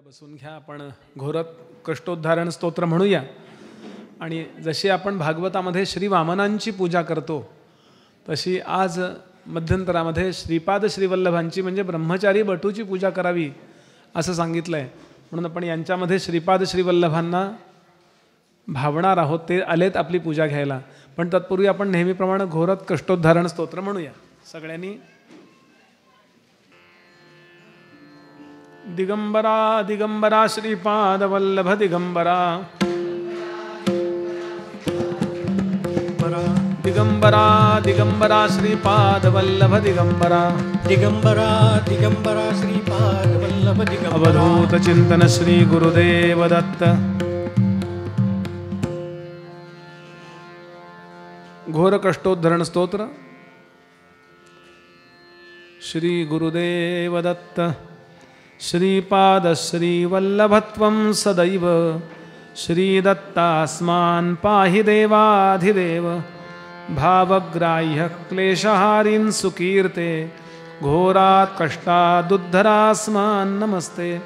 बसून घ्या. आपण घोरत कष्टोद्धारण स्तोत्र म्हणूया. आणि जशी आपण भागवतामध्ये श्री वामनांची पूजा करतो तशी आज मध्यंतरामध्ये श्रीपाद श्रीवल्लभांची म्हणजे ब्रह्मचारी बटूची पूजा करावी असं सांगितलं आहे. म्हणून आपण यांच्यामध्ये श्रीपाद श्रीवल्लभांना भावणार आहोत. ते आलेत आपली पूजा घ्यायला. पण तत्पूर्वी आपण नेहमीप्रमाणे घोरत कष्टोद्धारण स्तोत्र म्हणूया सगळ्यांनी. दिगंबरा दिगंबरा श्रीपाद वल्लभ दिगंबरा दिगंबरा दिगंबरा श्रीपाद वल्लभ दिगंबरा दिगंबरा दिगंबरा श्रीपाद वल्लभ दिगंबरा. अवधूत चिंतन श्री गुरुदेव दत्त. घोर कष्टोद्धरण स्तोत्र. श्री गुरुदेव दत्त. श्रीपाद श्रीवल्लभत्वं सदैव श्रीदत्तास्मान् पाहि देवाधिदेव. भावग्राह्य क्लेशहारिन् सुकीर्ते घोरात् कष्टादुद्धरास्मान् नमस्ते.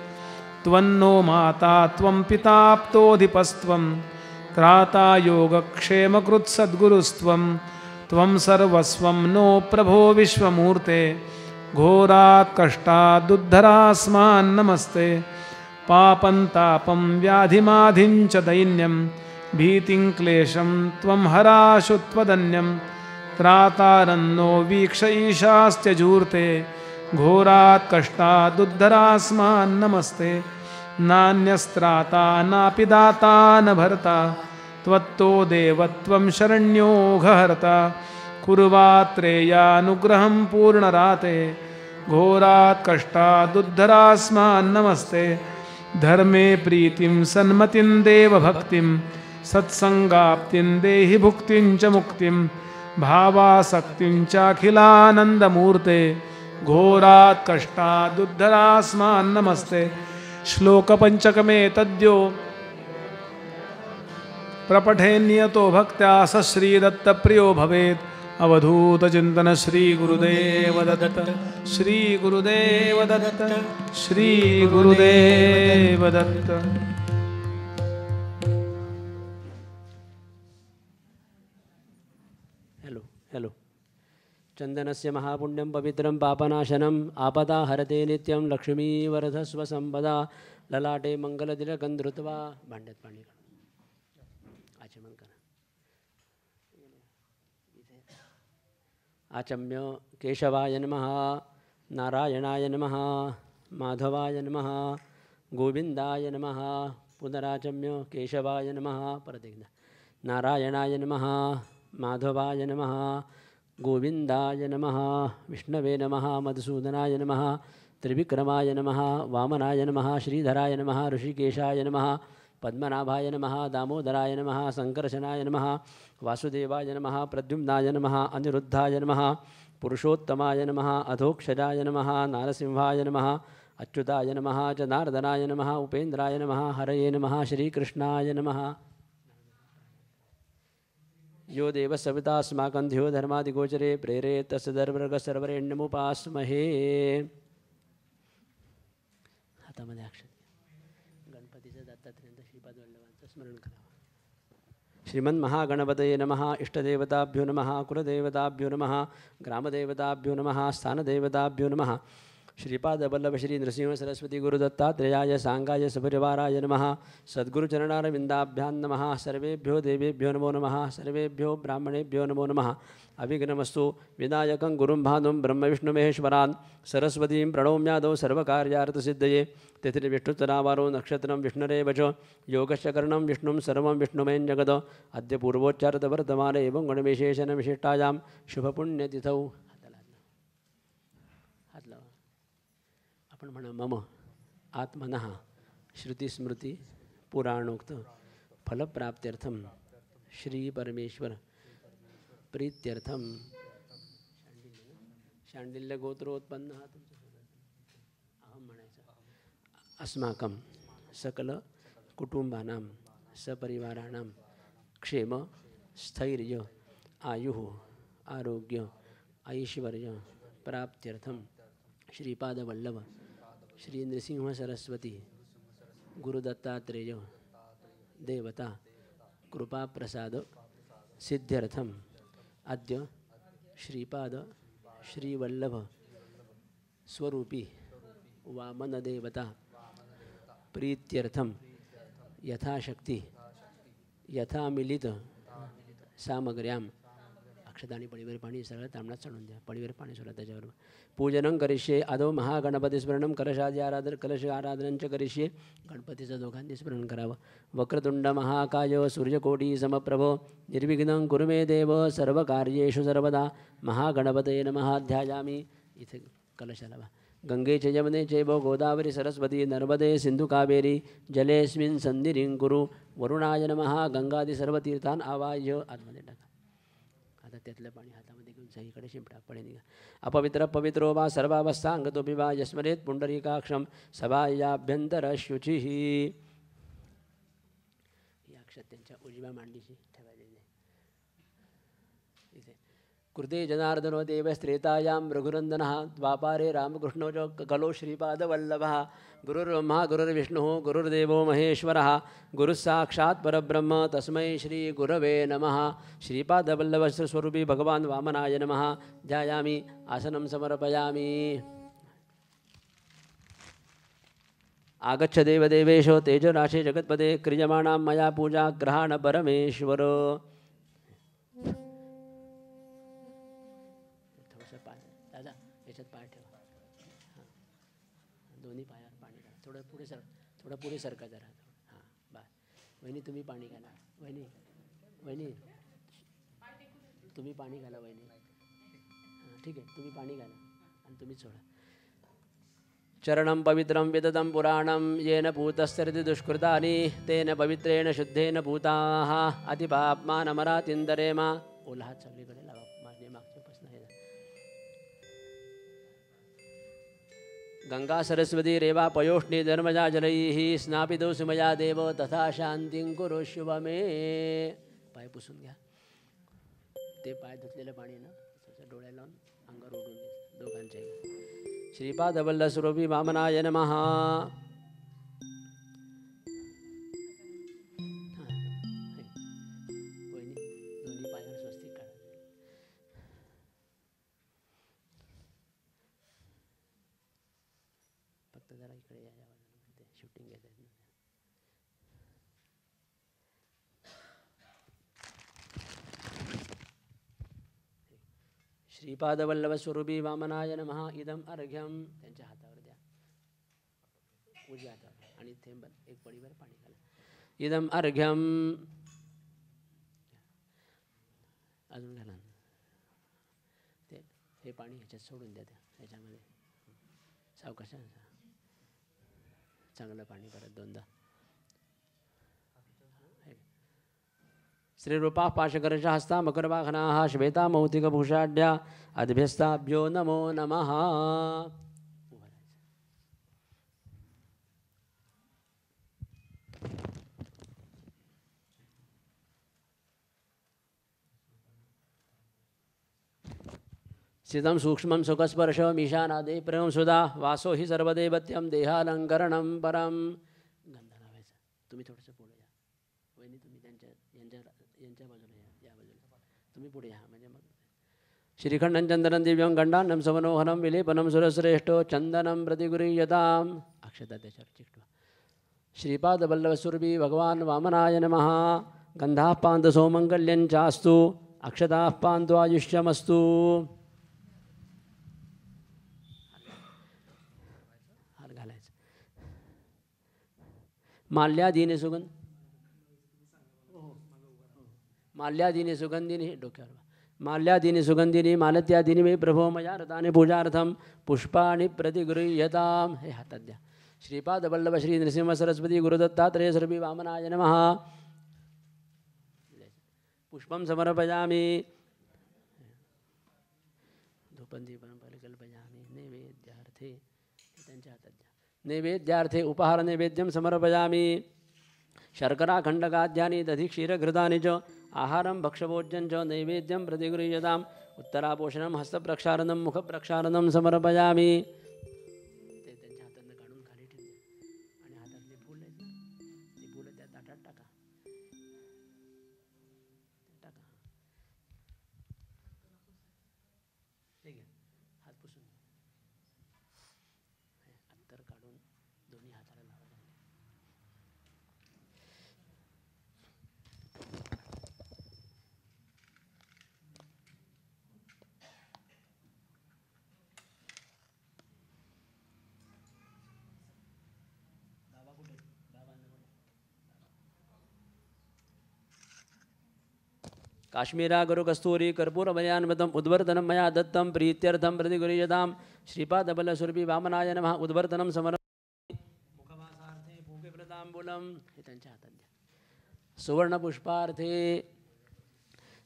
त्वन्नो माता त्वं पिताप्तोऽधिपस्त्वं त्राता योगक्षेमकृत् सद्गुरुस्त्वं. त्वं सर्वस्वं नो प्रभो विश्वमूर्ते घोरात् कष्टादुद्धरास्मान् नमस्ते. पापं व्याधिमाधिं च दैन्यं भीतिं क्लेशं त्वं हराशु त्वदन्यं. त्रातारन्नो वीक्ष ईशास्त्यजूर्ते घोरात् कष्टादुद्धरास्मान् नमस्ते. नान्यस्त्राता नापि दाता न भर्ता त्वत्तो देवत्वं शरण्योघहर्ता. कुर्वात्रेयानुग्रहं पूर्णराते घोरात् कष्टादुद्धरास्मान् नमस्ते. धर्मे प्रीतिं सन्मतिं देवभक्तिं सत्संगाप्तिं देहि भुक्तिं च मुक्तिं. भावासक्तिं चाखिलानन्दमूर्ते घोरात् कष्टादुद्धरास्मान् नमस्ते. श्लोकपञ्चकमे तद्यो प्रपठेन्नियतो भक्त्या स श्रीदत्तप्रियो भवेत्. अवधूत चिंतन श्री गुरुदेव दत्त. श्री गुरुदेव दत्त. श्री गुरुदेव दत्त. Hello hello. चंदनस्य महापुण्यं पवित्रं पापनाशनम् आपदा हरते नित्यं लक्ष्मीवरधस्व संपदा. ललाटे मंगलतिलकं धृत्वा. भांड्यात पाणी आचमन करा. आचम्य केशवाय नमः. नारायणाय नमः. माधवाय नमः. गोविंदाय नमः. पुनराचम्य केशवाय नमः. परत एकदा. नारायणाय नमः. माधवाय नमः. गोविंदाय नमः. विष्णवे नमः. मधुसूदनाय नमः. त्रिविक्रमाय नमः. वामनाय नमः. श्रीधराय नमः. ऋषिकेशाय नमः. पद्मनाभाय नमः. दामोदराय नमः. संकर्षणाय नमः. वासुदेवाय नमः. प्रद्युम्नाय नमः. अनिरुद्धाय नमः. पुरुषोत्तमाय नमः. अधोक्षजाय नमः. नारसिंहाय नमः. अच्युताय नमः. जनार्दनाय नमः. उपेन्द्राय नमः. हरये नमः. श्रीकृष्णाय नमः. यो देव सवितास्माकं धियो धर्मादिगोचरे प्रेरेत तस्सदर्वर्गसर्वरेण्यमुपास्महे. हातामध्ये अक्षर. गणपतीचं दत्तात्रेयांचं श्रीपाद वल्लभांचं स्मरण करावं. श्रीमन्महागणपतये नमः. इष्टदेवताभ्यो नमः. कुलदेवताभ्यो नमः. ग्रामदेवताभ्यो नमः. स्थानदेवताभ्यो नमः. श्रीपादवल्लभ श्री नृसिंह सरस्वती गुरुदत्तात्रेयाय सांगाय सपरिवाराय नमः. सद्गुरुचरणारविन्दाभ्यां नमः. सर्वेभ्यो देवेभ्यो नमो नमः. सर्वेभ्यो ब्राह्मणेभ्यो नमो नमः. अभिघ्नमस्तु. विनायकं गुरुं भानुं ब्रह्मविष्णुमहेश्वरान् सरस्वतीं प्रणौम्यादौ सर्वकार्यार्थसिद्धये. तिथिर्विष्णुतरावारो नक्षत्रं विष्णुरेव च. योगस्य करणं विष्णुं सर्वं विष्णुमेन जगद. अद्य पूर्वोच्चारितवर्तमाने एवं गुणविशेषण विशिष्टायां शुभपुण्यतिथौ. आपण म्हणा मम आत्मनः श्रुतिस्मृती पुराणोक्त फलप्राप्त्यर्थं श्री परमेश्वर प्रीत्यर्थं शांडिल्य गोत्रोत्पन्न अहं म्हणायचं. अस्माकं सकल कुटुंबानां सपरिवाराणां क्षेम स्थैर्य आयुः आरोग्य ऐश्वर्य प्राप्त्यर्थं श्रीपादवल्लभ श्री नृसिंह सरस्वती गुरुदत्तात्रेय देवता कृपाप्रसाद सिद्ध्यर्थम अद्य श्रीपाद श्रीवल्लभ स्वरूपी वामनदेवता प्रीत्यर्थम यथाशक्ति यथामिलित सामग्र्याम अक्षतानी पडीवर पाणी सरळ तांबडात चढून द्या. पडीवर पाणी सोडा त्याच्यावर. पूजनं करिष्ये आदौ महागणपती स्मरणं कलशादी कलश आराधनंच करिष्ये. गणपतीचं दोघांनी स्मरण करावं. वक्रतुंड महाकाय सूर्यकोटी समप्रभ निर्विघ्नं कुरु मे देव सर्वकार्येषु सर्वदा. महागणपतये नमः. ध्यायामि. इथे कलशाला वा. गंगे च यमुने चैव गोदावरी सरस्वती नर्मदे सिंधु कावेरी जलेस्मिन् सन्निधिं कुरु. वरुणाय नमः. गंगादी सर्वतीर्थान आवाह्य. आतमध्ये टाका. आता त्यातलं पाणी हातामध्ये घेऊन सगळीकडे शिंपडा. पडे निघा. अपवित्र पवित्रो वा सर्वावस्था अंगतोपि वा यस्मरेत पुंडरीकाक्षम सभायाभ्यंतर शुचिः. ही अक्षत त्यांच्या उजव्या मांडीशी ठेवायची. इथे कृते जनार्दनो देवस्त्रेतायां रघुनंदनः द्वापारे रामकृष्णो च कलो श्रीपादवल्लभः. गुरुर्ब्रह्मा गुरुर्विष्णुः गुरुर्देवो महेश्वरः गुरुस्साक्षात् परब्रह्म तस्मै श्री गुरवे नमः. श्रीपादवल्लभस्वरूपी भगवान् वामनाय नमः. ध्यायामि. आसनं समर्पयामि. आगच्छ देवदेवेशो तेजराशे जगत्पदे क्रियमाणां मया पूजा ग्रहाण परमेश्वर. दादा याच्यात पाय ठेवा. हां दोन्ही पायावर पाणी घाला. थोडं पुढे सरका जरा. हां बस. वहिनी तुम्ही पाणी घाला. वहिनी तुम्ही पाणी घाला. वहिनी हां ठीक आहे. तुम्ही पाणी घाला आणि तुम्ही सोडा. चरणं पवित्रं विदतं पुराणं येन पूतस्तरति दुष्कृतानि तेन पवित्रेण शुद्धेन पूताः अतिपाप्मानमरातिन्दरेम. ओला हात सगळीकडे लावा. माझे मागचे प्रश्न हे. गंगा सरस्वती रेवा पयोष्णी धर्मजा जलैः स्नापितोऽसि मया देव तथा शांतिं कुरु शुभ मे. पाय पुसून घ्या. ते पाय धुतलेलं पाणी ना त्याच्या डोळ्याला लावून अंगावर ओढून घ्या दोघांच्याही. श्रीपादवल्लभस्वरूपी वामनाय नमः. वहिनी दोन्ही पायावर स्वस्तिक काढा. फक्त जरा इकडे या बाजूला शूटिंग घेत आहेत. श्रीपादवल्लभस्वरूपी वामनाय नमः. इदम अर्घ्यम. त्यांच्या हातावर द्या. उजव्या हातावर आणि थेंब एक पडीवर पाणी घाला. इदम अर्घ्यम. अजून घाला. ते हे पाणी ह्याच्यात सोडून द्या. ह्याच्यामध्ये सावकाश. चांगलं पाणी परत दोनदा. श्रीरूपा पाशकर्षा हस्ता मकरवाहनाः श्वेता मौतिकभूषाढ्या अद्भ्यस्ताभ्यो नमो नमः. स्थितं सूक्ष्मं सुखस्पर्शम् ईशानादे प्रेम सुधा वासो हि सर्वदेवत्यं देहालंकरणं परम. गंध लावायचा. तुम्ही थोडंसं पुढे या. वहिनी तुम्ही यांच्या बाजूला या बाजूला तुम्ही पुढे या. म्हणजे मग श्रीखंडं चंदनं दिव्यं गंडान्नं समनोहरं विलेपनं सुरश्रेष्ठो चंदनं प्रतिगृह्यताम्. अक्षता त्याच्यावर चिकटवा. श्रीपादवल्लभस्वरूपी भगवान् वामनाय नमः. गंधाः पान्तु सौमङ्गल्यं चास्तु अक्षताः पान्तु आयुष्यमस्तु. हार घालायचं. माल्यादीने सुगंध माल्यादीने सुगंधिनी डोक्यावर. माल्यादीने सुगंधिनी मालत्यादीनी मे प्रभो मया रतानि पूजार्थं पुष्पाणि प्रतिगृह्यताम्. हे हातात द्या. श्रीपादवल्लभ श्री नृसिंह सरस्वती गुरुदत्तात्रेय सर्वी वामनाय नमः. पुष्पं समर्पयामि. धूपं दीपं परिकल्पयामि. नैवेद्यार्थे त्यांच्या हातात द्या. नैवेद्यार्थे उपहार नैवेद्यं समर्पयामि. शर्कराखण्डकाद्यानि दधि क्षीरघृतानि च आहारं भक्षभोज्यं च नैवेद्यं प्रतिगृह्यताम्. उत्तरापोषणं हस्तप्रक्षालनं मुखप्रक्षालनं समर्पयामि. ते त्यांच्या हातातनं काढून खाली ठेवून आणि हातातले फुल आहेत दोन्ही हाताला लावा. काश्मीरा गुरु कस्तूरी कर्पूरमयान्वितम् उद्वर्तनं मया दत्तं प्रीत्यर्थं प्रतिगुरीयतां श्रीपादबलस्वरूपी वामनाय नमः. उद्वर्तनं समर्पयामि. मुखवासार्थे भूपिप्रताम्बूलं हे त्यांच्या हातात द्या. सुवर्णपुष्पार्थे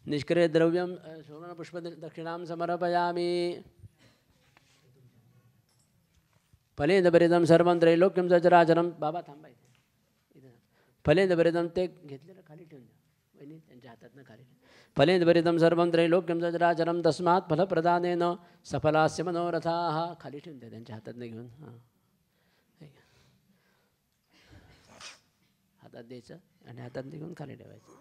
निष्क्रिय द्रव्यं सुवर्णपुष्प दक्षिणां समर्पयामि. फलेंदभरितं सर्वं त्रैलोक्यं सचराचरं. बाबा थांबा इथे. फलेंदभरितं ते घेतलेलं खाली ठेवून द्या. वहिनी त्यांच्या हातातनं खाली. फलेंदभरितं सर्वं त्रैलोक्यं सचराचरं तस्मात् फलप्रदानेन सफलास्य मनोरथाः. खाली ठेवून द्या त्यांच्या हातातनं घेऊन. हातात द्यायचं आणि हातातनं घेऊन खाली ठेवायचं.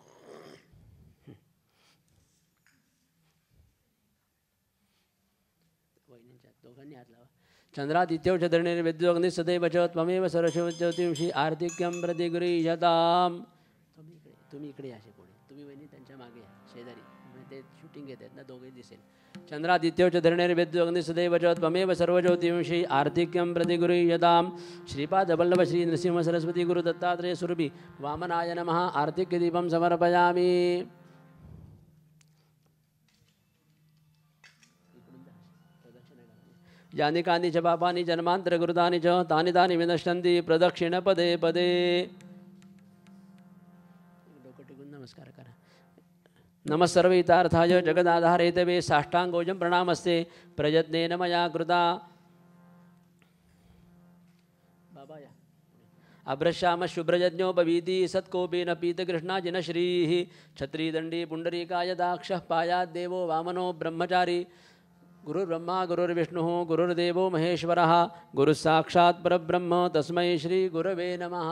वहिनींच्या दोघांनी हात लावा. चंद्रादित्यो च धरणेर विद्योग्नि सदैव च त्वमेव सरस्वती आर्थिक्यं प्रतिगृह्यताम्. तुम्ही इकडे या पुढे. तुम्ही वहिनी त्यांच्या मागे या शेजारी. म्हणजे ते शूटिंग घेत आहेत ना दोघे दिसेल. चंद्रादित्यो च धरणेर विद्योग्नि सदैव च त्वमेव सर्वज्योतिंषि आर्थिक्यं प्रतिगृह्यताम्. श्रीपादवल्लभ श्री नृसिंह सरस्वती गुरु दत्तात्रेय स्वरूपी वामनाय नमः. आर्थिक्यदीपं समर्पयामि. यानि कानि च पापानि जन्मान्तरकृतानि च तानि तानि विनश्यन्ति प्रदक्षिण पदे पदे. डोकं टेकून नमस्कार करा. नमः सर्वहितार्थाय जगदाधारेतवे साष्टांगोजं प्रणामस्ते प्रयत्नेन मया कृता. बाबा या. अभ्रश्याम शुभ्रयज्ञोपवीति सत्कोपेन पीतकृष्णाजिन श्रीः छत्रीदण्डी पुण्डरीकाय दाक्षः पायाद्देवो वामनो ब्रह्मचारी. गुरुर्ब्रह्मा गुरुर्विष्णुः गुरुर्देवो महेश्वरः गुरुः साक्षात् परब्रह्म तस्मै श्री गुरवे नमः.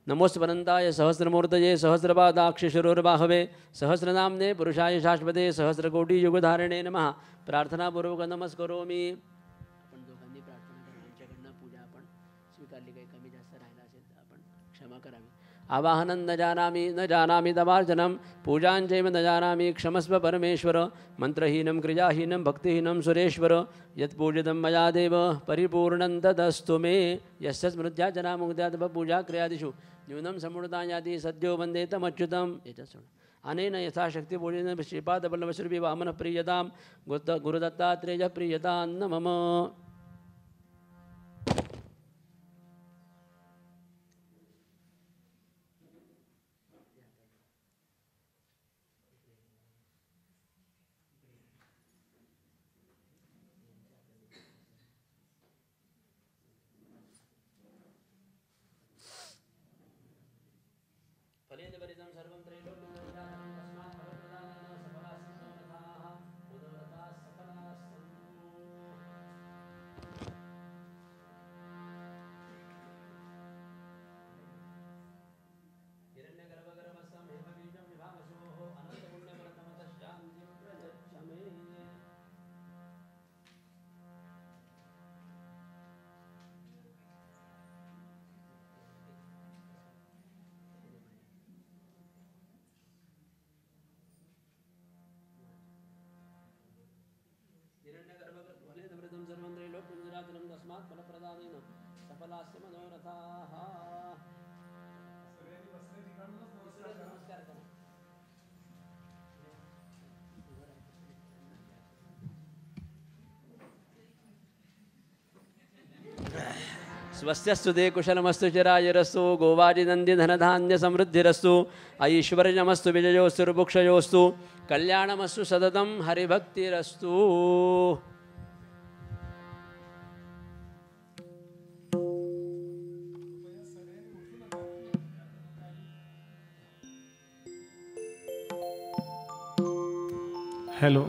नमोऽस्मरन्ताय सहस्रमूर्तये सहस्रपादाक्षिशिरोर्बाहवे सहस्रनाम्ने पुरुषाय शाश्वते सहस्रकोटियुगधारिणे नमः. प्रार्थनापूर्वक नमस्करोमि. आपण दोघांनी प्रार्थना करा. आमच्याकडनं पूजा आपण स्वीकारली. काही कमी जास्त राहिला असेल तर आपण क्षमा करावी. आवाहनं न जानामि तवार्चनं पूजाञ्चैव न जानामि क्षमस्व परमेश्वर. मंत्रहीनं क्रियाहीनं भक्तिहीनं सुरेश्वर. यत्पूजितं मया देव परिपूर्णं तदस्तु मे. यस्य स्मृत्या जनामुक्त्या तव पूजा क्रियादिषु न्यूनं समूढता याति सद्यो वन्दे तमच्युतं. अनेन यथाशक्ति पूजन श्रीपादवल्लभश्री वामन प्रीयतां गुरुदत्तात्रेय प्रीयतां न मम. स्वस्यस्तु ते कुशलमस्तु चिरायुरस्तु गोवाजिनन्दी धनधान्य समृद्धिरस्तु ऐश्वर्यमस्तु विजयोस्तुर्भुक्षयोस्तु कल्याणमस्तु सततं हरिभक्तिरस्तु. हॅलो.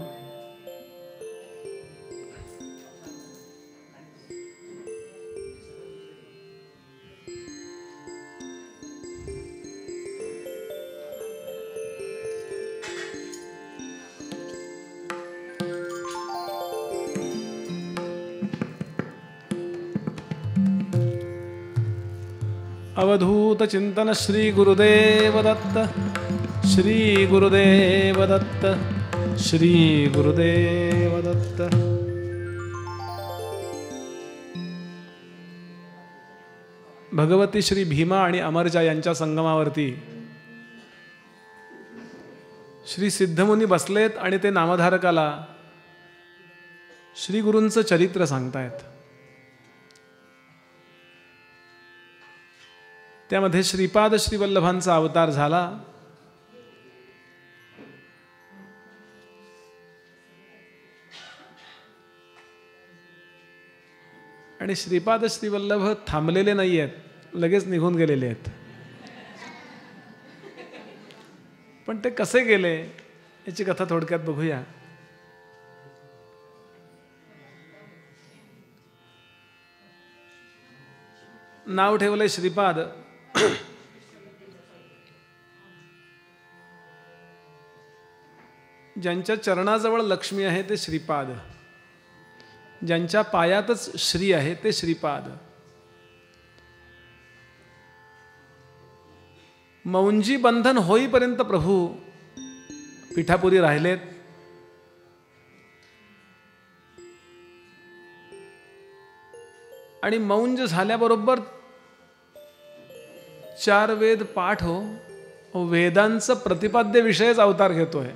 अवधूत चिंतन श्री गुरुदेव दत्त, श्री गुरुदेव दत्त, श्री गुरुदेव दत्त. भगवती श्री भीमा आणि अमरजा यांच्या संगमावरती श्री सिद्धमुनी बसलेत आणि ते नामधारकाला श्री गुरूंचं चरित्र सांगतायत. त्यामध्ये श्रीपाद श्रीवल्लभांचा अवतार झाला. आणि श्रीपाद श्रीवल्लभ थांबलेले नाही आहेत, लगेच निघून गेलेले आहेत. पण ते कसे गेले याची कथा थोडक्यात बघूया. नाव ठेवलंय श्रीपाद. ज्यांच्या चरणाजवळ लक्ष्मी आहे ते श्रीपाद, ज्यांच्या पायातच श्री आहे ते श्रीपाद. मौंजी बंधन होईपर्यंत प्रभू पिठापुरी राहिलेत. आणि मौंज झाल्याबरोबर 4 वेद पाठ हो, वेदांचं प्रतिपाद्य विषयच अवतार घेतोय.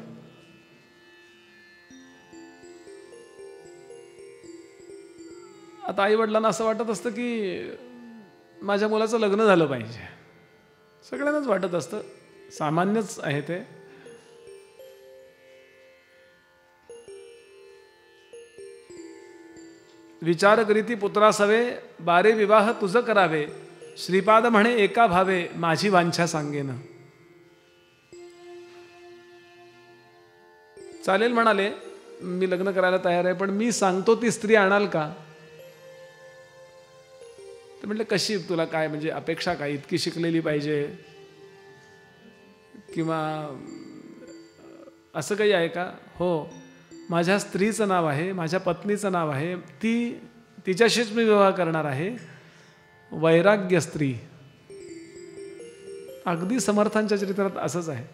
आता आई वडिलांना असं वाटत असतं की माझ्या मुलाचं लग्न झालं पाहिजे. सगळ्यांनाच वाटत असतं, सामान्यच आहे ते. विचार करीती पुत्रासवे, बारे विवाह तुझ करावे. श्रीपाद म्हणे एका भावे, माझी वांछा सांगेन. चालेल म्हणाले, मी लग्न करायला तयार आहे, पण मी सांगतो ती स्त्री आणाल का? ते म्हटलं कशी, तुला काय म्हणजे अपेक्षा काय, इतकी शिकलेली पाहिजे किंवा असं काही आहे का? हो, माझ्या स्त्रीचं नाव आहे, माझ्या पत्नीचं नाव आहे, तिच्याशीच मी विवाह करणार आहे. वैराग्य स्त्री. अगदी समर्थांच्या चरित्रात असंच आहे.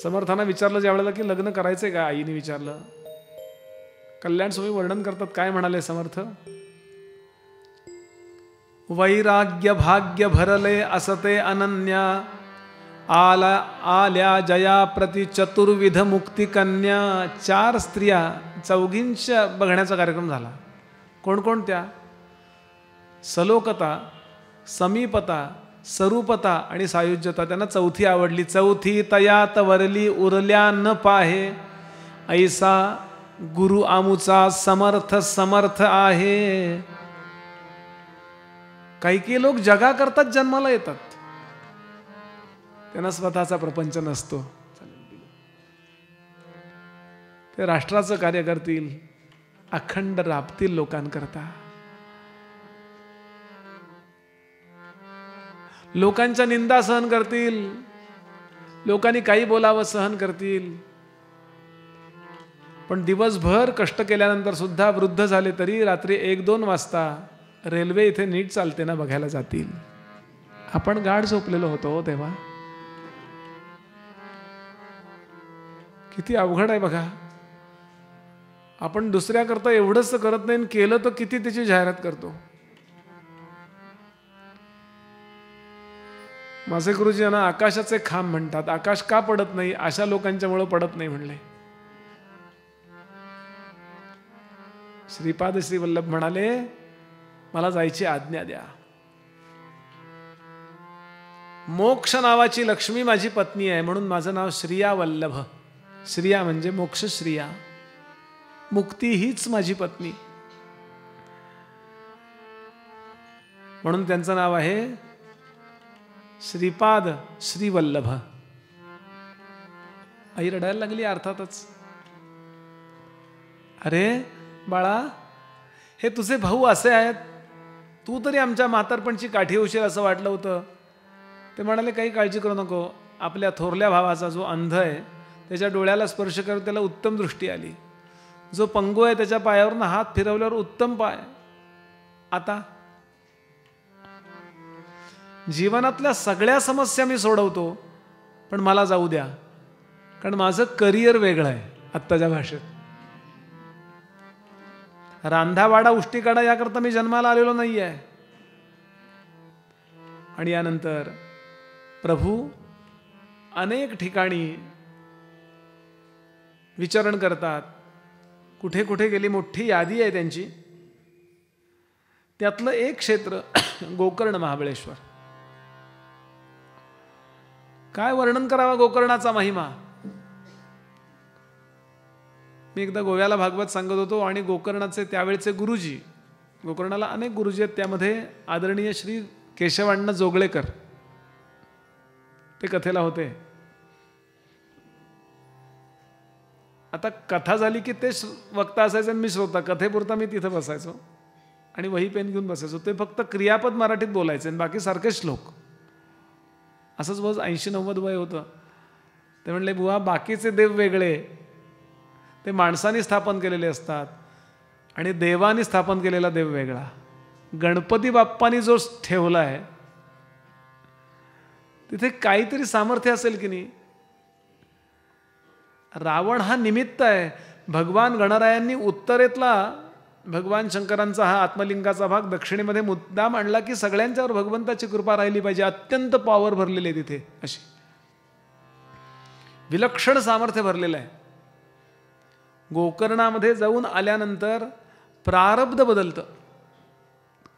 समर्थांना विचारलं ज्या वेळेला की लग्न करायचंय का, आईने विचारलं. कल्याण स्वामी वर्णन करतात, काय म्हणाले समर्थ? वैराग्य भाग्य भरले असते अनन्या, आल्या जया प्रति चतुर्विध मुक्ती कन्या. 4 स्त्रिया, 4घींच्या बघण्याचा कार्यक्रम झाला. कोणकोणत्या? सलोकता, समीपता, सरूपता आणि सायुज्यता. त्यांना 4थी आवडली. 4थी तयात वरली उरल्या न पाहे, ऐसा गुरु आमुचा समर्थ समर्थ आहे. काही लोक जगा करतात, जन्माला येतात, त्यांना स्वतःचा प्रपंच नसतो. ते राष्ट्राचं कार्य करतील, अखंड राबतील लोकांकरता. लोकांच्या निंदा सहन करतील, लोकांनी काही बोलावं सहन करतील. पण दिवसभर कष्ट केल्यानंतर सुद्धा वृद्ध झाले तरी रात्री 1-2 वाजता रेल्वे इथे नीट चालते ना बघायला जातील. आपण गाढ झोपलेलो होतो तेव्हा. किती अवघड आहे बघा. आपण दुसऱ्याकरता एवढंच करत नाही, केलं तर किती त्याची जाहिरात करतो. माझे गुरुजी यांना आकाशाचे खांब म्हणतात. आकाश का पडत नाही? अशा लोकांच्यामुळे पडत नाही म्हणले. श्रीपाद श्रीवल्लभ म्हणाले, मला जायची आज्ञा द्या. मोक्ष नावाची लक्ष्मी माझी पत्नी आहे, म्हणून माझं नाव श्रिया वल्लभ. श्रिया म्हणजे मोक्ष श्रिया, मुक्ती हीच माझी पत्नी. म्हणून त्यांचं नाव आहे श्रीपाद श्रीवल्लभ. आई रडायला लागली अर्थातच. अरे बाळा, हे तुझे भाऊ असे आहेत, तू तरी आमच्या म्हातारपणची काठी उशीर असं वाटलं होतं. ते म्हणाले काही काळजी करू नको, आपल्या थोरल्या भावाचा जो अंध आहे त्याच्या डोळ्याला स्पर्श करून त्याला उत्तम दृष्टी आली. जो पंगू आहे त्याच्या पायावरून हात फिरवल्यावर उत्तम पाय. आता जीवनातल्या सगळ्या समस्या मी सोडवतो, पण मला जाऊ द्या, कारण माझं करिअर वेगळं आहे. आत्ताच्या भाषेत रांधावाडा उष्टी काढा याकरता मी जन्माला आलेलो नाही आहे. आणि यानंतर प्रभू अनेक ठिकाणी विचरण करतात. कुठे कुठे गेली मोठी यादी आहे त्यांची. त्यातलं एक क्षेत्र गोकर्ण महाबळेश्वर. काय वर्णन करावा गोकर्णाचा महिमा. मी एकदा गोव्याला भागवत सांगत होतो आणि गोकर्णाचे त्यावेळचे गुरुजी, गोकर्णाला अनेक गुरुजी आहेत, त्यामध्ये आदरणीय श्री केशवाण्ण जोगळेकर ते कथेला होते. आता कथा झाली की ते वक्ता असायचे आणि मी श्रोता. कथेपुरता मी तिथं बसायचो आणि वही पेन घेऊन बसायचो. ते फक्त क्रियापद मराठीत बोलायचे आणि बाकी सारखे श्लोक. असंच बस 80-90 वय होतं. ते म्हणले, बुवा बाकीचे देव वेगळे, ते माणसाने स्थापन केलेले असतात आणि देवाने स्थापन केलेला देव वेगळा. गणपती बाप्पानी जो ठेवला आहे तिथे काहीतरी सामर्थ्य असेल की नाही. रावण हा निमित्त आहे. भगवान गणरायांनी उत्तरेतला भगवान शंकरांचा हा आत्मलिंगाचा भाग दक्षिणेमध्ये मुद्दाम आणला की सगळ्यांच्यावर भगवंताची कृपा राहिली पाहिजे. अत्यंत पॉवर भरलेली आहे तिथे, अशी विलक्षण सामर्थ्य भरलेलं आहे. गोकर्णामध्ये जाऊन आल्यानंतर प्रारब्ध बदलतं.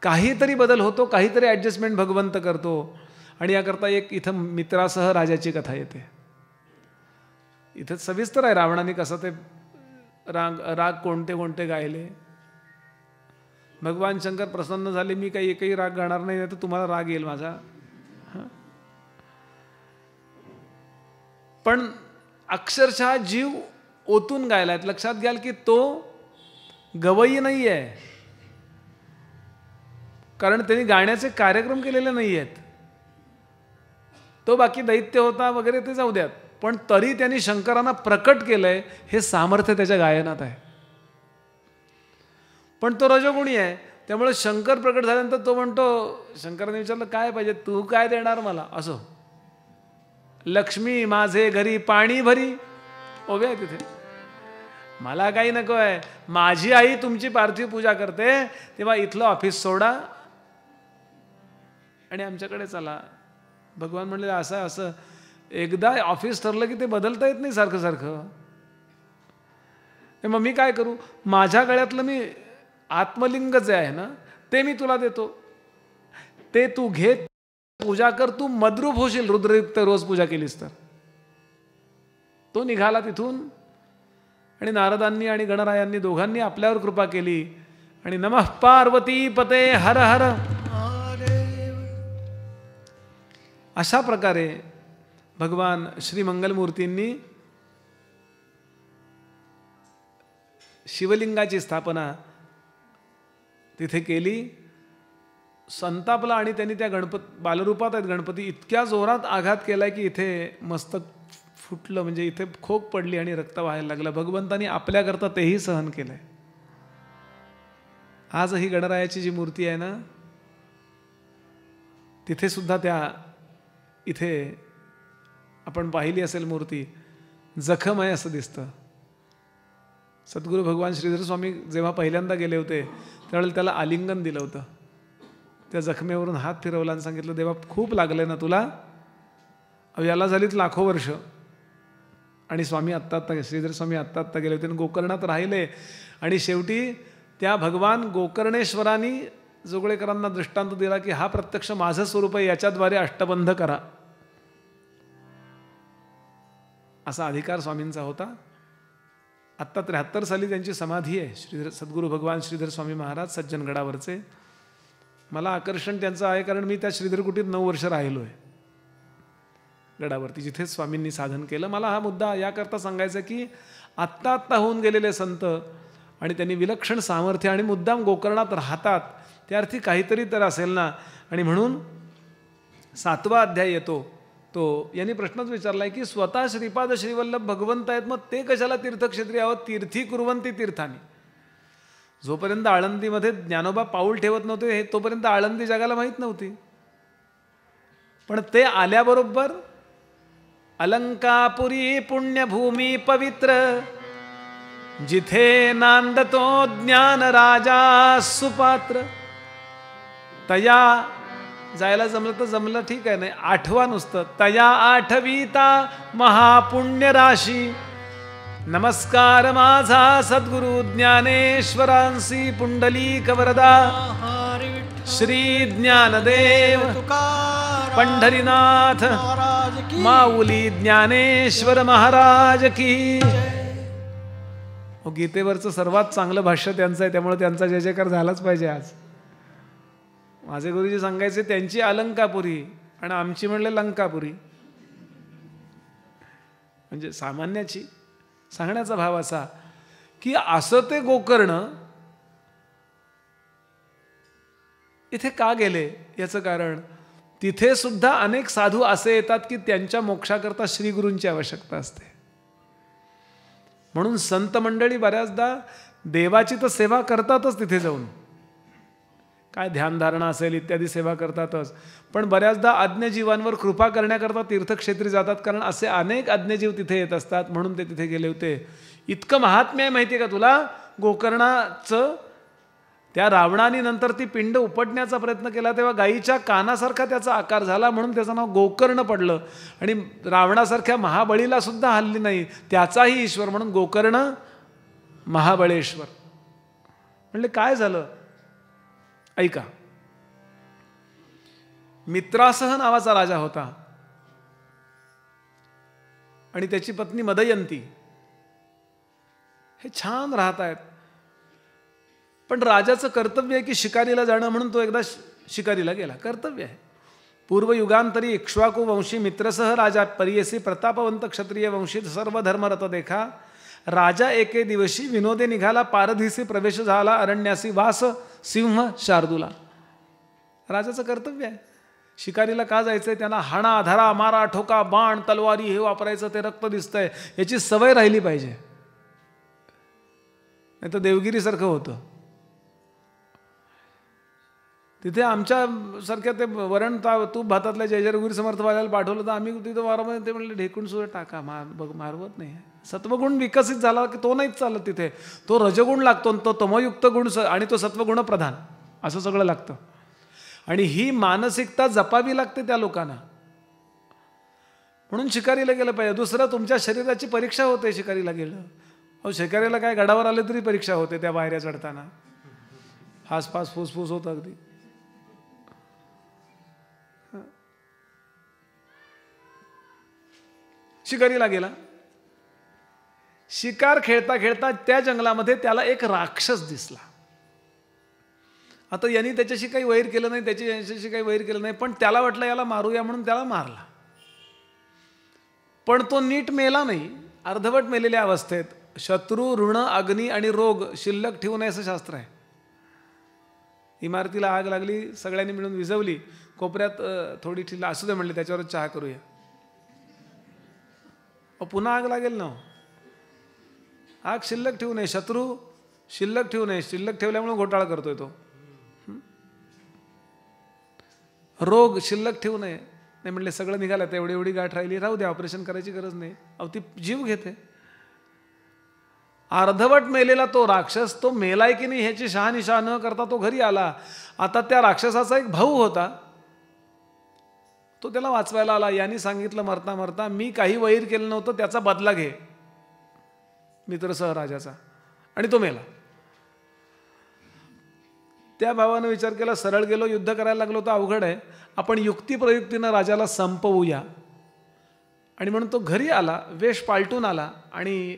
काहीतरी बदल होतो, काहीतरी ॲडजस्टमेंट भगवंत करतो. आणि याकरता एक इथं मित्रासह राजाची कथा येते. इथं सविस्तर आहे रावणाने कसं ते राग कोणते कोणते गायले. भगवान शंकर प्रसन्न झाले, मी काही एकही राग गाणार नाही, तर तुम्हाला राग येईल माझा. पण अक्षरशः जीव ओतून गायलाय. लक्षात घ्याल की तो गवई नाही आहे, कारण त्यांनी गाण्याचे कार्यक्रम केलेले नाही आहेत. तो बाकी दैत्य होता वगैरे ते जाऊ द्यात, पण तरी त्यांनी शंकरांना प्रकट केलंय. हे सामर्थ्य त्याच्या गायनात आहे. पण तो रजोगुणी आहे, त्यामुळे शंकर प्रकट झाल्यानंतर तो म्हणतो, शंकराने विचारलं काय पाहिजे, तू काय देणार मला. असं लक्ष्मी माझे घरी पाणी भरी ओवे आहे तिथे, मला काही नको आहे. माझी आई तुमची पार्थिव पूजा करते, तेव्हा इथलं ऑफिस सोडा आणि आमच्याकडे चला. भगवान म्हणले, असं असं एकदा ऑफिस ठरलं की ते बदलता येत नाही सारखं सारखं. मग मी काय करू, माझ्या गळ्यातलं मी आत्मलिंग जे आहे ना ते मी तुला देतो, ते तू घे, पूजा कर. तू मद्रूप होशील रुद्रयुक्त रोज पूजा केलीस तर. तो निघाला तिथून आणि नारदांनी आणि गणरायांनी दोघांनी आपल्यावर कृपा केली आणि नमः पार्वती पते हर हर. अशा प्रकारे भगवान श्री मंगलमूर्तींनी शिवलिंगाची स्थापना तिथे केली. संतापला आणि त्यांनी त्या बालरूपात आहेत गणपती, इतक्या जोरात आघात केलाय की इथे मस्तक फुटलं, म्हणजे इथे खोक पडली आणि रक्त व्हायला लागलं. भगवंतानी आपल्याकरता तेही सहन केलंय. आजही गणरायाची जी मूर्ती आहे ना तिथे सुद्धा त्या इथे आपण पाहिली असेल मूर्ती, जखम आहे असं दिसतं. सद्गुरू भगवान श्रीधर स्वामी जेव्हा पहिल्यांदा गेले होते त्यावेळेला त्याला आलिंगन दिलं होतं. त्या जखमेवरून हात फिरवला आणि सांगितलं, देवा खूप लागले ना तुला. याला झालीत लाखो वर्ष. आणि स्वामी आत्ता श्रीधर स्वामी आत्ता गेले होते आणि गोकर्णात राहिले. आणि शेवटी त्या भगवान गोकर्णेश्वरांनी जोगळेकरांना दृष्टांत दिला की हा प्रत्यक्ष माझं स्वरूप आहे, याच्याद्वारे अष्टबंध करा. असा अधिकार स्वामींचा होता. आत्ता 73 साली त्यांची समाधी आहे. श्रीधर सद्गुरू भगवान श्रीधर स्वामी महाराज सज्जनगडावरचे. मला आकर्षण त्यांचं आहे कारण मी त्या श्रीधर कुटीत 9 वर्ष राहिलो आहे गडावरती, जिथेच स्वामींनी साधन केलं. मला हा मुद्दा याकरता सांगायचा की आत्ता होऊन गेलेले संत आणि त्यांनी विलक्षण सामर्थ्य आणि मुद्दाम गोकर्णात राहतात, त्या अर्थी काहीतरी तर असेल ना. आणि म्हणून 7वा अध्याय येतो तो यांनी प्रश्नच विचारलाय की स्वतः श्रीपाद श्रीवल्लभ भगवंत आहेत, मग ते कशाला तीर्थक्षेत्री यावं. तीर्थी कुर्वंती तीर्थानी. जोपर्यंत आळंदीमध्ये ज्ञानोबा पाऊल ठेवत नव्हते हे तोपर्यंत आळंदी जगाला माहीत नव्हती. पण ते आल्याबरोबर अलंकापुरी पुण्यभूमी पवित्र, जिथे नांदतो ज्ञान राजा सुपात्र. तया जायला जमलं तर जमलं, ठीक आहे, नाही आठवा नुसतं. तया आठवीता महापुण्य राशी, नमस्कार माझा सद्गुरु ज्ञानेश्वरांसी. पुंडलीक वरदा श्री ज्ञानदेव पंढरीनाथ माऊली ज्ञानेश्वर महाराज की. गीतेवरचं सर्वात चांगलं भाष्य त्यांचं आहे, त्यामुळे त्यांचा जय जयकार झालाच पाहिजे. आज माझे गुरुजी सांगायचे त्यांची अलंकापुरी आणि आमची म्हणले लंकापुरी. म्हणजे सामान्याची सांगण्याचा भाव असा की असं ते गोकर्ण इथे का गेले याचं कारण, तिथे सुद्धा अनेक साधू असे येतात की त्यांच्या मोक्षाकरता श्रीगुरूंची आवश्यकता असते. म्हणून संत मंडळी बऱ्याचदा देवाची तर सेवा करतातच, तिथे जाऊन काय ध्यानधारणा असेल इत्यादी सेवा करतातच, पण बऱ्याचदा अज्ञजीवांवर कृपा करण्याकरता तीर्थक्षेत्री जातात. कारण असे अनेक अज्ञजीव तिथे येत असतात, म्हणून ते तिथे गेले होते. इतकं महात्म्य आहे माहिती आहे का तुला गोकर्णाचं. त्या रावणाने नंतर ती पिंड उपटण्याचा प्रयत्न केला तेव्हा गायीच्या कानासारखा त्याचा आकार झाला, म्हणून त्याचं नाव गोकर्ण पडलं. आणि रावणासारख्या महाबळीला सुद्धा हल्ली नाही, त्याचाही ईश्वर म्हणून गोकर्ण महाबळेश्वर. म्हणले काय झालं ऐका. मित्रासह नावाचा राजा होता आणि त्याची पत्नी मदयंती. हे छान राहत आहेत, पण राजाचं कर्तव्य आहे की शिकारीला जाणं, म्हणून तो एकदा शिकारीला गेला. कर्तव्य आहे. पूर्वयुगांतरी इक्ष्वाकू वंशी मित्रसह राजा परियसी प्रतापवंत क्षत्रिय वंशीत सर्व धर्मरत देखा. राजा एके दिवशी विनोदे निघाला, पारधीसी प्रवेश झाला, अरण्यासी वास सिंह शार्दूला. राजाचं कर्तव्य आहे. शिकारीला का जायचंय, त्यांना हाणा धरा मारा ठोका बाण तलवारी हे वापरायचं, ते रक्त दिसतंय याची सवय राहिली पाहिजे, नाही तर देवगिरीसारखं होतं. तिथे आमच्या सारख्या ते वरण तूप भातातल्या जय जय रघुवीर समर्थ वाल्याला पाठवलं तर आम्ही तिथं वारामध्ये ते म्हणले ढेकून सुद्धा टाका, मारवत नाही. सत्वगुण विकसित झाला की तो नाहीच चालत तिथे, तो रजगुण लागतो, तो तमयुक्त गुण आणि तो सत्वगुण प्रधान असं सगळं लागतं. आणि ही मानसिकता जपावी लागते त्या लोकांना, म्हणून शिकारीला गेलं पाहिजे. दुसरं तुमच्या शरीराची परीक्षा होते शिकारीला गेलं. अहो शिकारीला काय गडावर आले तरी परीक्षा होते, त्या पायऱ्या चढताना हासपास फुसफुस होतं अगदी. शिकारीला गेला. शिकार खेळता खेळता त्या जंगलामध्ये त्याला एक राक्षस दिसला. आता यांनी त्याच्याशी काही वैर केलं नाही, त्याच्याशी काही वैर केलं नाही, पण त्याला वाटलं याला मारूया म्हणून त्याला मारला. पण तो नीट मेला नाही, अर्धवट मेलेल्या अवस्थेत. शत्रू ऋण अग्नी आणि रोग शिल्लक ठेवू नये असं शास्त्र आहे. इमारतीला आग लागली, सगळ्यांनी मिळून विझवली, कोपऱ्यात थोडी ठिला असू दे म्हणले, त्याच्यावर चहा करूया. पुन्हा आग लागेल ना. आग शिल्लक ठेवू नये, शत्रू शिल्लक ठेवू नये, शिल्लक ठेवल्यामुळे घोटाळा करतोय तो. रोग शिल्लक ठेवू नये, नाही म्हणले सगळं निघालं, तर एवढी एवढी गाठ राहिली, राहू द्या, ऑपरेशन करायची गरज नाही. अहो ती जीव घेते. अर्धवट मेलेला तो राक्षस, तो मेलाय की नाही ह्याची शहानिशा न करता तो घरी आला. आता त्या राक्षसाचा एक भाऊ होता, तो त्याला वाचवायला आला. यांनी सांगितलं मरता मरता, मी काही वैर केलं नव्हतं, त्याचा बदला घे मित्रसह राजाचा, आणि तो मेला. त्या भावानं विचार केला, सरळ गेलो, युद्ध करायला लागलो तर अवघड आहे, आपण युक्तिप्रयुक्तीनं राजाला संपवूया. आणि म्हणून तो घरी आला, वेश पालटून आला, आणि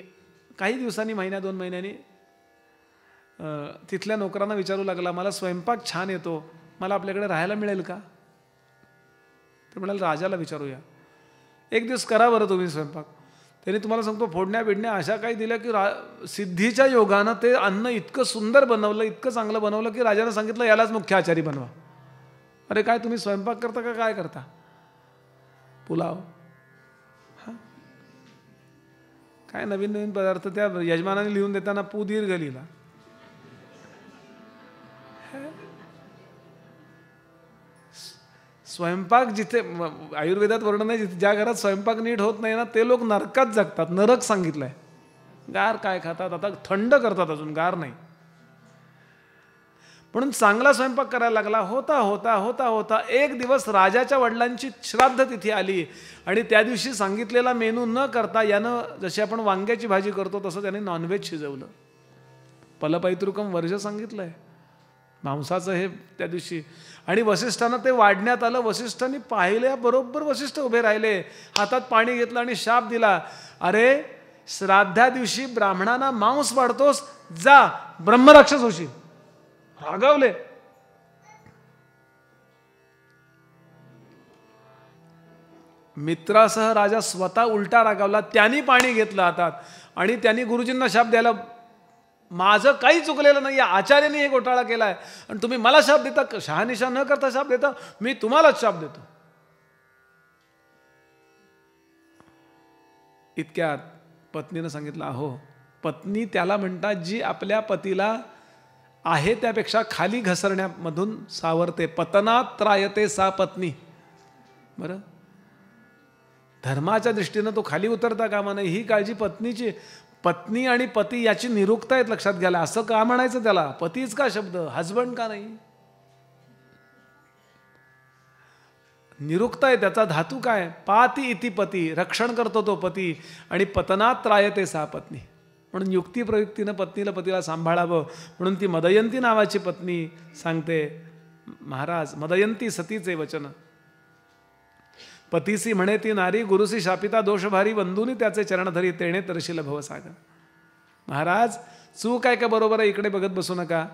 काही दिवसांनी, महिन्या 2 महिन्यांनी तिथल्या नोकरांना विचारू लागला, मला स्वयंपाक छान येतो, मला आपल्याकडे राहायला मिळेल का? ते म्हणाले राजाला विचारूया. एक दिवस करा बरं तुम्ही स्वयंपाक. त्यांनी तुम्हाला सांगतो फोडण्या बिडण्या अशा काही दिल्या की सिद्धीच्या योगानं ते अन्न इतकं सुंदर बनवलं, इतकं चांगलं बनवलं की राजानं सांगितलं यालाच मुख्य आचारी बनवा. अरे काय तुम्ही स्वयंपाक करता का काय करता? पुलाव, काय नवीन नवीन पदार्थ त्या यजमानाने लिहून देताना पू दीर्घ लिहिला. स्वयंपाक जिथे आयुर्वेदात वर्णन आहे, ज्या घरात स्वयंपाक नीट होत नाही ना ते लोक नरकात जगतात. नरक सांगितलंय. गार काय खातात, आता थंड करतात, अजून गार नाही. म्हणून चांगला स्वयंपाक करायला लागला. होता होता होता होता एक दिवस राजाच्या वडिलांची श्राद्ध तिथी आली आणि त्या दिवशी सांगितलेला मेनू न करता यानं, जशी आपण वांग्याची भाजी करतो तसं त्याने नॉनव्हेज शिजवलं. पलपैतृकम वर्ज सांगितलंय मांसाचं हे त्या दिवशी. आणि वसिष्ठांना ते वाढण्यात आलं. वसिष्ठांनी पाहिल्याबरोबर वसिष्ठ उभे राहिले, हातात पाणी घेतलं आणि शाप दिला, अरे श्राद्धा दिवशी ब्राह्मणांना मांस वाढतोस, जा ब्रह्मराक्षस होशील. रागावले. मित्रासह राजा स्वतः उलटा रागावला. त्यांनी पाणी घेतलं हातात आणि त्यांनी गुरुजींना शाप द्यायला, माझं काही चुकलेलं नाही, आचार्याने हे घोटाळा केलाय आणि तुम्ही मला शाप देता, शहानिशा न करता शाप देता, मी तुम्हालाच शाप देतो. इतक्यात पत्नीनं सांगितलं, अहो पत्नी त्याला म्हणतात जी आपल्या पतीला आहे त्यापेक्षा खाली घसरण्यामधून सावरते. पतनात त्रायते सा पत्नी. बरं, धर्माच्या दृष्टीनं तो खाली उतरता कामा नये, ही काळजी पत्नीची. पत्नी आणि पती याची निरुक्ता आहेत लक्षात घ्यायला. असं का म्हणायचं त्याला, पतीच का शब्द, हजबंड का नाही? निरुक्ता आहे त्याचा धातू काय, पाती इति पती, रक्षण करतो तो पती, आणि पतनात त्रायते सा पत्नी. म्हणून युक्ती प्रयुक्तीनं पत्नीला सांभाळावं म्हणून ती मदयंती नावाची पत्नी सांगते महाराज. मदयंती सतीचे वचन. पतीसी म्हणे ती नारी, गुरुसी शापिता दोष भारी, वंदुनी त्याचे चरण धरी, तेणे तरशील भवसागर. महाराज चूक आहे का बरोबर आहे इकडे बघत बसू नका,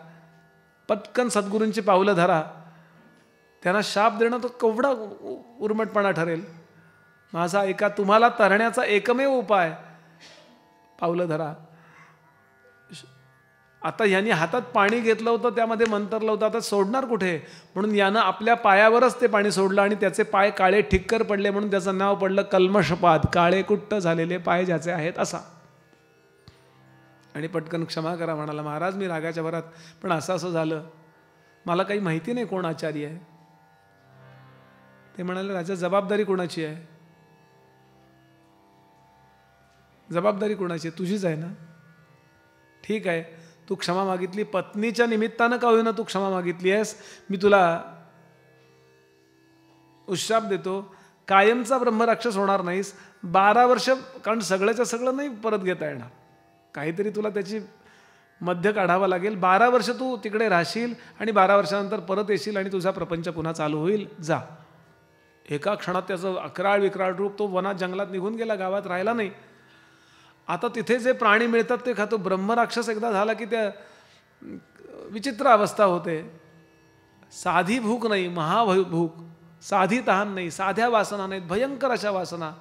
पटकन सद्गुरूंची पावलं धरा. त्यांना शाप देणं तो केवढा उर्मटपणा ठरेल. माझा ऐका, तुम्हाला तरण्याचा एकमेव उपाय, पावलं धरा. आता यांनी हातात पाणी घेतलं होतं, त्यामध्ये मंतरलं होतं, आता सोडणार कुठे, म्हणून यानं आपल्या पायावरच ते पाणी सोडलं आणि त्याचे पाय काळे ठिक्कर पडले, म्हणून त्याचं नाव पडलं कल्मषपाद, काळे कुट्ट झालेले पाय ज्याचे आहेत असा. आणि पटकन क्षमा करा म्हणाला, महाराज मी रागाच्या भरात, पण असं झालं, मला काही माहिती नाही कोण आचार्य आहे. ते म्हणाले, राजा जबाबदारी कोणाची आहे, जबाबदारी कोणाची आहे, तुझीच आहे ना. ठीक आहे, तू क्षमा मागितली, पत्नीच्या निमित्तानं का होईना तू क्षमा मागितली आहेस, मी तुला उशाप देतो, कायमचा ब्रह्मराक्षस होणार नाहीस. 12 वर्ष, कारण सगळ्याच्या सगळं नाही परत घेता येणार, काहीतरी तुला त्याची मध्य काढावा लागेल. 12 वर्ष तू तिकडे राहशील आणि 12 वर्षानंतर परत येशील आणि तुझा प्रपंच पुन्हा चालू होईल. जा. एका क्षणात त्याचं अकराळ विक्राळ रूप, तो वनात जंगलात निघून गेला, गावात राहिला नाही. आता तिथे जे प्राणी मिळतात ते खातो. ब्रह्मराक्षस एकदा झाला की त्या विचित्र अवस्था होते. साधी भूक नाही, महाभूक, साधी तहान नाही, साध्या वासना नाहीत, भयंकर अशा वासना.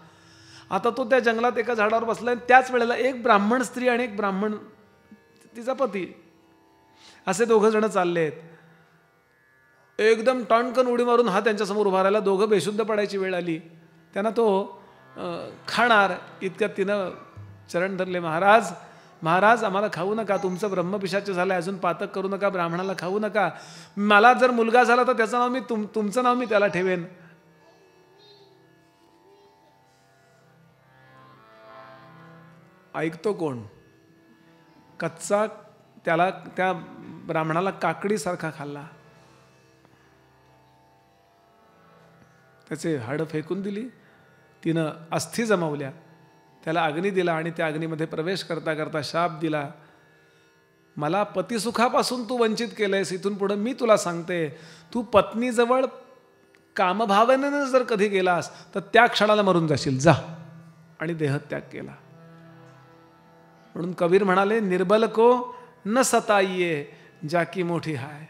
आता तो त्या जंगलात एका झाडावर बसला, त्याच वेळेला एक ब्राह्मण स्त्री आणि एक ब्राह्मण तिचा पती, असे दोघं जण चालले आहेत. एकदम टणकन उडी मारून हा त्यांच्यासमोर उभा राहिला. दोघं बेशुद्ध पडायची वेळ आली. त्यांना तो खाणार इतक्यात तिनं चरण धरले, महाराज महाराज आम्हाला खाऊ नका, तुमचं ब्रह्मपिशाच झालं, अजून पातक करू नका, ब्राह्मणाला खाऊ नका. मला जर मुलगा झाला तर त्याचं नाव मी तुमचं नाव मी त्याला ठेवेन. ऐकतो कोण? कच्चा त्याला, त्या ब्राह्मणाला काकडीसारखा खाल्ला, त्याचे हाडं फेकून दिली. तिनं अस्थी जमवल्या, त्याला अग्नी दिला आणि त्या अग्नीमध्ये प्रवेश करता करता शाप दिला, मला पतिसुखापासून तू वंचित केलंयस, इथून पुढं मी तुला सांगते, तू पत्नीजवळ कामभावनेनं जर कधी गेलास तर त्या क्षणाला मरून जाशील, जा. आणि देहत्याग केला. म्हणून कबीर म्हणाले, निर्बल को न सताइये जाकी मोठी हाय.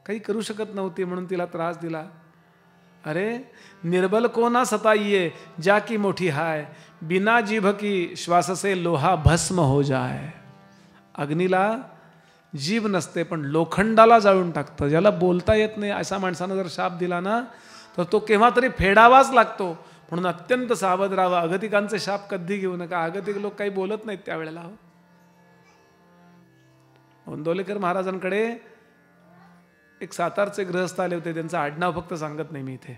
काही करू शकत नव्हती म्हणून तिला त्रास दिला. अरे निर्बल को ना सताइये जाकी मोठी हाय, बिना जीभ की श्वास से लोहा भस्म हो जाए. अग्नीला जीभ नसते पण लोखंडाला जाळून टाकतं. ज्याला बोलता येत नाही अशा माणसानं जर शाप दिला ना तर तो केव्हा तरी फेडावाच लागतो. म्हणून अत्यंत सावध राहावं. अगतिकांचे शाप कधी घेऊ नका. अगतिक लोक काही बोलत नाहीत त्यावेळेला. गोंदवलेकर महाराजांकडे एक सातारचे गृहस्थ आले होते, त्यांचं आडनाव फक्त सांगत नाही मी इथे,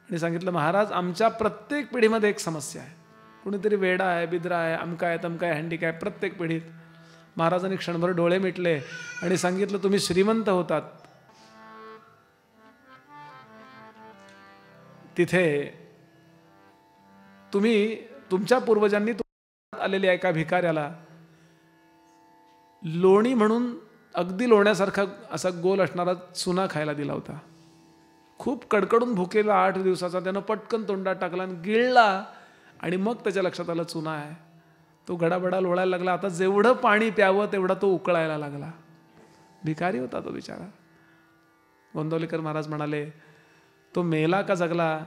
आणि सांगितलं महाराज आमच्या प्रत्येक पिढीमध्ये एक समस्या आहे, कुणीतरी वेडा आहे, बिद्रा आहे, अमका आहे, तमका आहे, हँडिक आहे, प्रत्येक पिढीत. महाराजांनी क्षणभर डोळे मिटले आणि सांगितलं तुम्ही श्रीमंत होतात, तिथे तुम्ही तुमच्या पूर्वजांनी आलेल्या एका भिकाऱ्याला लोणी म्हणून अगदी लोण्यासारखा असा गोल असणारा चुना खायला दिला होता. खूप कडकडून भुकेला 8 दिवसाचा, त्यानं पटकन तोंडात टाकला आणि गिळला, आणि मग त्याच्या लक्षात आलं चुना आहे. तो गडाबडा लोळायला लागला. आता जेवढं पाणी प्यावं तेवढा तो उकळायला लागला. भिकारी होता तो बिचारा. गोंदवलेकर महाराज म्हणाले तो मेला का जगला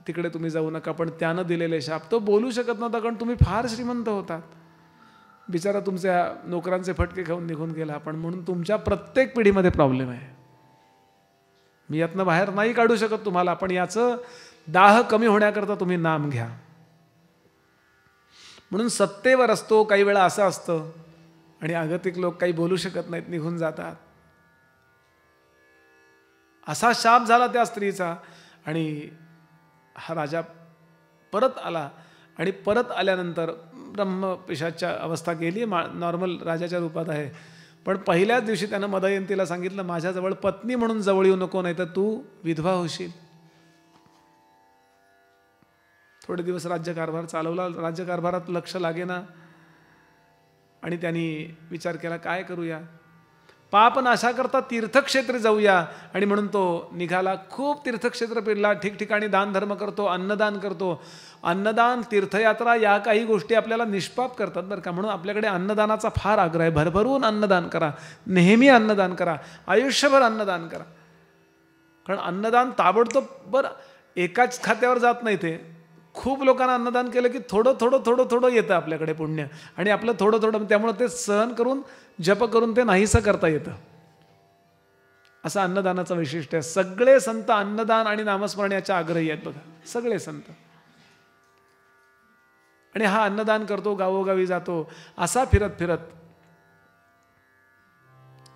तिकडे तुम्ही जाऊ नका, पण त्यानं दिलेले शाप. तो बोलू शकत नव्हता कारण तुम्ही फार श्रीमंत होतात. बिचारा तुमच्या नोकरांचे फटके खाऊन निघून गेला, पण म्हणून तुमच्या प्रत्येक पिढीमध्ये प्रॉब्लेम आहे. मी यातनं बाहेर नाही काढू शकत तुम्हाला, पण याचं दाह कमी होण्याकरता तुम्ही नाम घ्या. म्हणून सत्तेवर असतो काही वेळा असं असतं, आणि आगतिक लोक काही बोलू शकत नाहीत, निघून जातात. असा शाप झाला त्या स्त्रीचा. आणि हा राजा परत आला, आणि परत आल्यानंतर ब्रह्मपिशाच्या अवस्था गेली, नॉर्मल राजाच्या रूपात आहे. पण पहिल्याच दिवशी त्यानं मदयंतीला सांगितलं माझ्याजवळ पत्नी म्हणून जवळ येऊ नको, नाही तर तू विधवा होशील. थोडे दिवस राज्यकारभार चालवला, राज्यकारभारात लक्ष लागेना, आणि त्यांनी विचार केला काय करूया, पाप नाशा करता तीर्थक्षेत्री जाऊया. आणि म्हणून तो निघाला. खूप तीर्थक्षेत्र फिरला, ठिकठिकाणी दान धर्म करतो, अन्नदान करतो. अन्नदान, तीर्थयात्रा या काही गोष्टी आपल्याला निष्पाप करतात बरं का. म्हणून आपल्याकडे अन्नदानाचा फार आग्रह आहे. भरभरून अन्नदान करा, नेहमी अन्नदान करा, आयुष्यभर अन्नदान करा. कारण अन्नदान ताबडतोब बरं एकाच खात्यावर जात नाही. ते खूप लोकांना अन्नदान केलं की थोडं थोडं थोडं थोडं येतं आपल्याकडे पुण्य, आणि आपलं थोडं थोडं, त्यामुळे ते सहन करून जप करून ते नाहीसं करता येतं. असं अन्नदानाचं वैशिष्ट्य आहे. सगळे संत अन्नदान आणि नामस्मरणाच्या आग्रही आहेत बघा, सगळे संत. आणि हा अन्नदान करतो, गावोगावी जातो. असा फिरत फिरत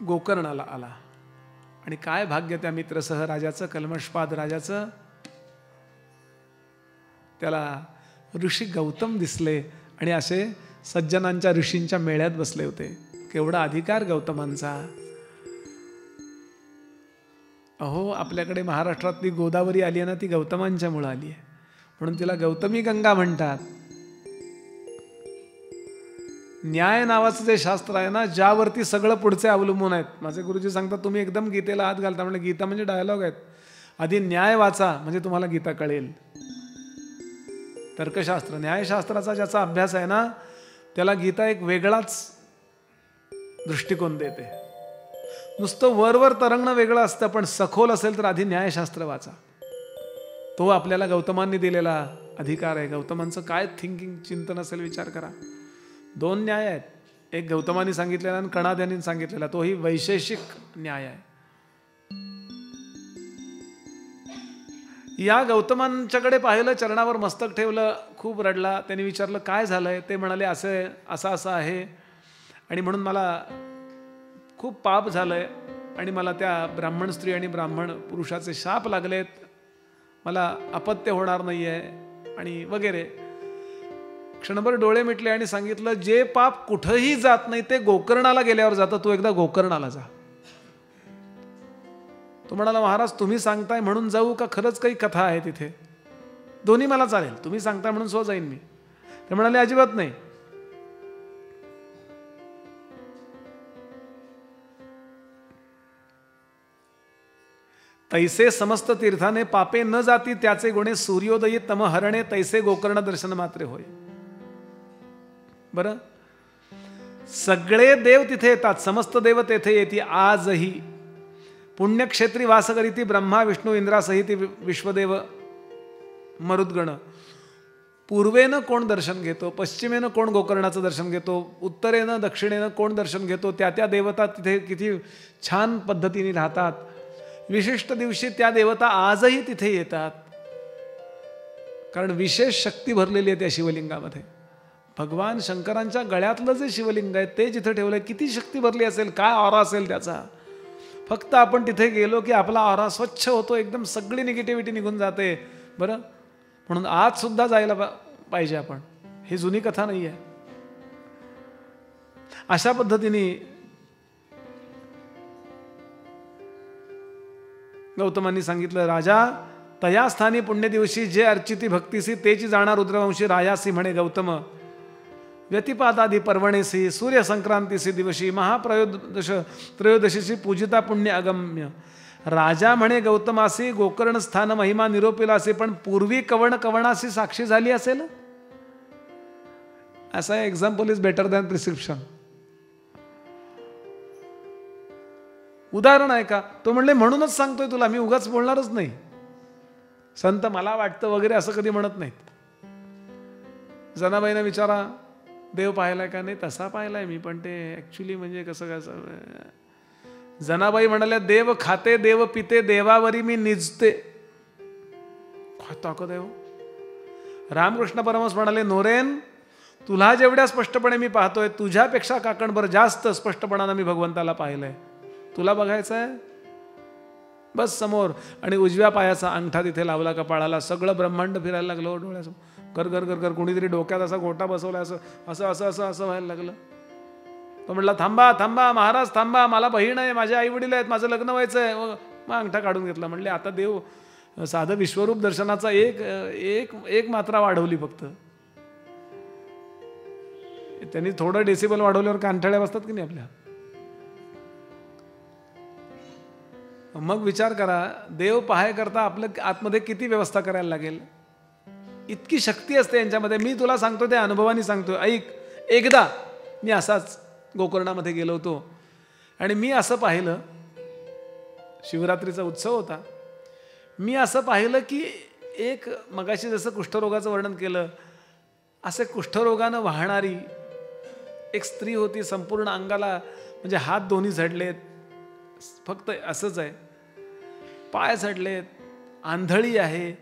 गोकर्णाला आला. आणि काय भाग्य त्या मित्रसह राजाचं, कल्मषपाद राजाचं. त्याला ऋषी गौतम दिसले, आणि असे सज्जनांच्या ऋषींच्या मेळ्यात बसले होते. केवढा अधिकार गौतमांचा. अहो आपल्याकडे महाराष्ट्रातली गोदावरी आली आहे ना, ती गौतमांच्या मुळे आली आहे, म्हणून तिला गौतमी गंगा म्हणतात. न्याय नावाचं जे शास्त्र आहे ना, ज्यावरती सगळं पुढचे अवलंबून आहेत. माझे गुरुजी सांगतात तुम्ही एकदम गीतेला हात घालता, म्हणजे गीता म्हणजे डायलॉग आहेत. आधी न्याय वाचा म्हणजे तुम्हाला गीता कळेल. तर्कशास्त्र, न्यायशास्त्राचा ज्याचा अभ्यास आहे ना, त्याला गीता एक वेगळाच दृष्टिकोन देते. नुसतं वरवर तरंगणं वेगळं असतं, पण सखोल असेल तर आधी न्यायशास्त्र वाचा. तो आपल्याला गौतमांनी दिलेला अधिकार आहे. गौतमांचं काय थिंकिंग, चिंतन असेल विचार करा. 2 न्याय आहेत, एक गौतमांनी सांगितलेला आणि कणाद यांनी सांगितलेला, तोही वैशेषिक न्याय आहे. या गौतमांच्याकडे पाहिलं, चरणावर मस्तक ठेवलं, खूप रडला. त्यांनी विचारलं काय झालंय. ते म्हणाले असं आहे, आणि म्हणून मला खूप पाप झालंय, आणि मला त्या ब्राह्मण स्त्री आणि ब्राह्मण पुरुषाचे शाप लागलेत, मला अपत्य होणार नाही आहे, आणि वगैरे. क्षणभर डोळे मिटले आणि सांगितलं जे पाप कुठंही जात नाही ते गोकर्णाला गेल्यावर जातं. तू एकदा गोकर्णाला जा. तो म्हणाला महाराज तुम्ही सांगताय म्हणून जाऊ का खरंच काही कथा आहे तिथे. दोन्ही मला चालेल, तुम्ही सांगताय म्हणून सो जाईन मी. ते म्हणाले अजिबात नाही. तैसे समस्त तीर्थाने पापे न जाती त्याचे गुणे सूर्योदयी तम हरणे तैसे गोकर्ण दर्शन मात्रे होय. बरं, सगळे देव तिथे येतात, समस्त देव तेथे येते. आजही पुण्यक्षेत्री वास करीती ब्रह्मा विष्णू इंद्रासहित विश्वदेव मरुद्गण. पूर्वेनं कोण दर्शन घेतो, पश्चिमेनं कोण गोकर्णाचं दर्शन घेतो, उत्तरेनं दक्षिणेनं कोण दर्शन घेतो. त्या त्या देवता तिथे किती छान पद्धतीने राहतात. विशिष्ट दिवशी त्या देवता आजही तिथे येतात, कारण विशेष शक्ती भरलेली आहे त्या शिवलिंगामध्ये. भगवान शंकरांच्या गळ्यातलं जे शिवलिंग आहे ते जिथे ठेवलंय, किती शक्ती भरली असेल, काय ऑरा असेल त्याचा. फक्त आपण तिथे गेलो की आपला ऑरा स्वच्छ होतो, एकदम सगळी निगेटिव्हिटी निघून जाते. बरं, म्हणून आज सुद्धा जायला पाहिजे आपण. ही जुनी कथा नाही आहे. अशा पद्धतीने गौतमांनी सांगितलं, राजा तया स्थानी पुण्यदिवशी जे अर्चिती भक्तीसी तेची जाणार रुद्रवंशी रायासी म्हणे गौतम. व्यतिपादादी पर्वणेसी सूर्य संक्रांतीसी दिवशी त्रयोदशीची पूजिता पुण्य अगम्य. राजा म्हणे गौतमासी गोकर्ण स्थान महिमा निरोपिलासी, पण पूर्वी कवणासी साक्षी झाली असेल. असा example is better than prescription. उदाहरण आहे का? तो म्हणले म्हणूनच सांगतोय तुला, मी उगाच बोलणारच नाही. संत मला वाटतं वगैरे असं कधी म्हणत नाहीत. जनाबाईंना विचारा देव पाहिलाय का? नाही, तसा पाहिलाय मी, पण ते ऍक्च्युली म्हणजे कसं. जनाबाई म्हणाल्या, देव खाते देव पिते देवावरी मी निजते. काय ताकद आहे हो. रामकृष्ण परमहंस म्हणाले, नोरेन तुला जेवढ्या स्पष्टपणे मी पाहतोय तुझ्यापेक्षा काकणभर जास्त स्पष्टपणानं मी भगवंताला पाहिलंय. तुला बघायचं आहे बस समोर. आणि उजव्या पायाचा अंगठा तिथे लावला कपाळाला. सगळं ब्रह्मांड फिरायला लागलं डोळ्यासमोर. कर कर कर कर. कोणीतरी डोक्यात असा गोटा बसवला, असं असं असं असं असं व्हायला लागलं. तो म्हटला, थांबा थांबा महाराज थांबा, मला बहीण आहे, माझे आई वडील आहेत, माझं लग्न व्हायचं आहे. मग अंगठा काढून घेतला. म्हणले आता देव साधं विश्वरूप दर्शनाचा एक मात्रा वाढवली फक्त. त्यांनी थोडं डेसिबल वाढवल्यावर कानठळ्या बसतात की नाही आपल्या. मग विचार करा, देव पाहाय करता आपलं आतमध्ये किती व्यवस्था करायला लागेल. इतकी शक्ती असते यांच्यामध्ये. मी तुला सांगतो, त्या अनुभवाने सांगतो. ऐक, एकदा मी असाच गोकर्णामध्ये गेलो होतो आणि मी असं पाहिलं, शिवरात्रीचा उत्सव होता. मी असं पाहिलं की एक, मगाशी जसं कुष्ठरोगाचं वर्णन केलं, असे कुष्ठरोगानं वाहणारी एक स्त्री होती. संपूर्ण अंगाला म्हणजे हात दोन्ही झडलेत, फक्त असंच आहे, पाय झडलेत, आंधळी आहे.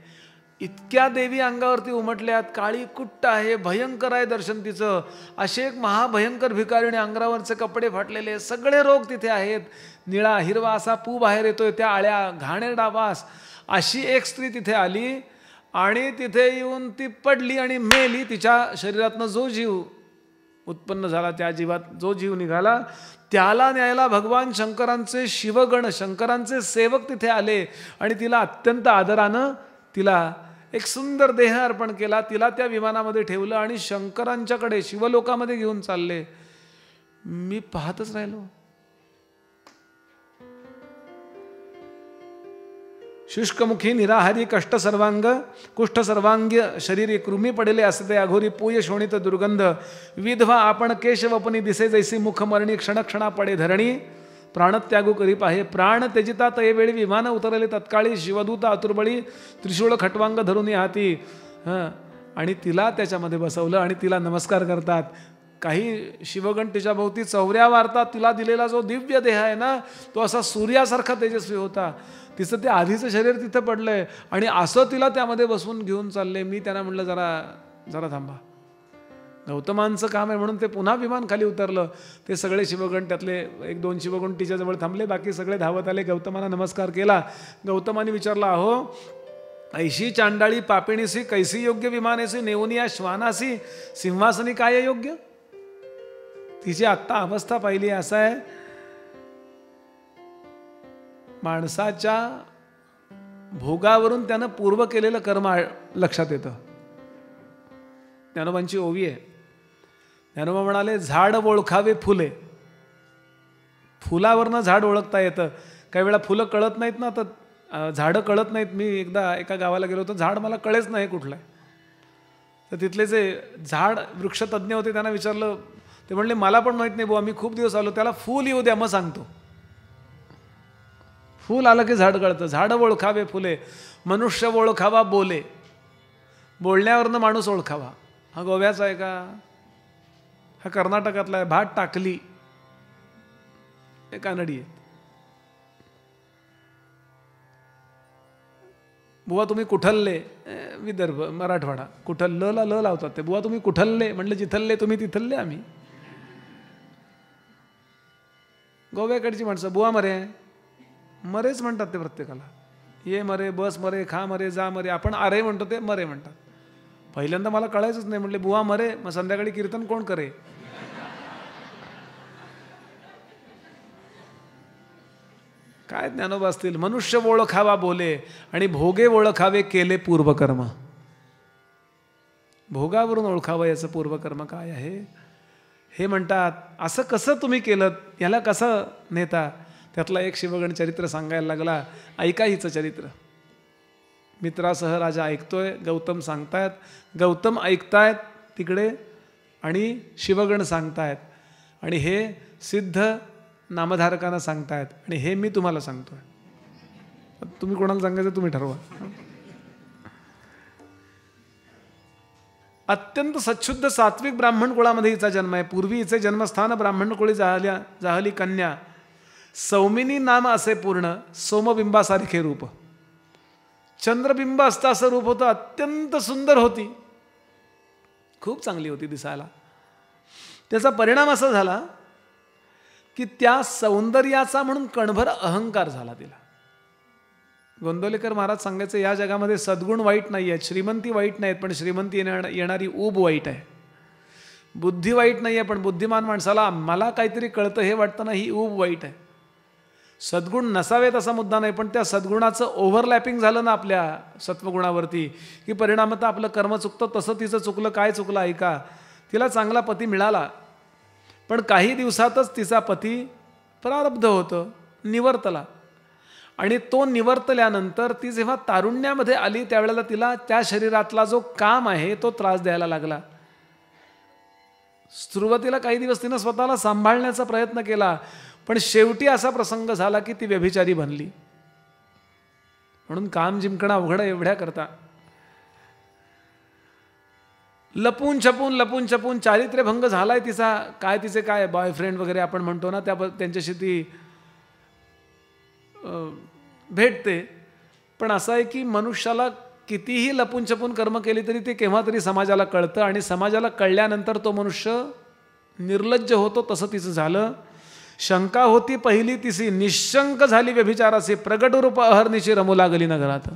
इतक्या देवी अंगावरती उमटल्यात, काळी कुट्ट आहे, भयंकर आहे दर्शन तिचं. असे एक महाभयंकर भिकारीने, अंगावरचे कपडे फाटलेले, सगळे रोग तिथे आहेत. निळा हिरवा असा पू बाहेर येतोय, त्या आळ्या, घाणेरडा वास. अशी एक स्त्री तिथे आली आणि तिथे येऊन ती पडली आणि मेली. तिच्या शरीरातनं जो जीव उत्पन्न झाला, त्या जीवात जो जीव निघाला, त्याला न्यायला भगवान शंकरांचे शिवगण, शंकरांचे सेवक तिथे आले आणि तिला अत्यंत आदरानं तिला एक सुंदर देह अर्पण केला. तिला त्या विमानामध्ये ठेवलं आणि शंकरांच्याकडे शिवलोकामध्ये घेऊन चालले. मी पाहतच राहिलो. शुष्कमुखी निराहारी कष्ट सर्वांग कुष्ठ सर्वांग्य शरीरी कृमी पडले असते अघोरी पूय शोणित दुर्गंध विधवा आपण केशवपनी दिसे जैसी मुख मरणी क्षणक्षणा पडे धरणी प्राणत्यागू करी पाहे प्राण त्यजिता तये वेळी विमान उतरले तत्काळी शिवदूत आतुरबळी त्रिशूळ खटवांग धरून हाती. आणि तिला त्याच्यामध्ये बसवलं आणि तिला नमस्कार करतात. काही शिवगण तिच्या भोवती चौऱ्या वारतात. तिला दिलेला जो दिव्य देह आहे ना, तो असा सूर्यासारखा तेजस्वी होता. तिचं ते आधीचं शरीर तिथं पडलंय आणि असं तिला त्यामध्ये बसवून घेऊन चालले. मी त्यांना म्हटलं, जरा थांबा, गौतमांचं काम आहे म्हणून ते पुन्हा विमान खाली उतरलं. ते सगळे शिवगण, त्यातले 1-2 शिवगण तिच्याजवळ थांबले, बाकी सगळे धावत आले, गौतमांना नमस्कार केला. गौतमांनी विचारला, अहो ऐशी चांडाळी पापिणीसी कैसी योग्य विमानेसी नेऊनिया श्वानासी सिंहासनी काय योग्य. तिची आत्ता अवस्था पाहिली. असं आहे, माणसाच्या भोगावरून त्यानं पूर्व केलेलं कर्म लक्षात येतं. ज्ञानोबांची ओवी आहे. ज्ञानोबा म्हणाले, झाड ओळखावे फुले. फुलावरनं झाड ओळखता येतं. काही वेळा फुलं कळत नाहीत ना, तर झाडं कळत नाहीत. मी एकदा एका गावाला गेलो होतो, झाड मला कळेच नाही कुठलं आहे. तर तिथले जे झाड वृक्षतज्ञ होते त्यांना विचारलं, ते म्हणले मला पण माहीत नाही बुवा, मी खूप दिवस आलो, त्याला फूल येऊ द्या मग सांगतो. फूल आलं की झाड कळतं. झाडं ओळखावे फुले, मनुष्य ओळखावा बोले. बोलण्यावरनं माणूस ओळखावा. हा गोव्याचा आहे का, हा कर्नाटकातला आहे, भात टाकली, हे कानडी आहे. बुवा तुम्ही कुठलले, विदर्भ मराठवाडा, कुठल ल लावतात ते. बुवा तुम्ही कुठलले, म्हणलं जिथलले तुम्ही तिथलले आम्ही. गोव्याकडची माणसं बुवा मरे, मरेच म्हणतात ते प्रत्येकाला. ये मरे, बस मरे, खा मरे, जा मरे. आपण अरे म्हणतो, ते मरे म्हणतात. पहिल्यांदा मला कळायचंच नाही. म्हटले बुवा मरे, मग संध्याकाळी कीर्तन कोण करे? काय ज्ञानोबा असतील. मनुष्य ओळखावा बोले आणि भोगे ओळखावे केले पूर्वकर्म. भोगावरून ओळखावं याचं पूर्वकर्म काय आहे हे म्हणतात. असं कसं तुम्ही केलं, याला कसं नेता? त्यातला एक शिवगण चरित्र सांगायला लागला. ऐका हिचं चरित्र. मित्रासह राजा ऐकतोय, गौतम सांगतायत, गौतम ऐकतायत तिकडे आणि शिवगण सांगतायत, आणि हे सिद्ध नामधारकांना सांगतायत, आणि हे मी तुम्हाला सांगतोय. तुम्ही कोणाला सांगायचं तुम्ही ठरवा. अत्यंत सच्छुद्ध सात्विक ब्राह्मण कुळामध्ये हिचा जन्म आहे. पूर्वी हिचे जन्मस्थान ब्राह्मण कुळी जाहली कन्या. सौमिनी नाम असे पूर्ण, सोमबिंबासारखे रूप. चंद्रबिंब असतं असं रूप होतं. अत्यंत सुंदर होती, खूप चांगली होती दिसायला. त्याचा परिणाम असा झाला की त्या सौंदर्याचा म्हणून कणभर अहंकार झाला तिला. गोंदवलेकर महाराज सांगायचे, या जगामध्ये सद्गुण वाईट नाही आहेत, श्रीमंती वाईट नाहीत, पण श्रीमंती येणारी ऊब वाईट आहे. बुद्धी वाईट नाही आहे, पण बुद्धिमान माणसाला मला काहीतरी कळतं हे वाटतं ना, ही ऊब वाईट आहे. सद्गुण नसावेत असा मुद्दा नाही, पण त्या सद्गुणाचं ओव्हरलॅपिंग झालं ना आपल्या सत्वगुणावरती, की परिणामतः आपलं कर्म चुकतं. तसं तिचं चुकलं. काय चुकलं ऐका. तिला चांगला पती मिळाला, पण काही दिवसातच तिचा पती प्रारब्ध होतं, निवर्तला. आणि तो निवर्तल्यानंतर ती जेव्हा तारुण्यामध्ये आली त्यावेळेला तिला त्या शरीरातला जो काम आहे तो त्रास द्यायला लागला. सुरुवातीला काही दिवस तिनं स्वतःला सांभाळण्याचा प्रयत्न केला, पण शेवटी असा प्रसंग झाला की ती व्यभिचारी बनली. म्हणून काम जिंकणं अवघड एवढ्या करता. लपून छपून चारित्र्यभंग झालाय तिचा. काय तिचे काय बॉयफ्रेंड वगैरे आपण म्हणतो ना, त्यांच्याशी ती भेटते. पण असं आहे की मनुष्याला कितीही लपून छपून कर्म केली तरी ते केव्हा तरी समाजाला कळतं, आणि समाजाला कळल्यानंतर तो मनुष्य निर्लज्ज होतो. तसं तिचं झालं. शंका होती पहिली तिसी, निशंक झाली व्यभिचारासी, प्रगट रूप अहर्निशी रमू लागली नगरात.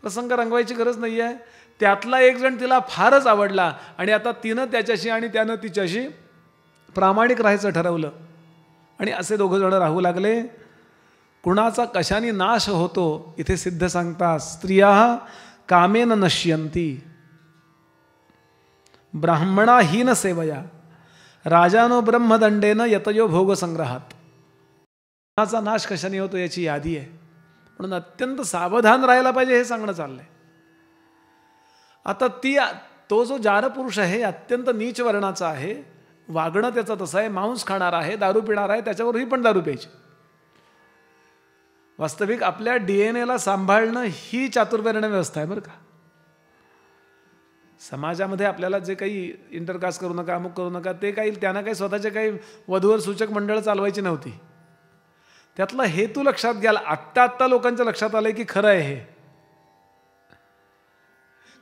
प्रसंग रंगवायची गरज नाही आहे. त्यातला एक जण तिला फारच आवडला, आणि आता तिनं त्याच्याशी आणि त्यानं तिच्याशी प्रामाणिक राहायचं ठरवलं, आणि असे दोघं जण राहू लागले. कुणाचा कशाने नाश होतो इथे सिद्ध सांगतात. स्त्रिया कामेन नश्यंती ब्राह्मणाहीन सेवया राजानो ब्रह्मदंडेन यतयो भोगसंग्रहात. कुणाचा नाश कशाने होतो याची यादी आहे. म्हणून अत्यंत सावधान राहायला पाहिजे हे सांगणं चाललंय. आता तो जो जार पुरुष आहे अत्यंत नीच वर्णाचा आहे. वागणं त्याचं तसं आहे. मांस खाणार आहे, दारू पिणार आहे, त्याच्यावरही पण दारू प्यायची. वास्तविक आपल्या DNA ला सांभाळणं ही चातुर्वर्ण व्यवस्था आहे बरं का. समाजामध्ये आपल्याला जे काही इंटरकास्ट करू नका, अमुक करू नका, ते काही त्यांना काही स्वतःचे काही वधूवर सूचक मंडळ चालवायची नव्हती. त्यातला हेतू लक्षात घ्याल. आत्ता लोकांच्या लक्षात आलंय की खरं आहे हे.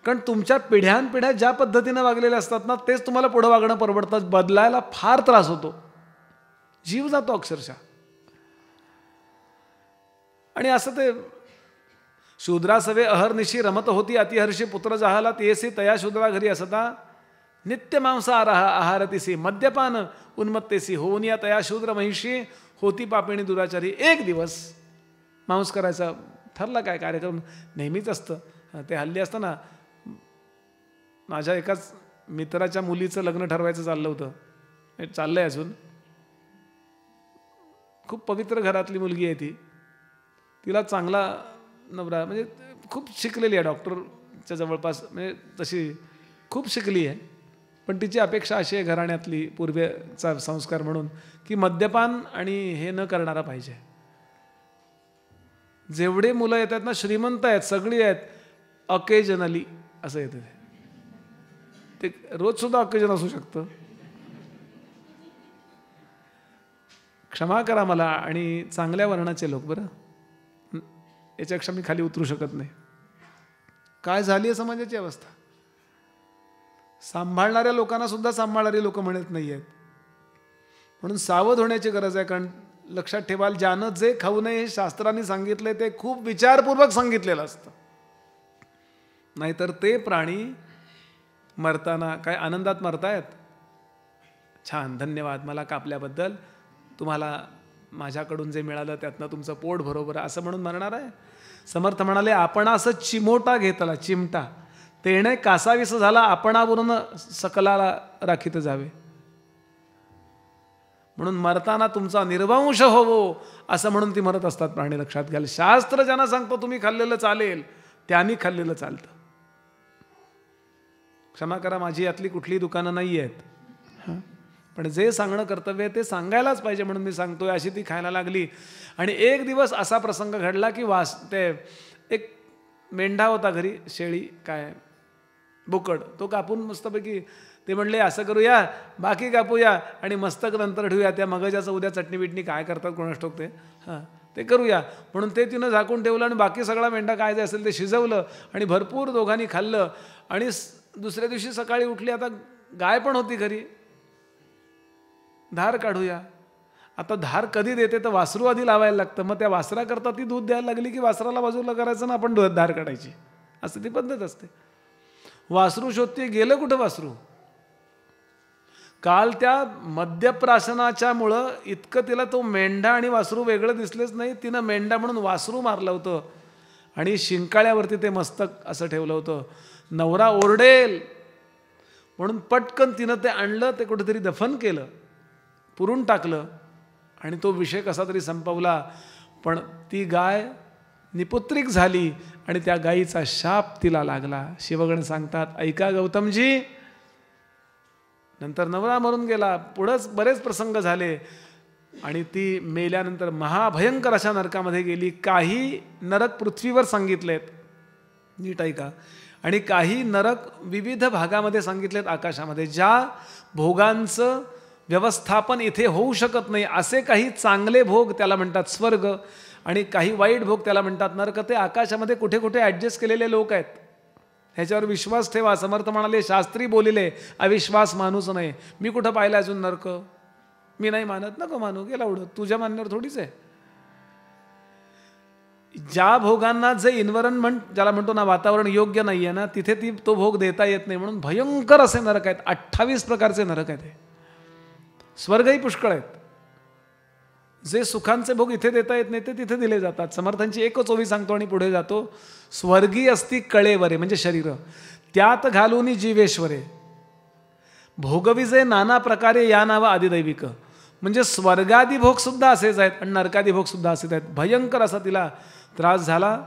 कारण तुमच्या पिढ्यानपिढ्या ज्या पद्धतीनं वागलेल्या असतात ना, तेच तुम्हाला पुढं वागणं परवडतं. बदलायला फार त्रास होतो, जीव जातो अक्षरशः. आणि असं ते शूद्रासवे अहर्निशी रमत होती अतिहर्षी पुत्र जाहला तेसी तया शूद्रा घरी असता नित्य मांसाहार आहारतीसी मद्यपान उन्मत्तेसी होऊन या तया शूद्र महिषी होती पापिणी दुराचारी. एक दिवस मांस करायचा ठरला. काय कार्यक्रम नेहमीच असतं ते. हल्ली असतं ना, माझ्या एकाच मित्राच्या मुलीचं लग्न ठरवायचं चाललं होतं, चाललंय अजून. खूप पवित्र घरातली मुलगी आहे ती. तिला चांगला नवरा, म्हणजे खूप शिकलेली आहे, डॉक्टरच्या जवळपास, म्हणजे तशी खूप शिकली आहे. पण तिची अपेक्षा अशी आहे घराण्यातली पूर्वीचा संस्कार म्हणून की मद्यपान आणि हे न करणारा पाहिजे. जेवढे मुलं येतात ना श्रीमंत आहेत, सगळी आहेत, ऑकेजनली असं येतं. ते रोजसुद्धा ऑकेजन असू शकतं. क्षमा करा मला आणि चांगल्या वर्णाचे लोक बरं, याच्यापेक्षा मी खाली उतरू शकत नाही. काय झाली आहे समाजाची अवस्था. सांभाळणाऱ्या लोकांना सुद्धा सांभाळणारी लोक म्हणत नाही आहेत. म्हणून सावध होण्याची गरज आहे. कारण लक्षात ठेवाल, ज्यानं जे खाऊ नये हे शास्त्रांनी सांगितले ते खूप विचारपूर्वक सांगितलेलं असतं. नाहीतर ते प्राणी मरताना काय आनंदात मरतायत. छान, धन्यवाद मला कापल्याबद्दल, तुम्हाला माझ्याकडून जे मिळालं त्यातनं तुमचं पोट बरोबर असं म्हणून मरणार आहे. समर्थ म्हणाले, आपण असं चिमोटा घेतला, चिमटा तेणे कासावीस झाला, आपणावरून सकलाला राखीत जावे. म्हणून मरताना तुमचा निर्वंश होवो असं म्हणून ती मरत असतात प्राणी. लक्षात घ्याल, शास्त्र ज्यांना सांगतो तुम्ही खाल्लेलं चालेल, त्यांनी खाल्लेलं चालतं. क्षमा करा, माझी यातली कुठली दुकानं नाही आहेत, पण जे सांगणं कर्तव्य आहे ते सांगायलाच पाहिजे म्हणून मी सांगतोय. अशी ती खायला लागली. आणि एक दिवस असा प्रसंग घडला की ते एक मेंढा होता घरी, शेळी काय बोकड, तो कापून मस्तपैकी ते म्हणले असं करूया, बाकी कापूया आणि मस्तक नंतर ठेवूया, त्या मगजाचं उद्या चटणी बिटणी काय करतात कोणास ठाऊक ते, ते करूया म्हणून ते तिनं झाकून ठेवलं. आणि बाकी सगळा मेंढा काय जे असेल ते शिजवलं आणि भरपूर दोघांनी खाल्लं. आणि दुसऱ्या दिवशी सकाळी उठली, आता गाय पण होती घरी, धार काढूया. आता धार कधी देते तर वासरू आधी लावायला लागतं. मग त्या वासराकरता ती दूध द्यायला लागली की वासराला बाजूला करायचं ना आपण धार काढायची, असं ती पद्धत असते. वासरू शोधते, गेलं कुठं वासरू. काल त्या मद्यप्राशनाच्या मुळं इतकं तिला तो मेंढा आणि वासरू वेगळं दिसलेच नाही. तिनं मेंढा म्हणून वासरू मारलं होतं आणि शिंकाळ्यावरती ते मस्तक असं ठेवलं होतं. नवरा ओरडेल म्हणून पटकन तिनं ते आणलं, ते कुठेतरी दफन केलं, पुरून टाकलं आणि तो विषय कसा तरी संपवला. पण ती गाय निपुत्रिक झाली आणि त्या गायीचा शाप तिला लागला. शिवगण सांगतात, ऐका गौतमजी, नंतर नवरा मरून गेला, पुढंच बरेच प्रसंग झाले आणि ती मेल्यानंतर महाभयंकर अशा नरकामध्ये गेली. काही नरक पृथ्वीवर सांगितलेत, नीट ऐका, आणि काही नरक विविध भागामध्ये सांगितलेत आकाशामध्ये. ज्या भोगांचं व्यवस्थापन इथे होऊ शकत नाही असे काही चांगले भोग त्याला म्हणतात स्वर्ग, आणि काही वाईट भोग त्याला म्हणतात नरक. ते आकाशामध्ये कुठे कुठे ॲडजस्ट केलेले लोक आहेत. ह्याच्यावर विश्वास ठेवा. समर्थ म्हणाले, शास्त्री बोलिले अविश्वास मानूच नाही. मी कुठं पाहिलं अजून नरक, मी नाही मानत, नको मानू, गेला उडत, तुझ्या मान्यावर थोडीच आहे. ज्या भोगांना जे इन्व्हायरमेंट ज्याला म्हणतो ना, वातावरण योग्य नाही आहे ना, तिथे तो भोग देता येत नाही. म्हणून भयंकर असे नरक आहेत. 28 प्रकारचे नरक आहेत. स्वर्गही पुष्कळ आहेत. जे सुखांचे भोग इथे देता येत नाही ते तिथे दिले जातात. समर्थांची एकच ओवी सांगतो आणि पुढे जातो. स्वर्गी असती कळेवरे, म्हणजे शरीर, त्यात घालून जीवेश्वरे, भोगविजे नाना प्रकारे या नावा आदिदैविक. म्हणजे स्वर्गादी भोग सुद्धा असेच आहेत आणि नरकादी भोग सुद्धा असेच आहेत. भयंकर असा तिला त्रास झाला.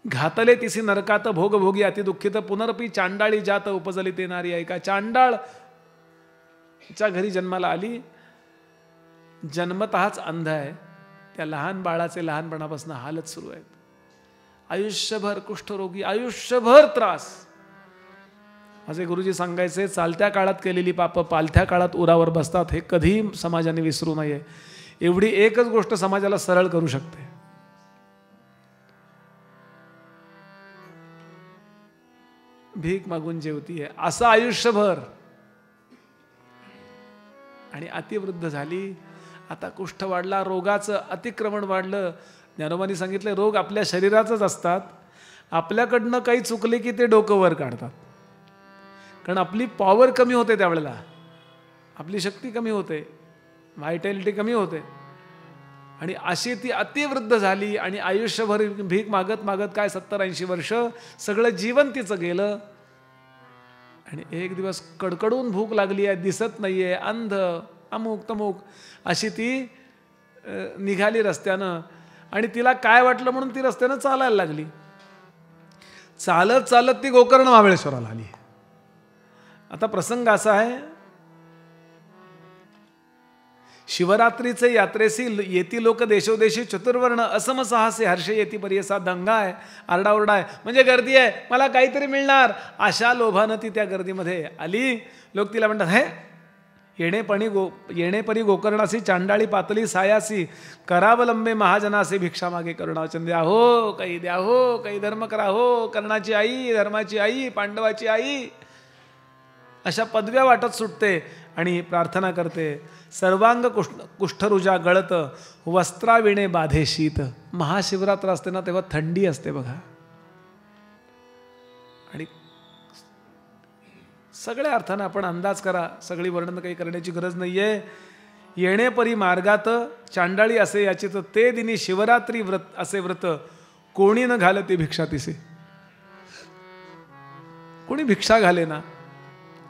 घातले तिसी नरकात भोग भोगी अति दुःखित, पुनरपी चांडाळी जात उपजली ते नारी. ऐका, चांडाळ च्या घरी जन्माला आली, जन्मतःच अंध आहे. त्या लहान बाळाचे लहानपणापासून हालत सुरू आहेत. आयुष्यभर कुष्ठरोगी, आयुष्यभर त्रास. असे गुरुजी सांगायचे, चालत्या काळात केलेली पाप पालथ्या काळात उरावर बसतात, हे कधी समाजाने विसरू नये. एवढी एकच गोष्ट समाजाला सरळ करू शकते. भीक मागून जेवतीये असं आयुष्यभर, आणि अतिवृद्ध झाली. आता कुष्ठ वाढला, रोगाचं अतिक्रमण वाढलं. ज्ञानोबांनी सांगितलं, रोग आपल्या शरीराचंच असतात. आपल्याकडनं काही चुकले की ते डोकं वर काढतात. कारण आपली पॉवर कमी होते, त्यावेळेला आपली शक्ती कमी होते, व्हायटॅलिटी कमी होते. आणि अशी ती अतिवृद्ध झाली आणि आयुष्यभर भीक मागत मागत काय 70-80 वर्ष सगळं जीवन तिचं गेलं. आणि एक दिवस कडकडून भूक लागली आहे, दिसत नाहीये, अंध, अमुक तमुक अशी ती निघाली रस्त्यानं. आणि तिला काय वाटलं म्हणून ती रस्त्यानं चालायला लागली. चालत चालत ती गोकर्ण महाबळेश्वराला आली. आता प्रसंग असा आहे, शिवरात्रीचे यात्रेसी येती लोक देशोदेशी, चतुर्वर्ण असम साहसे हर्ष येती परियसा. दंगा आहे, आरडाओरडा आहे, म्हणजे गर्दी आहे, मला काहीतरी मिळणार, अशा लोभानं ती त्या गर्दीमध्ये आली. लोक तिला म्हणतात, हे येणेपरी गोकर्णासी, चांडाळी पातळी सायासी, करावलंबे महाजनासी, भिक्षा मागे करुणावचन द्या हो, काही द्या हो, काही धर्म करा हो, कर्णाची आई, धर्माची आई, पांडवाची आई, अशा पदव्या वाटत सुटते. आणि प्रार्थना करते, सर्वांग कुष्ठरुजा गळत, वस्त्राविणे बाधे शीत. महाशिवरात्र असते ना तेव्हा थंडी असते बघा. आणि सगळ्या अर्थानं आपण अंदाज करा, सगळी वर्णन काही करण्याची गरज नाहीये. येणे परी मार्गात चांडाळी असे याचित, ते दिनी शिवरात्री व्रत असे व्रत, कोणी न घालते भिक्षा तिसे. कोणी भिक्षा घाले ना.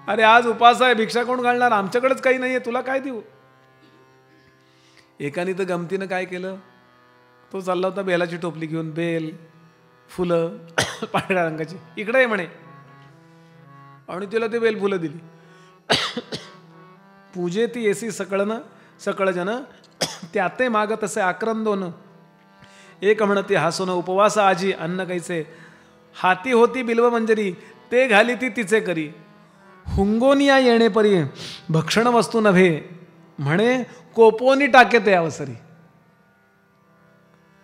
अरे आज उपास आहे, भिक्षा कोण घालणार, आमच्याकडेच काही नाहीये, तुला काय देऊ. एकाने तर गमतीनं काय केलं, तो चालला होता बेलाची टोपली घेऊन, बेल फुलं पांढऱ्या रंगाची, इकडे म्हणे, आणि तिला ते बेल फुलं दिली. पूजे ती येसी सकळ जन, त्याते माग तसे आक्रंदोन, एक म्हणते हासोन उपवास आजी अन्न कैसे, हाती होती बिल्व मंजरी, ते घाली ती तिचे करी. हुंगोनिया येणे परी भक्षण वस्तू नव्हे, म्हणे कोपोनी टाके ते अवसरी.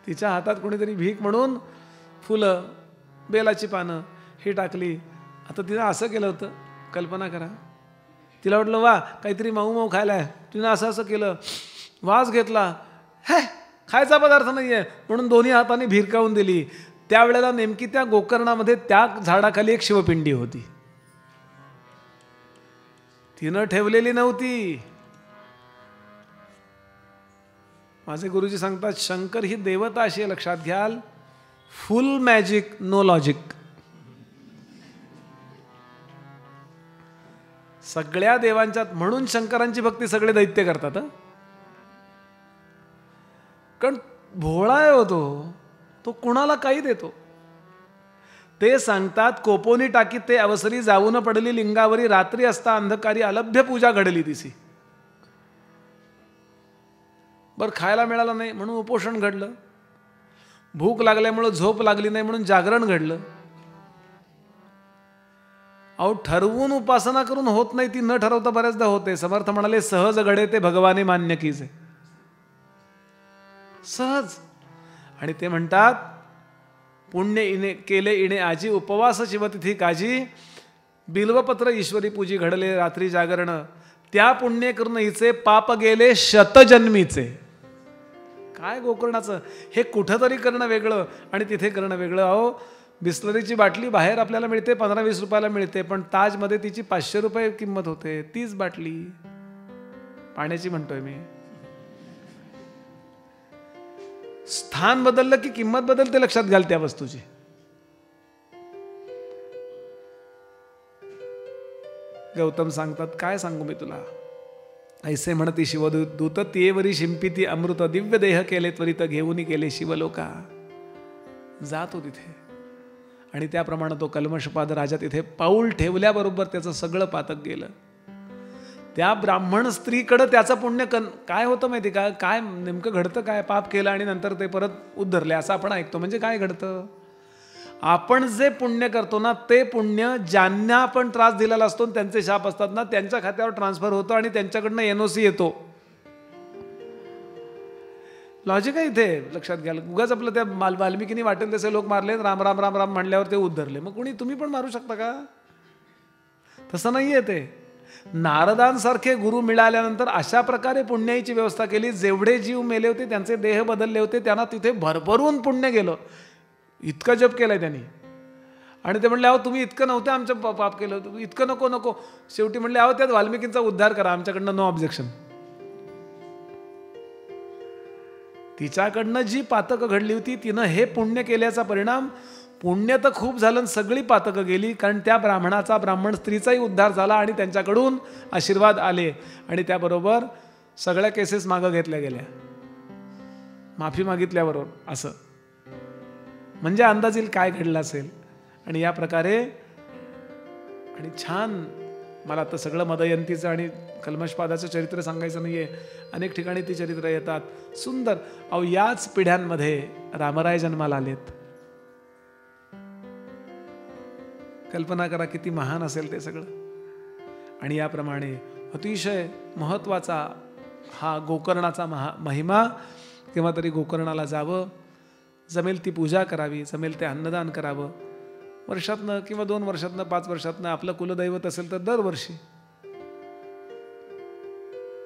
तिच्या हातात कोणीतरी भीक म्हणून फुलं, बेलाची पानं ही टाकली. आता तिनं असं केलं होतं, कल्पना करा. तिला वाटलं वा काहीतरी माऊ माऊ खायला आहे, तिनं असं असं केलं, वास घेतला, हे खायचा पदार्थ नाही आहे म्हणून दोन्ही हाताने भिरकावून दिली. त्यावेळेला नेमकी त्या गोकर्णामध्ये त्या झाडाखाली एक शिवपिंडी होती, तिनं ठेवलेली नव्हती. माझे गुरुजी सांगतात, शंकर ही देवता अशी आहे, लक्षात घ्याल, फुल मॅजिक नो लॉजिक. सगळ्या देवांच्यात, म्हणून शंकरांची भक्ती सगळे दैत्य करतात. कारण भोळा आहे होतो, तो कुणाला काही देतो. ते सांगतात, कोपोनी टाकीत ते अवसरी, जाऊन पडली लिंगावरी, रात्री असता अंधकारी, अलभ्य पूजा घडली दिसी. बरं खायला मिळालं नाही म्हणून उपोषण घडलं, भूक लागल्यामुळं झोप लागली नाही म्हणून जागरण घडलं. अहो ठरवून उपासना करून होत नाही, ती न ठरवता बऱ्याचदा होते. समर्थ म्हणाले, सहज घडे ते भगवाने मान्य कीजे. सहज. आणि ते म्हणतात, पुण्य इने केले इणे आजी, उपवास शिवतिथी काजी, बिल्वपत्र ईश्वरी पूजी घडले रात्री जागरण, त्या पुण्य करून हिचे पाप गेले शतजन्मीचे. काय गोकर्णाचं हे, कुठंतरी करणं वेगळं आणि तिथे करणं वेगळं. अहो बिस्लरीची बाटली बाहेर आपल्याला मिळते 15-20 रुपयाला मिळते, पण ताजमध्ये तिची 500 रुपये किंमत होते. तीच बाटली पाण्याची म्हणतोय मी. स्थान बदललं की किंमत बदलते, लक्षात घाल त्या वस्तूची. गौतम सांगतात, काय सांगू मी तुला, ऐसे म्हणती शिवदूत, तेवरी शिंपिती अमृत, दिव्य देह केले त्वरित, घेऊन केले शिवलोका. जातो तिथे आणि त्याप्रमाणे तो कल्मषपाद राजा तिथे पाऊल ठेवल्याबरोबर त्याचं सगळं पातक गेलं. त्या ब्राह्मण स्त्रीकडं त्याचं पुण्य काय होतं माहिती का, काय नेमकं घडतं, काय पाप केलं आणि नंतर ते परत उद्धरले असं आपण ऐकतो. म्हणजे काय घडतं, आपण जे पुण्य करतो ना, ते पुण्य ज्यांना आपण त्रास दिलेला असतो, त्यांचे शाप असतात ना, त्यांच्या खात्यावर ट्रान्सफर होतं आणि त्यांच्याकडनं NOC येतो. लॉजिक आहे इथे, लक्षात घ्या. उगाच आपलं त्या वाल्मिकीने वाटेल तसे लोक मारले, राम राम राम राम म्हणल्यावर ते उद्धरले. मग कोणी, तुम्ही पण मारू शकता का? तसं नाहीये ते. नारदांसारखे गुरु मिळाल्यानंतर अशा प्रकारे पुण्याची व्यवस्था केली, जेवढे जीव मेले होते त्यांचे देह बदलले होते, त्यांना तिथे भरभरून पुण्य गेलं. इतकं जप केलंय त्यांनी. आणि ते म्हणले, अहो तुम्ही इतकं नव्हतं आमचं पाप केलं, इतकं नको नको. शेवटी म्हणले, अहो त्यात वाल्मिकींचा उद्धार करा, आमच्याकडनं नो ऑब्जेक्शन. तिच्याकडनं जी पातकं घडली होती, तिनं हे पुण्य केल्याचा परिणाम, पुण्य तर खूप झालं, सगळी पातकं गेली. कारण त्या ब्राह्मणाचा, ब्राह्मण स्त्रीचाही उद्धार झाला आणि त्यांच्याकडून आशीर्वाद आले. आणि त्याबरोबर सगळ्या केसेस मागं घेतल्या गेल्या, माफी मागितल्याबरोबर. असं म्हणजे अंदाज येईल काय घडलं असेल. आणि या प्रकारे, आणि छान, मला आता सगळं मदयंतीचं आणि कल्मषपादाचं चरित्र सांगायचं नाहीये, अनेक ठिकाणी ती चरित्र येतात, सुंदर. अहो याच पिढ्यांमध्ये रामराय जन्माला आलेत. कल्पना करा किती महान असेल ते सगळं. आणि याप्रमाणे अतिशय महत्त्वाचा हा गोकर्णाचा महिमा. केव्हा तरी गोकर्णाला जावं, जमेल ती पूजा करावी, जमेल ते अन्नदान करावं. वर्षातनं किंवा 2 वर्षातनं 5 वर्षातनं आपलं कुलदैवत असेल तर दरवर्षी.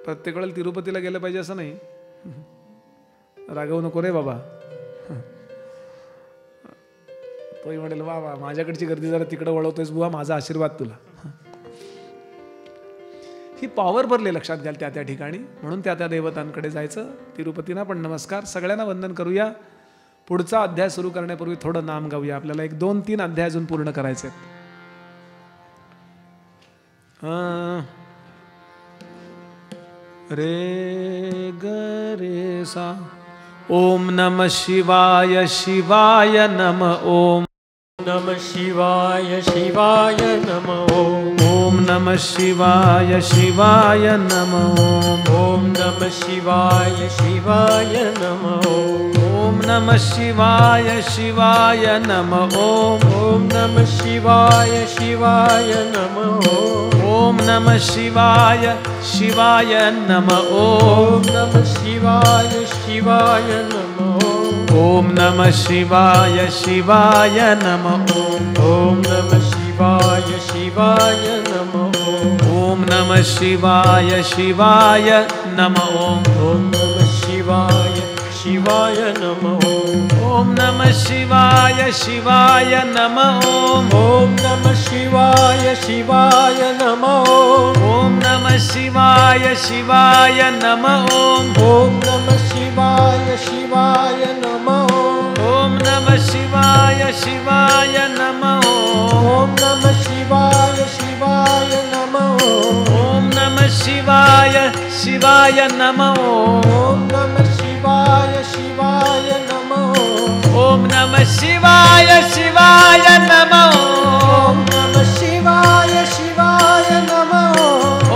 प्रत्येक वेळेला तिरुपतीला गेलं पाहिजे असं नाही. रागवू नको रे बाबा. तोही म्हणेल वा वा माझ्याकडची गर्दी जरा तिकडे वळवतोयस बुवा, माझा आशीर्वाद तुला. ही पॉवर भरली लक्षात घ्याल त्या त्या ठिकाणी. म्हणून त्या त्या देवतांकडे जायचं. तिरुपतीना पण नमस्कार. सगळ्यांना वंदन करूया. पुढचा अध्याय सुरू करण्यापूर्वी थोडं नाम गाऊया. आपल्याला 1 2 3 अध्याय अजून पूर्ण करायचे आहेत. रे ग रे सा. ओम नमः शिवाय शिवाय नम. ओम नमः शिवाय शिवाय नमः. ओम नमः शिवाय शिवाय नम. ओम नमः शिवाय शिवाय नमः. ओम नमः शिवाय शिवाय नम. ओम नमः शिवाय शिवाय नमः. ओम नमः शिवाय शिवाय नम. ओम नमः शिवाय शिवाय नमः. ओम नमः शिवाय शिवाय नम. ओम नमः शिवाय शिवाय नमः. ओम नमः शिवाय शिवाय नम. ओम नमः शिवाय शिवाय नमः. ओम नमः शिवाय शिवाय नम. ओम नमः शिवाय शिवाय नमः. ओम नमः शिवाय शिवाय नम. ओम नमः शिवाय शिवाय नमः. ओम नमः शिवाय शिवाय नम. ओम नमः शिवाय शिवाय नमः. ओम नमः शिवाय शिवाय नम. ओम नमः शिवाय शिवाय नमः. ओम नमः शिवाय शिवाय नम. ओम नमः शिवाय शिवाय नमः.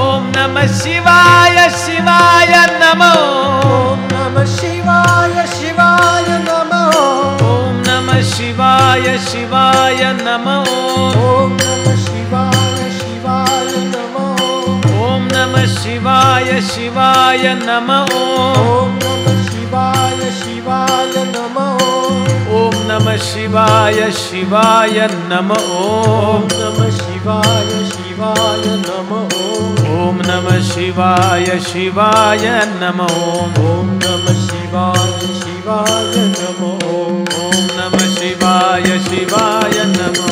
ओम नमः शिवाय शिवाय नम. ओम नमः शिवाय शिवाय नमः. ओम नमः शिवाय शिवाय नम. ओम नमः शिवाय शिवाय नमः. ओम नमः शिवाय शिवाय नम. ओम नमः शिवाय शिवाय नमः. ओम नमः शिवाय शिवाय नम. ओम नमः शिवाय शिवाय नमः. ओम नमः शिवाय शिवाय नम. ओम नमः शिवाय शिवाय नमः. ओम नमः शिवाय शिवाय नम.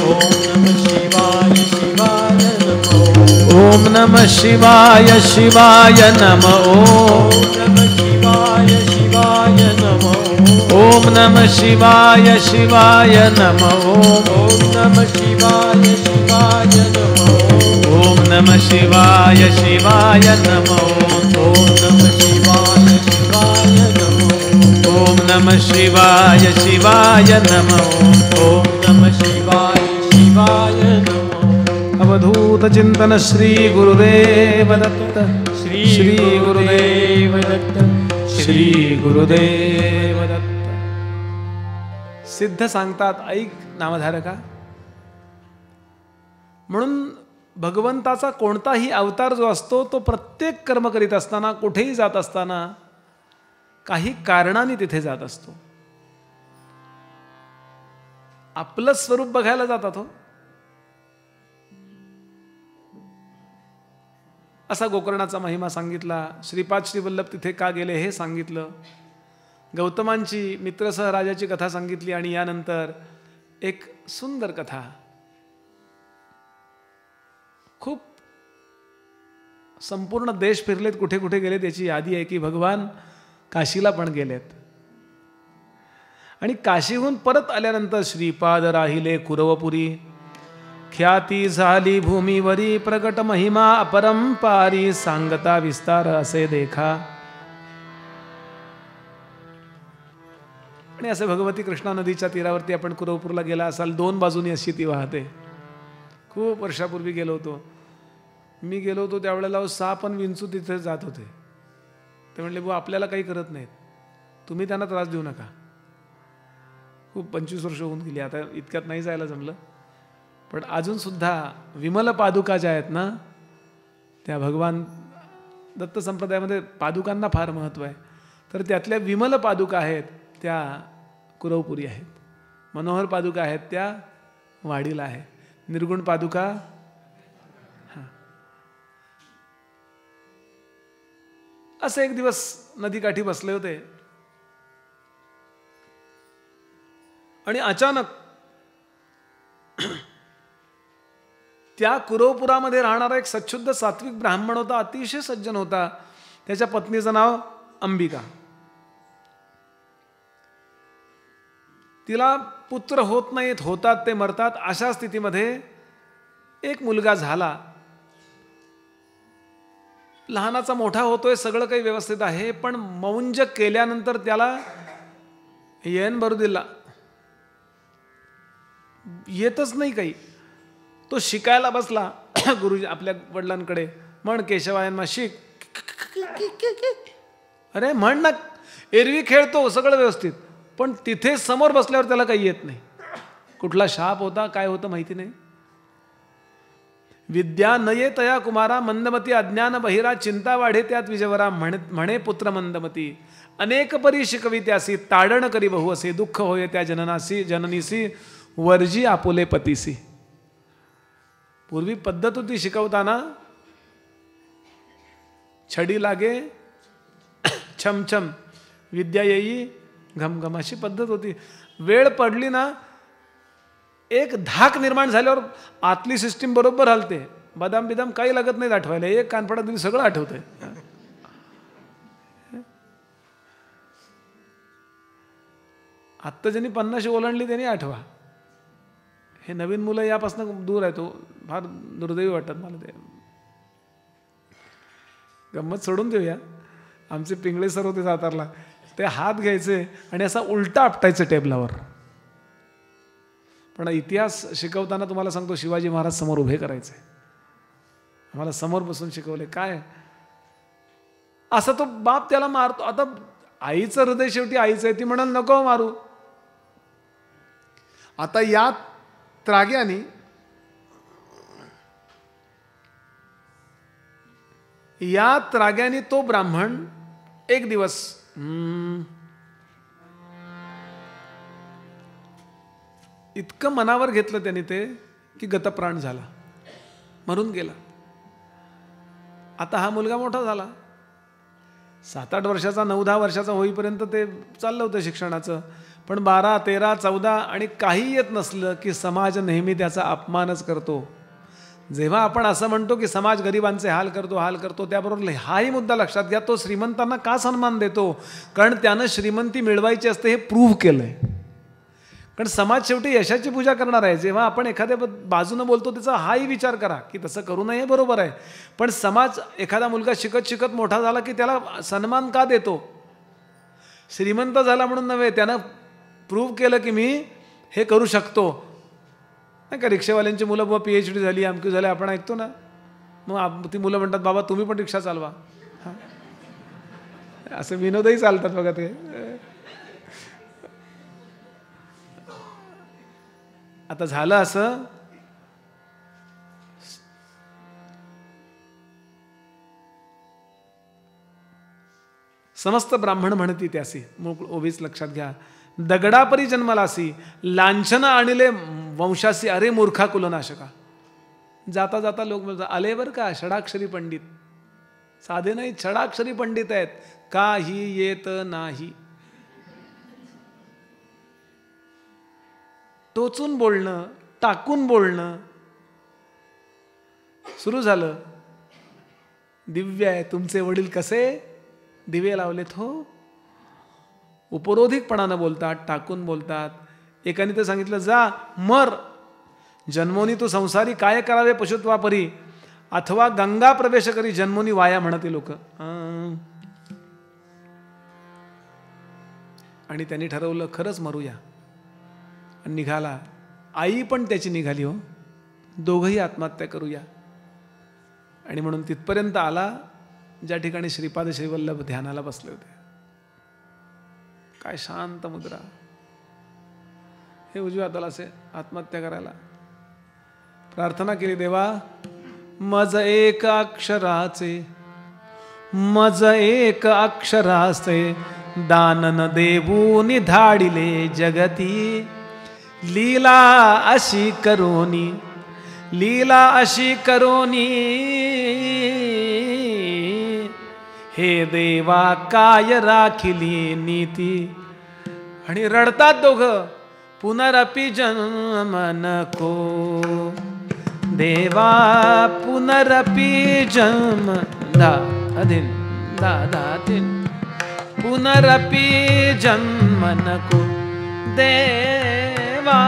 ओम नमः शिवाय शिवाय नमः. ओम नमः शिवाय शिवाय नम. ओम नमः शिवाय शिवाय नमः. ओम नमः शिवाय शिवाय नम. ओम नमः शिवाय शिवाय नमः. ओम नमः शिवाय शिवाय नम. ओम नमः शिवाय शिवाय नमः. ओम नमः शिवाय शिवाय नम. ओम नमः शिवाय शिवाय नमः. अवधूत चिंतन श्री गुरुदेव दत्त. श्री गुरुदेव दत्त. श्री गुरुदेव दत्त. सिद्ध सांगतात ऐक नामधारका. म्हणून भगवंताचा कोणताही अवतार जो असतो तो प्रत्येक कर्म करीत असताना, कुठेही जात असताना काही कारणाने तिथे जात असतो. आपलं स्वरूप बघायला जातात हो. असा गोकर्णाचा महिमा सांगितला. श्रीपाद श्रीवल्लभ तिथे का गेले हे सांगितलं. गौतमांची मित्रसह राजाची कथा सांगितली. आणि यानंतर एक सुंदर कथा, खूप संपूर्ण देश फिरलेत, कुठे कुठे गेले त्याची यादी आहे की भगवान काशीला पण गेलेत. आणि काशीहून परत आल्यानंतर श्रीपाद राहिले कुरवपुरी. ख्याती झाली भूमीवरी, प्रगट महिमा अपरंपारी, सांगता विस्तार असे देखा. आणि असे भगवती कृष्णा नदीच्या तीरावरती आपण कुरवपूरला गेला असाल, 2 बाजूनी अशी ती वाहते. खूप वर्षापूर्वी गेलो होतो. मी गेलो होतो त्यावेळेला साप आणि विंचू तिथे जात होते. ते म्हणले बुवा आपल्याला काही करत नाहीत, तुम्ही त्यांना त्रास देऊ नका. खूप 25 वर्ष होऊन गेली, आता इतक्यात नाही जायला जमलं. पण अजून सुद्धा विमल पादुका ज्या आहेत ना, त्या भगवान दत्त संप्रदायामध्ये पादुकांना फार महत्त्व आहे. तर त्यातल्या विमल पादुका आहेत त्या कुरवपुरी आहेत. मनोहर पादुका आहेत त्या वाडीला आहे. निर्गुण पादुका असे एक दिवस नदीकाठी बसले होते आणि अचानक त्या कुरवपुरामध्ये राहणारा एक सच्छुद्ध सात्विक ब्राह्मण होता, अतिशय सज्जन होता. त्याच्या पत्नीचं नाव अंबिका. तिला पुत्र होत नाहीत, होतात ते मरतात. अशा स्थितीमध्ये एक मुलगा झाला. लहानाचा मोठा होतोय, सगळं काही व्यवस्थित आहे, पण मौंज केल्यानंतर त्याला येन भरू दिला, येतच नाही काही. तो शिकायला बसला गुरुजी आपल्या वडिलांकडे. म्हण केशवायन शिक. अरे म्हण ना, एरवी खेळतो सगळं व्यवस्थित, पण तिथे समोर बसल्यावर त्याला काही येत नाही. कुठला शाप होता, काय होतं माहिती नाही. विद्या नये तया कुमारा, मंदमती अज्ञान बहिरा, चिंता वाढे त्यात विजवरा. म्हणे पुत्र मंदमती, अनेक परी शिकवी त्यासी, ताडण करी बहु असे, दुःख होय त्या जननासी जननीसी, वर्जी आपुले पतीसी. पूर्वी पद्धत होती शिकवताना, छडी लागे छमछम, विद्या येई घमघम, अशी पद्धत होती. वेळ पडली ना, एक धाक निर्माण झाल्यावर आतली सिस्टीम बरोबर हलते. बदाम बिदाम काही लागत नाही आठवायला, एक कानफडा दिली सगळं आठवतंय. आत्ता ज्यांनी 50 ओलांडली त्यांनी आठवा. हे नवीन मुलं यापासून दूर आहे. तो फार दुर्दैवी वाटतात मला. ते गंमत सोडून देऊया. आमचे पिंगळे सर होते सातारला, ते हात घ्यायचे आणि असा उलटा आपटायचे टेबलावर. पण इतिहास शिकवताना तुम्हाला सांगतो, शिवाजी महाराज समोर उभे करायचे. आम्हाला समोर बसून शिकवले. काय असं तो बाप त्याला मारतो. आता आईचं हृदय शेवटी आईचं आहे, ती म्हणाल नको मारू. आता या त्राग्याने तो ब्राह्मण एक दिवस इतकं मनावर घेतलं त्याने ते, की गतप्राण झाला, मरून गेला. आता हा मुलगा मोठा झाला, 7-8 वर्षाचा, 9-10 वर्षाचा होईपर्यंत ते चाललं होतं शिक्षणाचं. पण 12, 13, 14 आणि काही येत नसलं की समाज नेहमी त्याचा अपमानच करतो. जेव्हा आपण असं म्हणतो की समाज गरिबांचे हाल करतो, त्याबरोबर हाही मुद्दा लक्षात घ्या, तो श्रीमंतांना का सन्मान देतो? कारण त्यानं श्रीमंती मिळवायची असते हे प्रूव्ह केलंय. कारण समाज शेवटी यशाची पूजा करणार आहे. जेव्हा आपण एखाद्या बाजूनं बोलतो त्याचा हाही विचार करा की तसं करू नये, बरोबर आहे. पण समाज एखादा मुलगा शिकत मोठा झाला की त्याला सन्मान का देतो? श्रीमंत झाला म्हणून नव्हे, त्यानं प्रूव्ह केलं की मी हे करू शकतो. नाही का, रिक्षावाल्यांची मुलं बाबा PhD झाली, अमकी झाली, आपण ऐकतो ना. मग ती मुलं म्हणतात बाबा तुम्ही पण रिक्षा चालवा. असं विनोदही चालतात बघा ते. आता झालं असं, समस्त ब्राह्मण म्हणती त्यासी, ओवीच लक्षात घ्या. दगडापरी जन्मलासी, लांछन आणले वंशासी, अरे मूर्खा कुलनाशका. जाता जाता लोक म्हणतात आले बरं का षडाक्षरी पंडित. साधे नाही, षडाक्षरी पंडित आहेत. काही येत नाही. टोचून बोलणं, टाकून बोलणं सुरू झालं. दिव्य आहे तुमचे वडील, कसे दिवे लावलेत हो. उपरोधिकपणानं बोलतात, टाकून बोलतात. एकाने तर सांगितलं जा मर, जन्मोनी तू संसारी काय करावे पशुत्वापरी, अथवा गंगा प्रवेश करी जन्मोनी वाया म्हणते लोक. आणि त्यांनी ठरवलं खरंच मरूया. आणि निघाला. आई पण त्याची निघाली हो, दोघंही आत्महत्या करूया. आणि म्हणून तिथपर्यंत आला ज्या ठिकाणी श्रीपाद श्रीवल्लभ ध्यानाला बसले होते. काय शांत मुद्रा. हे उजव्या हाताला असे आत्महत्या करायला प्रार्थना केली. देवा मज एक अक्षराचे, मज एक अक्षराचे, दानन देवूनी धाडिले जगती, लीला अशी करोनी, लीला अशी करोनी, हे देवा काय राखिली नीती. आणि रडतात दोघं. पुनरपि जन्म नको देवा पुनरपि जन्म धा अधीन धा धा तीन. पुनरपि जन्म नको देवा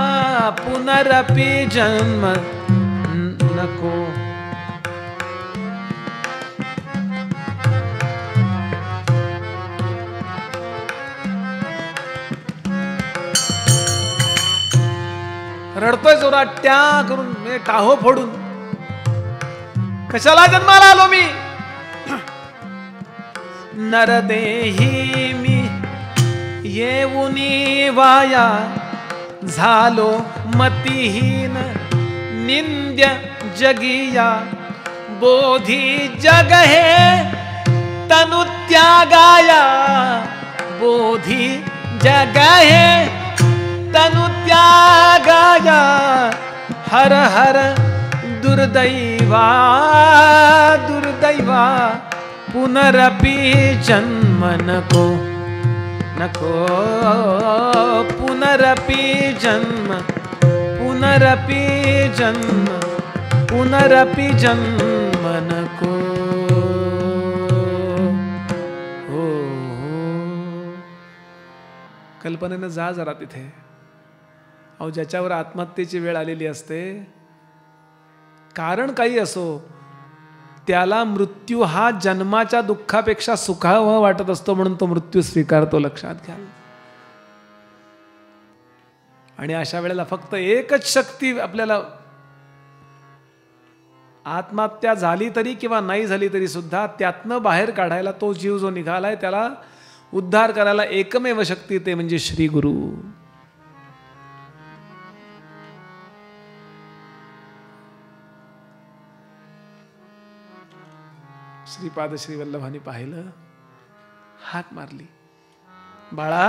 पुनरपि जन्म नको. रडतोय जोरात त्या करून म्हणजे टाहो फोडून. कशाला जन्माला आलो मी. नरदेही मी येऊनी वाया झालो मतिहीन निंद्य जगिया. बोधी जग हे तनु त्यागाया. बोधी जग हे तनु त्यागाया. हर हर दुर्दैवा दुर्दैवा. पुनरपि जन्म नको नको पुनरपि जन्म पुनरपि जन्म पुनरपि जन्म नको. हो कल्पनेनं जा जरा तिथे. अहो ज्याच्यावर आत्महत्येची वेळ आलेली असते कारण काही असो त्याला मृत्यू हा जन्माच्या दुःखापेक्षा सुखावह वाटत असतो म्हणून तो मृत्यू स्वीकारतो. लक्षात घ्या. आणि अशा वेळेला फक्त एकच शक्ती आपल्याला आत्महत्या झाली तरी किंवा नाही झाली तरी सुद्धा त्यातनं बाहेर काढायला तो जीव जो निघालाय त्याला उद्धार करायला एकमेव शक्ती ते म्हणजे श्री गुरु. श्रीपाद श्री वल्लभांनी पाहिलं. हाक मारली. बाळा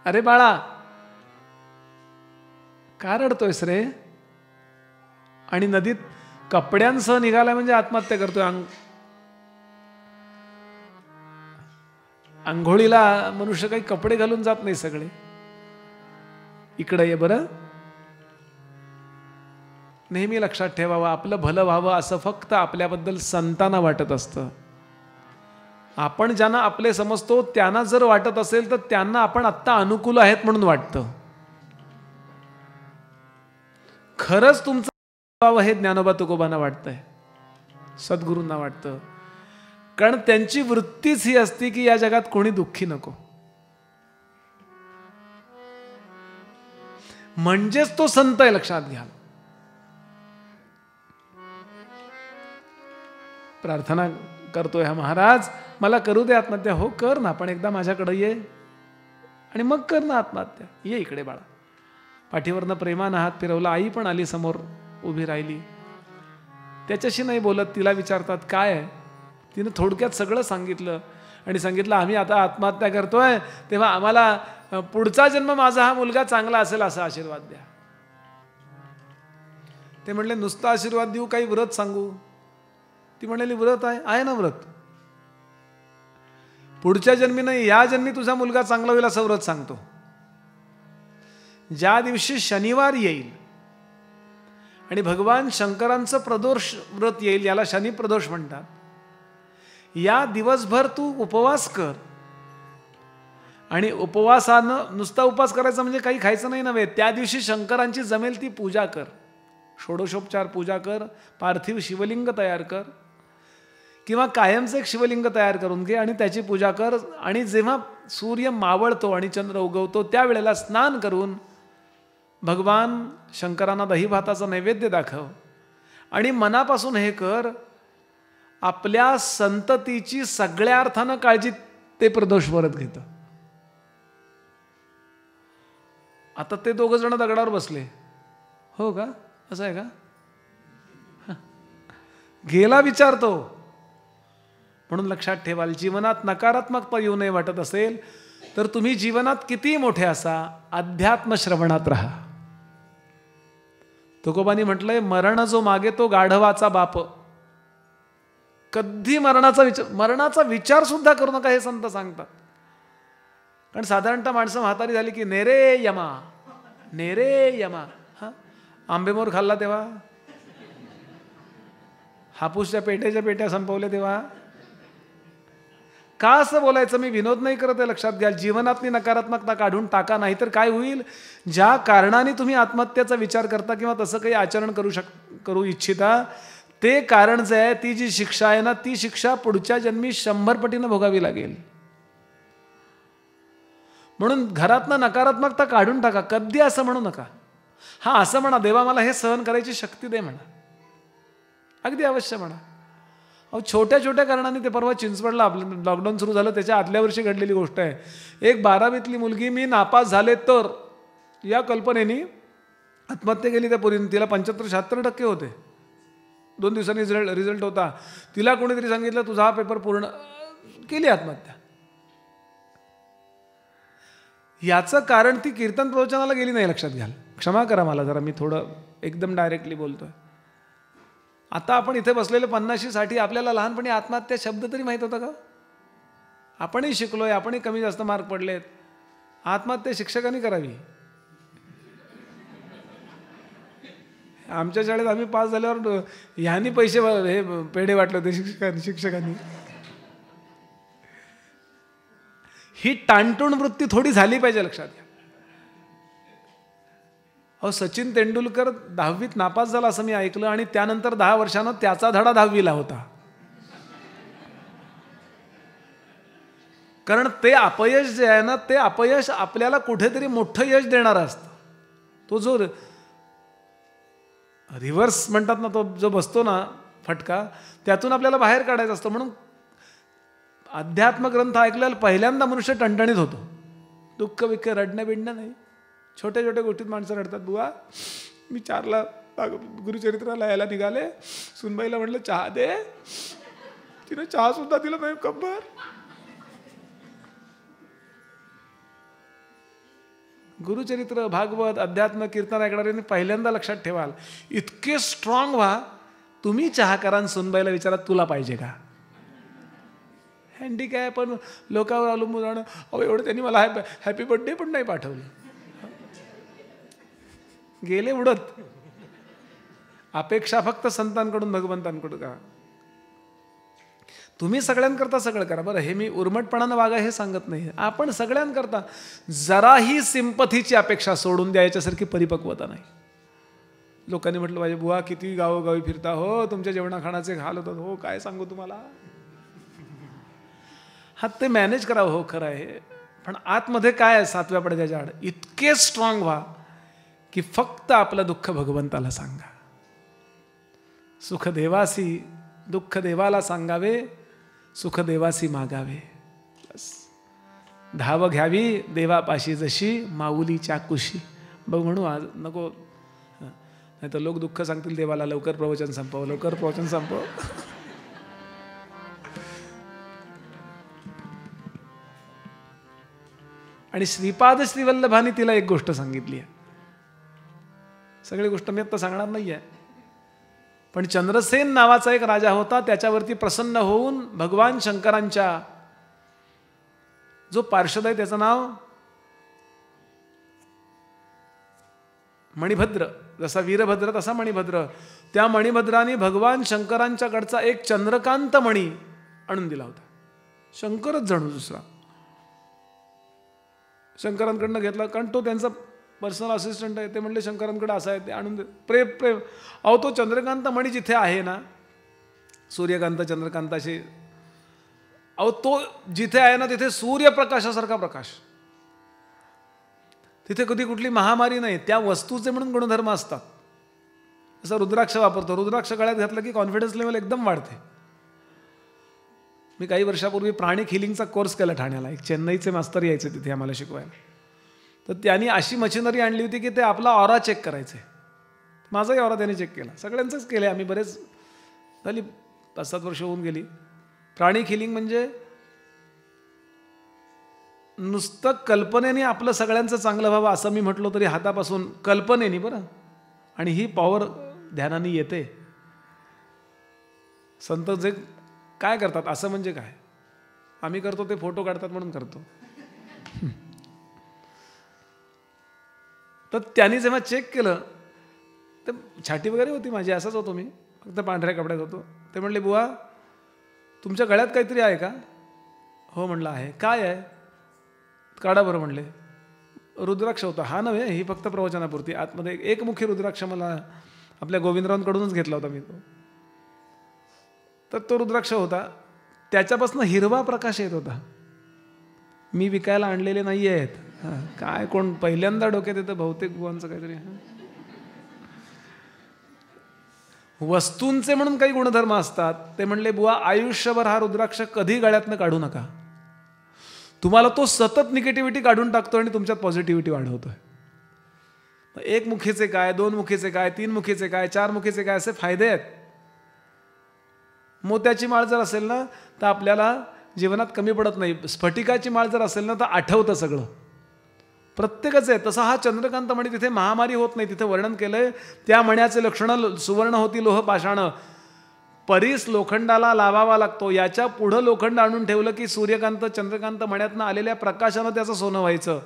अरे बाळा का रडतोयस रे. आणि नदीत कपड्यांसह निघालाय म्हणजे आत्महत्या करतोय. आंघोळीला मनुष्य काही कपडे घालून जात नाही सगळे. इकडे ये बरं. नेहमी लक्षात ठेवावं आपलं भलं व्हावं असं फक्त आपल्याबद्दल संतांना वाटत असतं. आपण ज्यांना आपले समजतो त्यांना जर वाटत असेल तर त्यांना आपण आत्ता अनुकूल आहेत म्हणून वाटतं. खरंच तुमचं व्हावं हे ज्ञानोबा तुकोबांना वाटतंय, सद्गुरूंना वाटतं. कारण त्यांची वृत्तीच ही असती की या जगात कोणी दुःखी नको. म्हणजेच तो संत आहे. लक्षात घ्या. प्रार्थना करतोय हा महाराज मला करू दे आत्महत्या. हो कर ना पण एकदा माझ्याकडे ये आणि मग कर ना आत्महत्या. ये इकडे बाळा. पाठीवरनं प्रेमानं हात फिरवला. आई पण आली समोर उभी राहिली. त्याच्याशी नाही बोलत. तिला विचारतात काय आहे. तिनं थोडक्यात सगळं सांगितलं आणि सांगितलं आम्ही आता आत्महत्या करतोय तेव्हा आम्हाला पुढचा जन्म माझा हा मुलगा चांगला असेल असा आशीर्वाद द्या. ते म्हणले नुसता आशीर्वाद देऊ काही व्रत सांगू. ती म्हणाली व्रत आहे ना व्रत. पुढच्या जन्मी नाही या जन्मी तुझा मुलगा चांगला होईल असं व्रत सांगतो. ज्या दिवशी शनिवार येईल आणि भगवान शंकरांचं प्रदोष व्रत येईल याला शनी प्रदोष म्हणतात. या दिवसभर तू उपवास कर आणि उपवासानं नुसता उपवास करायचा म्हणजे काही खायचं नाही नव्हे. त्या दिवशी शंकरांची जमेल ती पूजा कर. षोडशोपचार पूजा कर. पार्थिव शिवलिंग तयार कर किंवा कायमचं एक शिवलिंग तयार करून घे आणि त्याची पूजा कर. आणि जेव्हा सूर्य मावळतो आणि चंद्र उगवतो त्यावेळेला स्नान करून भगवान शंकरांना दही भाताचा नैवेद्य दाखव आणि मनापासून हे कर. आपल्या संततीची सगळ्या अर्थानं काळजी ते प्रदोष व्रत घेतं. आता ते दोघं जण दगडावर बसले. हो का असं आहे का. गेला विचारतो. म्हणून लक्षात ठेवाल जीवनात नकारात्मकता येऊ नये वाटत असेल तर तुम्ही जीवनात किती मोठे असा अध्यात्म श्रवणात राहा. तुकोबांनी म्हटलंय मरण जो मागे तो गाढवाचा बाप. कधी मरणाचा विचार सुद्धा करू नका हे संत सांगतात. कारण साधारणतः माणसं म्हातारी झाली की नेरे यमा. हा, आंबेमोर खाल्ला तेव्हा, हापूसच्या पेट्या संपवल्या तेव्हा. का असं बोलायचं? मी विनोद नाही करत आहे, लक्षात घ्या. जीवनातली नकारात्मकता काढून टाका, नाहीतर काय होईल, ज्या कारणाने तुम्ही आत्महत्येचा विचार करता किंवा तसं काही आचरण करू इच्छिता, ते कारण जे आहे, ती जी शिक्षा आहे ना, ती शिक्षा पुढच्या जन्मी 100 पटीनं भोगावी लागेल. म्हणून घरातनं नकारात्मकता काढून टाका. कधी असं म्हणू नका. हा, असं म्हणा, देवा मला हे सहन करायची शक्ती दे म्हणा, अगदी अवश्य म्हणा. अहो, छोट्या छोट्या कारणाने, ते परवा चिंचवडला आपलं लॉकडाऊन सुरू झालं त्याच्या आदल्या वर्षी घडलेली गोष्ट आहे. एक 12वीतली मुलगी, मी नापास झाले तर या कल्पनेने आत्महत्या केली. त्या पोरीने, तिला 75-76% होते. 2 दिवसांनी रिझल्ट होता. तिला कोणीतरी सांगितलं तुझा हा पेपर पूर्ण, केली आत्महत्या. याचं कारण ती कीर्तन प्रवचनाला गेली नाही. लक्षात घ्याल, क्षमा करा मला जरा, मी थोडं एकदम डायरेक्टली बोलतोय. आता आपण इथे बसलेले 50-60 आपल्याला लहानपणी आत्महत्या शब्द तरी माहीत होता का? आपणही शिकलोय, आपणही कमी जास्त मार्क पडलेत. आत्महत्या शिक्षकांनी करावी. आमच्या शाळेत आम्ही पास झाल्यावर ह्यांनी पैसे हे पेढे वाटले होते शिक्षकांनी. ही टाणटूण वृत्ती थोडी झाली पाहिजे, लक्षात घ्या. अहो, सचिन तेंडुलकर 10वीत नापास झाला असं मी ऐकलं, आणि त्यानंतर 10 वर्षानं त्याचा धडा 10वीला होता. कारण ते अपयश जे आहे ना, ते अपयश आपल्याला कुठेतरी मोठं यश देणारं असतं. तो जो रिव्हर्स म्हणतात ना, तो जो बसतो ना फटका, त्यातून आपल्याला बाहेर काढायचं असतं. म्हणून अध्यात्म ग्रंथ ऐकल्याला पहिल्यांदा मनुष्य टणटणीत होतो. दुःख विख रडणं बिडणं नाही. छोट्या छोट्या गोष्टीत माणसं रडतात. बुवा, मी 4ला गुरुचरित्राला यायला निघाले, सुनबाईला म्हटलं चहा दे, तिने चहा सुद्धा दिला नाही कब्बर. गुरुचरित्र, भागवत, अध्यात्म, कीर्तन ऐकणाऱ्यांनी पहिल्यांदा लक्षात ठेवाल, इतके स्ट्रॉंग व्हा. तुम्ही चहा करा आणि सुनबाईला विचारा तुला पाहिजे का. हँडी काय, पण लोकांवर अवलंबून राहणं. अहो, एवढं त्यांनी मला हॅपी बर्थडे पण नाही पाठवलं, गेले उडत. अपेक्षा फक्त संतांकडून, भगवंतांकडून का. तुम्ही सगळ्यांकरता सगळं करा. बरं, हे मी उर्मटपणानं वागा हे सांगत नाही. आपण सगळ्यांकरता जराही सिंपथीची अपेक्षा सोडून द्या, याच्यासारखी परिपक्वता नाही. लोकांनी म्हटलं पाहिजे, बुवा किती गावोगावी फिरता हो, तुमच्या जेवणाखाणाचे हाल होतात हो, काय सांगू तुम्हाला. हा, ते मॅनेज करावं, हो खरं आहे. पण आतमध्ये काय आहे 7व्या पडद्याच्या आड, इतके स्ट्रॉंग व्हा की फक्त आपलं दुःख भगवंताला सांगा. सुख देवासी, दुःख देवाला सांगावे, सुख देवासी मागावे. बस, धाव घ्यावी देवापाशी जशी माऊलीच्या कुशी. बघ म्हणू आज नको, नाही तर लोक दुःख सांगतील देवाला, लवकर प्रवचन संपव, लवकर प्रवचन संपव. आणि श्रीपाद श्रीवल्लभाने तिला एक गोष्ट सांगितली आहे. सगळी गोष्ट मी आता सांगणार नाही आहे, पण चंद्रसेन नावाचा एक राजा होता. त्याच्यावरती प्रसन्न होऊन भगवान शंकरांच्या जो पार्षद आहे, त्याचं नाव मणिभद्र. जसा वीरभद्र तसा मणिभद्र. त्या मणिभद्राने भगवान शंकरांच्याकडचा एक चंद्रकांत मणी आणून दिला होता. शंकरच जणू दुसरा शंकरांकडनं घेतला, कारण तो त्यांचा पर्सनल असिस्टंट आहे. ते म्हणले शंकरांकडे असा आहे, ते आणून दे. प्रेम. अहो, तो चंद्रकांत मणी जिथे आहे ना, सूर्यकांत चंद्रकांत असे, अहो तो जिथे आहे ना, तिथे सूर्यप्रकाशासारखा प्रकाश. तिथे कधी कुठली महामारी नाही. त्या वस्तूचे म्हणून गुणधर्म असतात. जसं रुद्राक्ष वापरतो, रुद्राक्ष गळ्यात घातलं की कॉन्फिडन्स लेवल एकदम वाढते. मी काही वर्षापूर्वी प्राणिक हिलिंगचा कोर्स केला ठाण्याला. एक चेन्नईचे मास्तर यायचे तिथे आम्हाला शिकवायला. तर त्यांनी अशी मशिनरी आणली होती की ते आपला ऑरा चेक करायचे. माझाही ऑरा त्यांनी चेक केला, सगळ्यांचंच केलं. आम्ही बरेच झाली 5-7 वर्ष होऊन गेली. प्राणिक हिलिंग म्हणजे नुसतं कल्पनेने आपलं सगळ्यांचं चांगलं व्हावं असं मी म्हटलो तरी हातापासून, कल्पनेने बरं. आणि ही पॉवर ध्यानाने येते. संत जे काय करतात असं म्हणजे काय? आम्ही करतो ते फोटो काढतात म्हणून करतो. तर त्यांनी जेव्हा चेक केलं तर छाती वगैरे होती माझी, असाच होतो मी, फक्त पांढऱ्या कपड्यात होतो. ते म्हणले बुवा तुमच्या गळ्यात काहीतरी आहे का? हो म्हणलं आहे. काय आहे? काढा बरं म्हणले. रुद्राक्ष होता. हा नव्हे, ही फक्त प्रवचनापुरती. आतमध्ये एकमुखी रुद्राक्ष मला आपल्या गोविंदरावांकडूनच घेतला होता मी तो. तर तो रुद्राक्ष होता, त्याच्यापासून हिरवा प्रकाश येत होता. मी विकायला आणलेले नाही आहेत. काय कोण पहिल्यांदा डोक्यात येतं बहुतेक बुवांचं काहीतरी. वस्तूंचे म्हणून काही गुणधर्म असतात. ते म्हणले बुवा आयुष्यभर हा रुद्राक्ष कधी गळ्यातनं काढू नका. तुम्हाला तो सतत निगेटिव्हिटी काढून टाकतो आणि तुमच्यात पॉझिटिव्हिटी वाढवतोय. एक मुखीचे काय, दोन मुखीचे काय, तीन मुखीचे काय, चार मुखीचे काय, असे फायदे आहेत. मोत्याची माळ जर असेल ना तर आपल्याला जीवनात कमी पडत नाही. स्फटिकाची माळ जर असेल ना तर आठवतं सगळं. प्रत्येकच आहे तसा. हा चंद्रकांत म्हणे तिथे महामारी होत नाही. तिथे वर्णन केलंय त्या मण्याचे लक्षणं सुवर्ण होती लोह पाषाण. परीस लोखंडाला लावावा लागतो. याच्या पुढं लोखंड आणून ठेवलं की सूर्यकांत चंद्रकांत मण्यातनं आलेल्या प्रकाशानं त्याचं सोनं व्हायचं.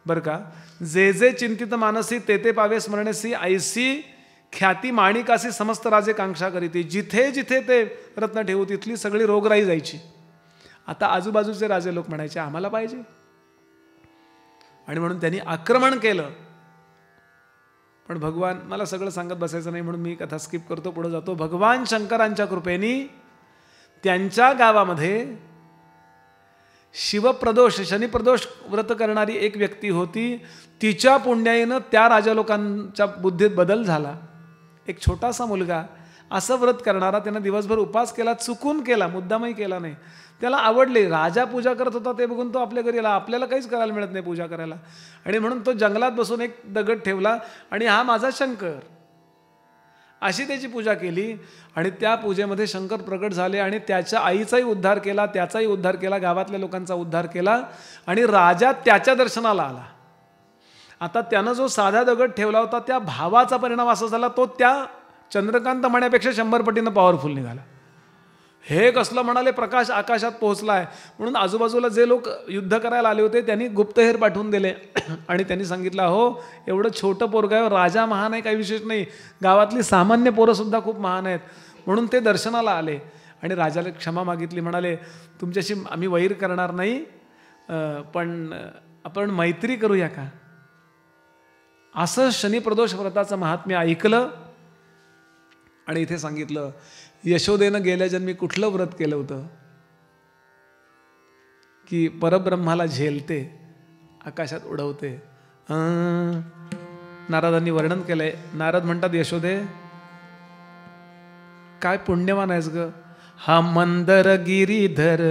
बरं का. जे जे चिंतित मानसी ते ते पावे स्मरणसी, ऐसी ख्याती माणिकासी समस्त राजे कांक्षा करीती. जिथे जिथे ते रत्न ठेवू तिथली सगळी रोगराई जायची. आता आजूबाजूचे राजे लोक म्हणायचे आम्हाला पाहिजे, आणि म्हणून त्यांनी आक्रमण केलं. पण भगवान, मला सगळं सांगत बसायचं नाही म्हणून मी कथा स्किप करतो, पुढे जातो. भगवान शंकरांच्या कृपेने त्यांच्या गावामध्ये शिवप्रदोष शनिप्रदोष व्रत करणारी एक व्यक्ती होती. तिच्या पुण्याईनं त्या राजा लोकांच्या बुद्धीत बदल झाला. एक छोटासा मुलगा असं व्रत करणारा, त्यानं दिवसभर उपास केला, चुकून केला, मुद्दामही केला नाही. त्याला आवडले. राजा पूजा करत होता ते बघून तो आपल्या घरी आला. आपल्याला काहीच करायला मिळत नाही पूजा करायला, आणि म्हणून तो जंगलात बसून एक दगड ठेवला आणि हा माझा शंकर अशी त्याची पूजा केली. आणि त्या पूजेमध्ये शंकर प्रकट झाले आणि त्याच्या आईचाही उद्धार केला, त्याचाही उद्धार केला, गावातल्या लोकांचा उद्धार केला, आणि राजा त्याच्या दर्शनाला आला. आता त्यानं जो साधा दगड ठेवला होता त्या भावाचा परिणाम असा झाला, तो त्या चंद्रकांत मण्यापेक्षा 100 पटीनं पॉवरफुल निघाला. हे कसलं म्हणाले, प्रकाश आकाशात पोहोचलाय. म्हणून आजूबाजूला जे लोक युद्ध करायला आले होते त्यांनी गुप्तहेर पाठवून दिले आणि त्यांनी सांगितलं हो एवढं छोटं पोरगं आहे, राजा महान आहे काही विशेष नाही, गावातली सामान्य पोरंसुद्धा खूप महान आहेत. म्हणून ते दर्शनाला आले आणि राजाला क्षमा मागितली. म्हणाले तुमच्याशी आम्ही वैर करणार नाही, पण आपण मैत्री करूया का. असं शनिप्रदोष व्रताचं महात्म्य ऐकलं आणि इथे सांगितलं यशोदेनं गेल्या जन्मी कुठलं व्रत केलं होतं की परब्रह्माला झेलते, आकाशात उडवते. नारदांनी वर्णन केलंय. नारद म्हणतात यशोदे काय पुण्यवान आहेस ग. हा मंदर गिरीधर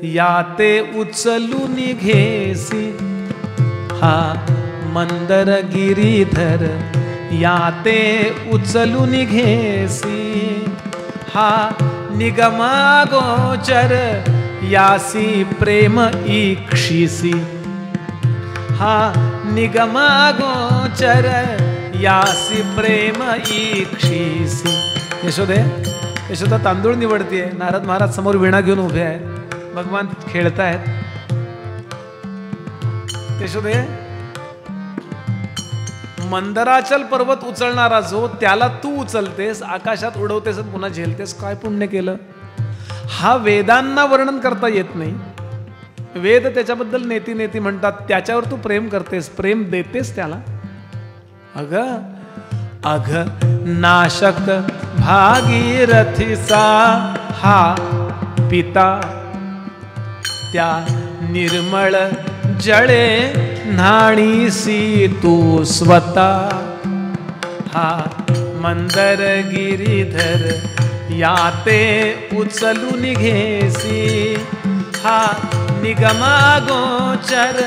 याते उचलून घेसी, हा मंदर गिरीधर याते उचलून घेसी, हा निगमा गोचर यासी प्रेम इक्षिसी, हा निगमा गोचर यासी प्रेम इक्षिसी. यशोदा तांदूळ निवडतीये. नारद महाराज समोर वीणा घेऊन उभे आहेत, भगवान खेळतायत. यशोदे मंदराचल पर्वत उचलणारा जो, त्याला तू उचलतेस, आकाशात उडवतेस, पुन्हा झेलतेस, काय पुण्य केलं. हा वेदांना वर्णन करता येत नाही. वेद त्याच्याबद्दल नेती नेती म्हणतात, त्याच्यावर तू प्रेम करतेस, प्रेम देतेस त्याला. अग अघ नाशक भागीरथीचा हा पिता, त्या निर्मळ जळे न्हाणीसी तू स्वतः, हा मंदर गिरीधर याते उचलून घेसी, हा निगमा गोचर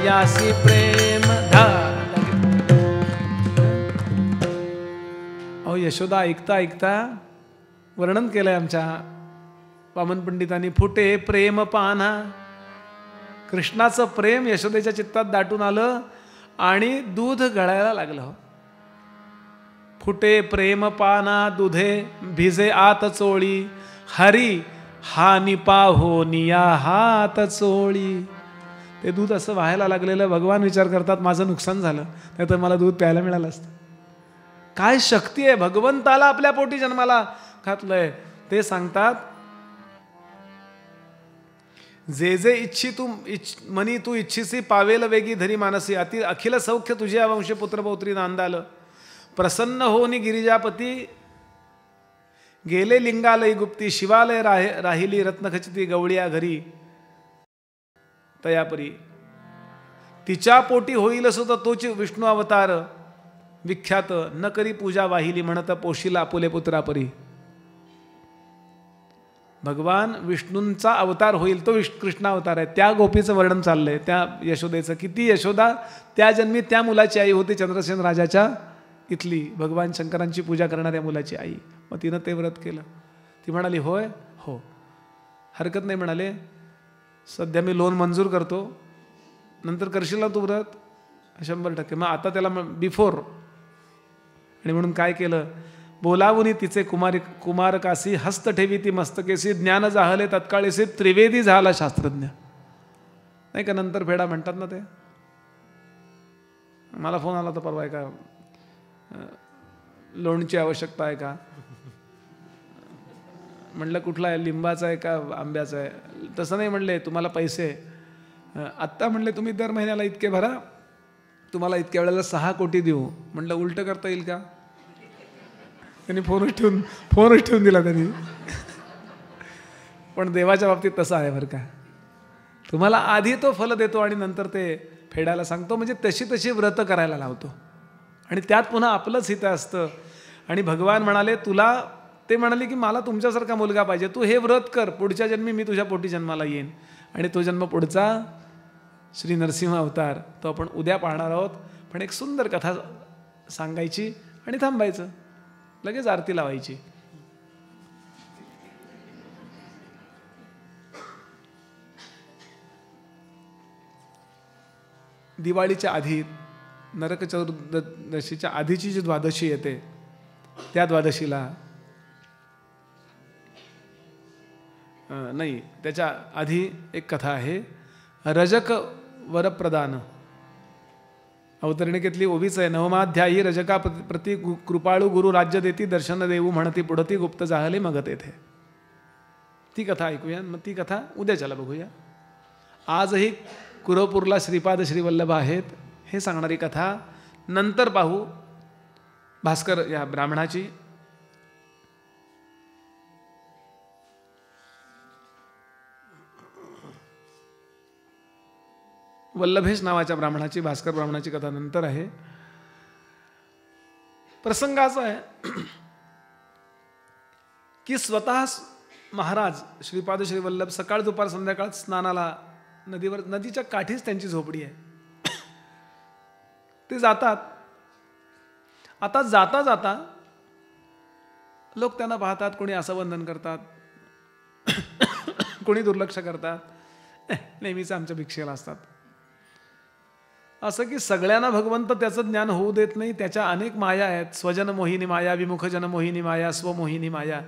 यासी प्रेम धा. यशोदा ऐकता ऐकता वर्णन केलंय आमच्या वामन पंडितांनी. फुटे प्रेम पाना, कृष्णाचं प्रेम यशोदेच्या चित्तात दाटून आलं आणि दूध गळायला लागलं. फुटे प्रेम पाना दुधे भिजे आत चोळी, हरी हानी पाहो निया हात चोळी. ते दूध असं व्हायला लागलेलं, भगवान विचार करतात माझं नुकसान झालं, नाही तर मला दूध प्यायला मिळालं असतं. काय शक्ती आहे, भगवंताला आपल्या पोटी जन्माला घातलंय. ते सांगतात, जे जे इच्छी तू मनी तू इच्छिसी पावेल वेगी धरी मानसी. अखिल सौख्य तुझे वंश पुत्र पौत्री नांदाल. प्रसन्न होनी गिरिजापती गेले लिंगालय गुप्ती. शिवालय राहिली रत्नखचिती गवळ्या घरी तयापरी. तिच्या पोटी होईल सुद्धा तोच विष्णू अवतार. विख्यात न करी पूजा वाहिली म्हणत पोशिला आपुले पुत्रापरी. भगवान विष्णूंचा अवतार होईल तो कृष्ण अवतार आहे. त्या गोपीचं वर्णन चाललंय, त्या यशोदेचं. किती यशोदा त्या जन्मी त्या मुलाची आई होती, चंद्रसेन राजाच्या इथली, भगवान शंकरांची पूजा करणाऱ्या मुलाची आई. मग तिनं ते व्रत केलं. ती म्हणाली होय हो, हरकत नाही. म्हणाले सध्या मी लोन मंजूर करतो, नंतर करशील ना तू व्रत? 100%. मग आता त्याला बिफोर. आणि म्हणून काय केलं, बोलावून तिचे कुमारकासी हस्त ठेवी ती मस्तकेसी. ज्ञान जाहले तत्काळीसी त्रिवेदी झाला शास्त्रज्ञ. नाही का, नंतर फेडा म्हणतात ना ते. मला फोन आला तर परवा आहे का, लोणची आवश्यकता आहे का? म्हटलं कुठला आहे, लिंबाचा आहे का आंब्याचा आहे? तसं नाही म्हणले, तुम्हाला पैसे आत्ता म्हणले तुम्ही दर महिन्याला इतके भरा, तुम्हाला इतक्या वेळेला 6 कोटी देऊ. म्हटलं उलटं करता येईल का? त्यांनी फोनच ठेवून दिला त्यांनी. पण देवाच्या बाबतीत तसं आहे बरं का, तुम्हाला आधी तो फल देतो आणि नंतर ते फेडायला सांगतो. म्हणजे तशी व्रत करायला लावतो आणि त्यात पुन्हा आपलंच हित असतं. आणि भगवान म्हणाले तुला, ते म्हणाले की मला तुमच्यासारखा मुलगा पाहिजे, तू हे व्रत कर, पुढच्या जन्मी मी तुझ्या पोटी जन्माला येईन. आणि तो जन्म पुढचा श्री नरसिंह अवतार, तो आपण उद्या पाहणार आहोत. पण एक सुंदर कथा सांगायची आणि थांबायचं, लगेच आरती लावायची. दिवाळीच्या आधी, नरक चतुर्दशीच्या आधीची जी द्वादशी येते, त्या द्वादशीला नाही, त्याच्या आधी एक कथा आहे. रजक वरप्रदान अवतरणिकेतली ओवीच आहे. नवमाध्यायी रजका प्रति कृपाळू गुरु राज्य देती. दर्शन देऊ म्हणती पुढती गुप्त जाहले मग तेथे. ती कथा ऐकूया, मग ती कथा उद्याच्याला बघूया. आजही कुरवपूरला श्रीपाद श्रीवल्लभ आहेत, हे सांगणारी कथा नंतर पाहू. भास्कर या ब्राह्मणाची वल्लभेश नावाच्या ब्राह्मणाची, भास्कर ब्राह्मणाची कथा नंतर आहे. प्रसंग असा आहे की स्वतः महाराज श्रीपाद श्रीवल्लभ सकाळ दुपार संध्याकाळ स्नानाला नदीवर, नदीच्या काठीच त्यांची झोपडी आहे, ते जातात. आता जाता जाता लोक त्यांना पाहतात, कोणी असं वंदन करतात, कोणी दुर्लक्ष करतात, नेहमीच आमच्या भिक्षेला असतात. असं की सगळ्यांना भगवंत त्याचं ज्ञान होऊ देत नाही. त्याच्या अनेक माया आहेत. स्वजन मोहिनी माया, विमुखजन मोहिनी माया, स्वमोहिनी माया.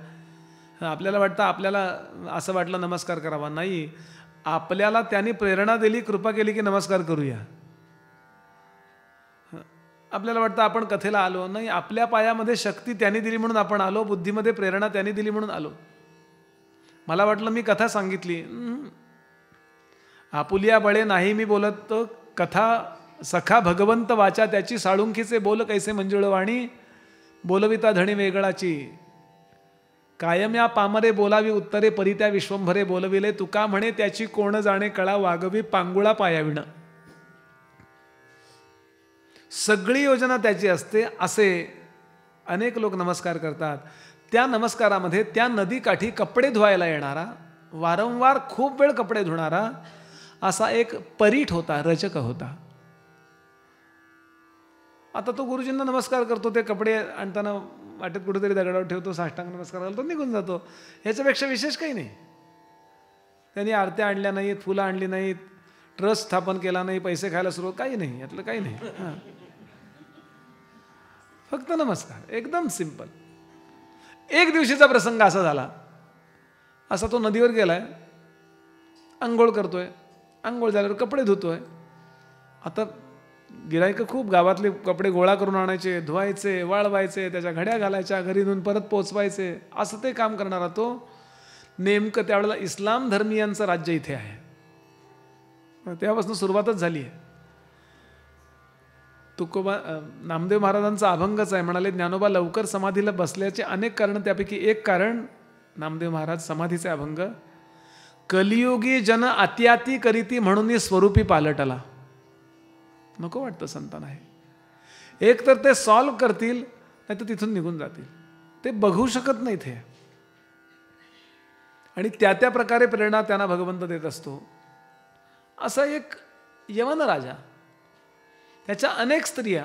आपल्याला वाटतं, आपल्याला असं वाटलं नमस्कार करावा, नाही, आपल्याला त्यांनी प्रेरणा दिली, कृपा केली की नमस्कार करूया. आपल्याला वाटतं आपण कथेला आलो, नाही, आपल्या पायामध्ये शक्ती त्यांनी दिली म्हणून आपण आलो, बुद्धीमध्ये प्रेरणा त्यांनी दिली म्हणून आलो. मला वाटलं मी कथा सांगितली, आपुलिया बळे नाही मी बोलत, कथा सखा भगवंत वाचा त्याची, साळुंखीचे बोल कैसे मंजुळवाणी, बोलविता धणी वेगळाची. कायम या पामरे बोलावी उत्तरे, परी त्या विश्वंभरे बोलविले, तुका म्हणे त्याची कोण जाणे कळा, वागवी पांगुळा पायाविण. सगळी योजना त्याची असते. असे अनेक लोक नमस्कार करतात. त्या नमस्कारामध्ये त्या नदीकाठी कपडे धुवायला येणारा, वारंवार खूप वेळ कपडे धुणारा असा एक परीठ होता, रजक होता. आता तो गुरुजींना नमस्कार करतो, ते कपडे आणताना वाटेत कुठेतरी दगडावर ठेवतो, साष्टांग नमस्कार घालतो, निघून जातो. ह्याच्यापेक्षा विशेष काही नाही. त्यांनी आरत्या आणल्या नाहीत, फुलं आणली नाहीत, ट्रस्ट स्थापन केला नाही, पैसे खायला सुरुवात, काही नाही, यातलं काही नाही. फक्त नमस्कार, एकदम सिंपल. एक दिवशीचा प्रसंग असा झाला, असा तो नदीवर गेलाय, आंघोळ करतोय, आंघोळ झाल्यावर कपडे धुतोय. आता गिरायकं खूप गावातले कपडे गोळा करून आणायचे, धुवायचे, वाळवायचे, त्याच्या घड्या घालायच्या, घरी नेऊन परत पोचवायचे, असं ते काम करणारा तो. नेमकं त्यावेळेला इस्लाम धर्मीयांचं राज्य इथे आहे. तेव्हापासून सुरुवातच झाली आहे. तुकोबा नामदेव महाराजांचा अभंगच आहे. म्हणाले ज्ञानोबा लवकर समाधीला बसल्याचे अनेक कारण, त्यापैकी एक कारण नामदेव महाराज समाधीचे अभंग. कलियुगी जन अत्याती करीती म्हणून स्वरूपी पालटला. नको वाटतं संतान आहे. एक तर ते सॉल्व करतील, नाही तर तिथून निघून जातील. ते बघू शकत नाही ते. आणि त्या त्या प्रकारे प्रेरणा त्यांना भगवंत देत असतो. असा एक यवन राजा, त्याच्या अनेक स्त्रिया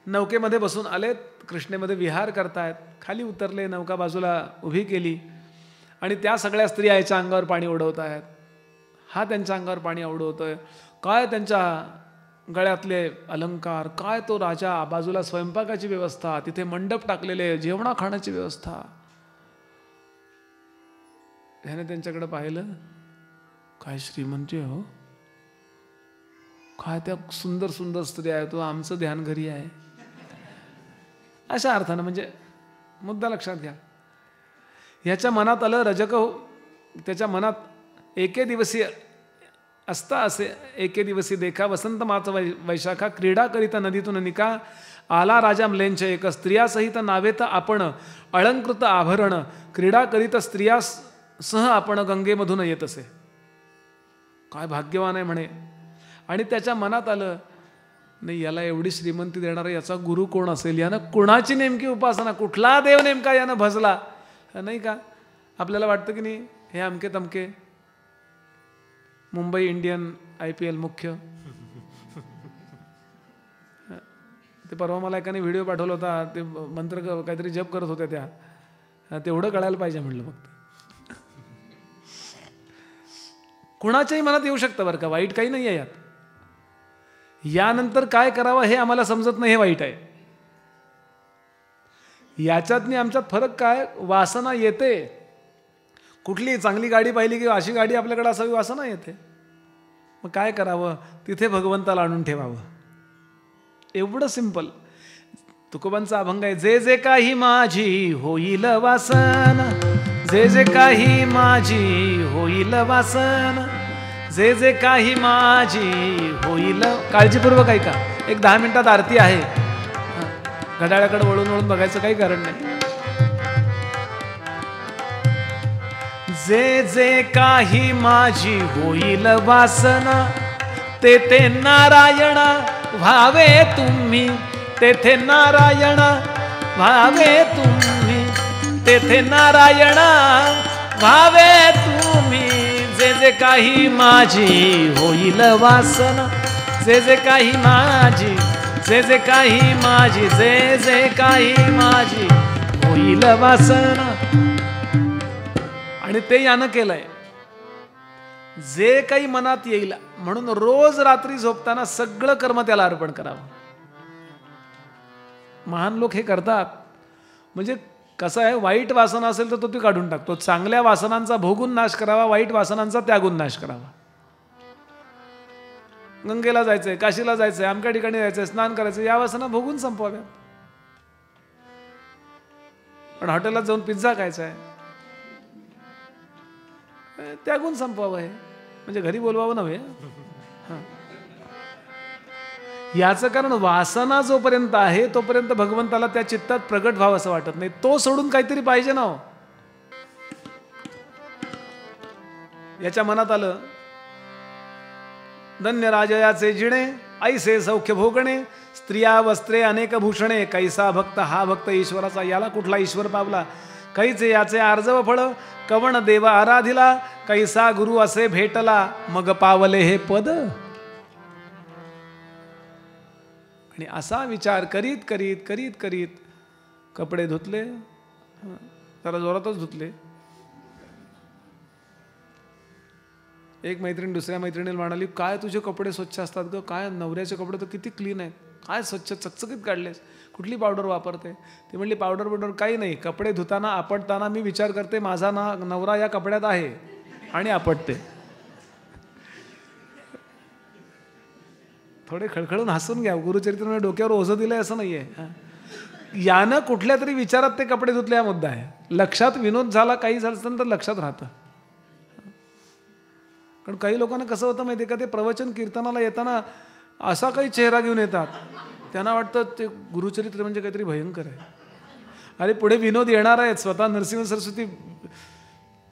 नौकेमध्ये बसून आलेत, कृष्णेमध्ये विहार करतायत. खाली उतरले, नौका बाजूला उभी केली आणि त्या सगळ्या स्त्रिया याच्या अंगावर पाणी उडवत आहेत. हा त्यांच्या अंगावर पाणी उडवतोय. काय त्यांच्या गळ्यातले अलंकार, काय तो राजा, बाजूला स्वयंपाकाची व्यवस्था, तिथे मंडप टाकलेले, जेवणा खाण्याची व्यवस्था. ह्याने त्यांच्याकडे पाहिलं, काय श्रीमंती हो, काय त्या सुंदर सुंदर स्त्रिया आहे, तो आमचं ध्यान घरी आहे. अशा अर्थानं म्हणजे मुद्दा लक्षात घ्या. ह्याच्या मनात आलं रजक हो. त्याच्या मनात एके दिवशी असता असे, एके दिवशी देखा वसंत मात वैशाखा, क्रीडा करीत नदीतून निका, आला राजा मलेंच एक, स्त्रियासहित नावेत आपण, अलंकृत आभरण, क्रीडा करीत स्त्रिया सह आपण गंगेमधून येत असे. काय भाग्यवान आहे म्हणे. आणि त्याच्या मनात आलं, नाही याला एवढी श्रीमंती देणारा याचा गुरु कोण असेल, यानं कुणाची नेमकी उपासना, कुठला देव नेमका यानं भजला नाही का. आपल्याला वाटतं की नाही, हे अमके तमके मुंबई इंडियन IPL मुख्य. ते परवा मला एकाने व्हिडिओ पाठवला होता, ते मंत्र काहीतरी जप करत होत्या त्या, तेवढं कळायला पाहिजे म्हणलं. फक्त कुणाच्याही मनात येऊ शकतं बरं का, वाईट काही नाही आहे यात. यानंतर काय करावं हे आम्हाला समजत नाही, हे वाईट आहे. याच्यातनी आमच्यात फरक काय, वासना येते. कुठली चांगली गाडी पाहिली की अशी गाडी आपल्याकडे असावी वासना येते. मग काय करावं, तिथे भगवंताला आणून ठेवावं, एवढं सिंपल. तुकोबांचा अभंग आहे, जे जे काही माझी होईल वासन, जे जे काही माझी होईल वासन, जे जे काही माझी होईल. काळजीपूर्वक ऐका, एक 10 मिनिटात आरती आहे. घड्याळाकडे वळून वळून बघायचं काही कारण नाही. जे जे काही माझी होईल वासना, तेथे नारायण व्हावे तुम्ही, तेथे नारायण व्हावे तुम्ही, तेथे नारायण व्हावे तुम्ही. जे जे काही माझी होईल वासना, जे जे काही माझी, जे जे काही माझी, जे जे काही माझी होईल वासना. आणि ते यानं केलंय, जे काही मनात येईल. म्हणून रोज रात्री झोपताना सगळं कर्म त्याला अर्पण करावं. महान लोक हे करतात. म्हणजे कसं आहे, वाईट वासना असेल तर तो ती काढून टाकतो. चांगल्या वासनांचा भोगून नाश करावा, वाईट वासनांचा त्यागून नाश करावा. गंगेला जायचंय, काशीला जायचंय, अमक्या ठिकाणी जायचंय, स्नान करायचं, या वासना भोगून संपवाव्या. पण हॉटेलात जाऊन पिझ्झा खायचा आहे, त्यागून संपवावं आहे. म्हणजे घरी बोलवावं नव्हे. याचं कारण वासना जोपर्यंत आहे तोपर्यंत भगवंताला त्या चित्तात प्रगट व्हावं असं वाटत नाही. तो सोडून काहीतरी पाहिजे ना. याच्या मनात आलं, धन्य राजयाचे जिणे, ऐसे सौख्य भोगणे, स्त्रिया वस्त्रे अनेक भूषणे, कैसा भक्त हा भक्त ईश्वराचा, याला कुठला ईश्वर पावला. कैचे याचे आर्जव फळ, कवण देवा आराधिला, कैसा गुरु असे भेटला, मग पावले हे पद. आणि असा विचार करीत करीत करीत करीत कपडे धुतले, जरा जोरातच धुतले. एक मैत्रीण दुसऱ्या मैत्रिणीला म्हणाली, काय तुझे कपडे स्वच्छ असतात ग, काय नवऱ्याचे कपडे तर किती क्लीन आहेत. काय स्वच्छ चकचकीत काढलेस, कुठली पावडर वापरते? ती म्हणली पावडर काही नाही, कपडे धुताना आपटताना मी विचार करते माझा नवरा या कपड्यात आहे आणि आपटते. थोडे खळखळून हसून घ्या, गुरुचरित्राने डोक्यावर ओझं दिलंय असं नाहीये. यानं कुठल्या तरी विचारात ते कपडे धुतले हा मुद्दा आहे. लक्षात विनोद झाला, काही झालं तर लक्षात राहतं. कारण काही लोकांना कसं होतं माहिती आहे का, ते प्रवचन कीर्तनाला येताना असा काही चेहरा घेऊन येतात, त्यांना वाटतं ते गुरुचरित्र म्हणजे काहीतरी भयंकर आहे. अरे पुढे विनोद येणार आहेत. स्वतः नरसिंह सरस्वती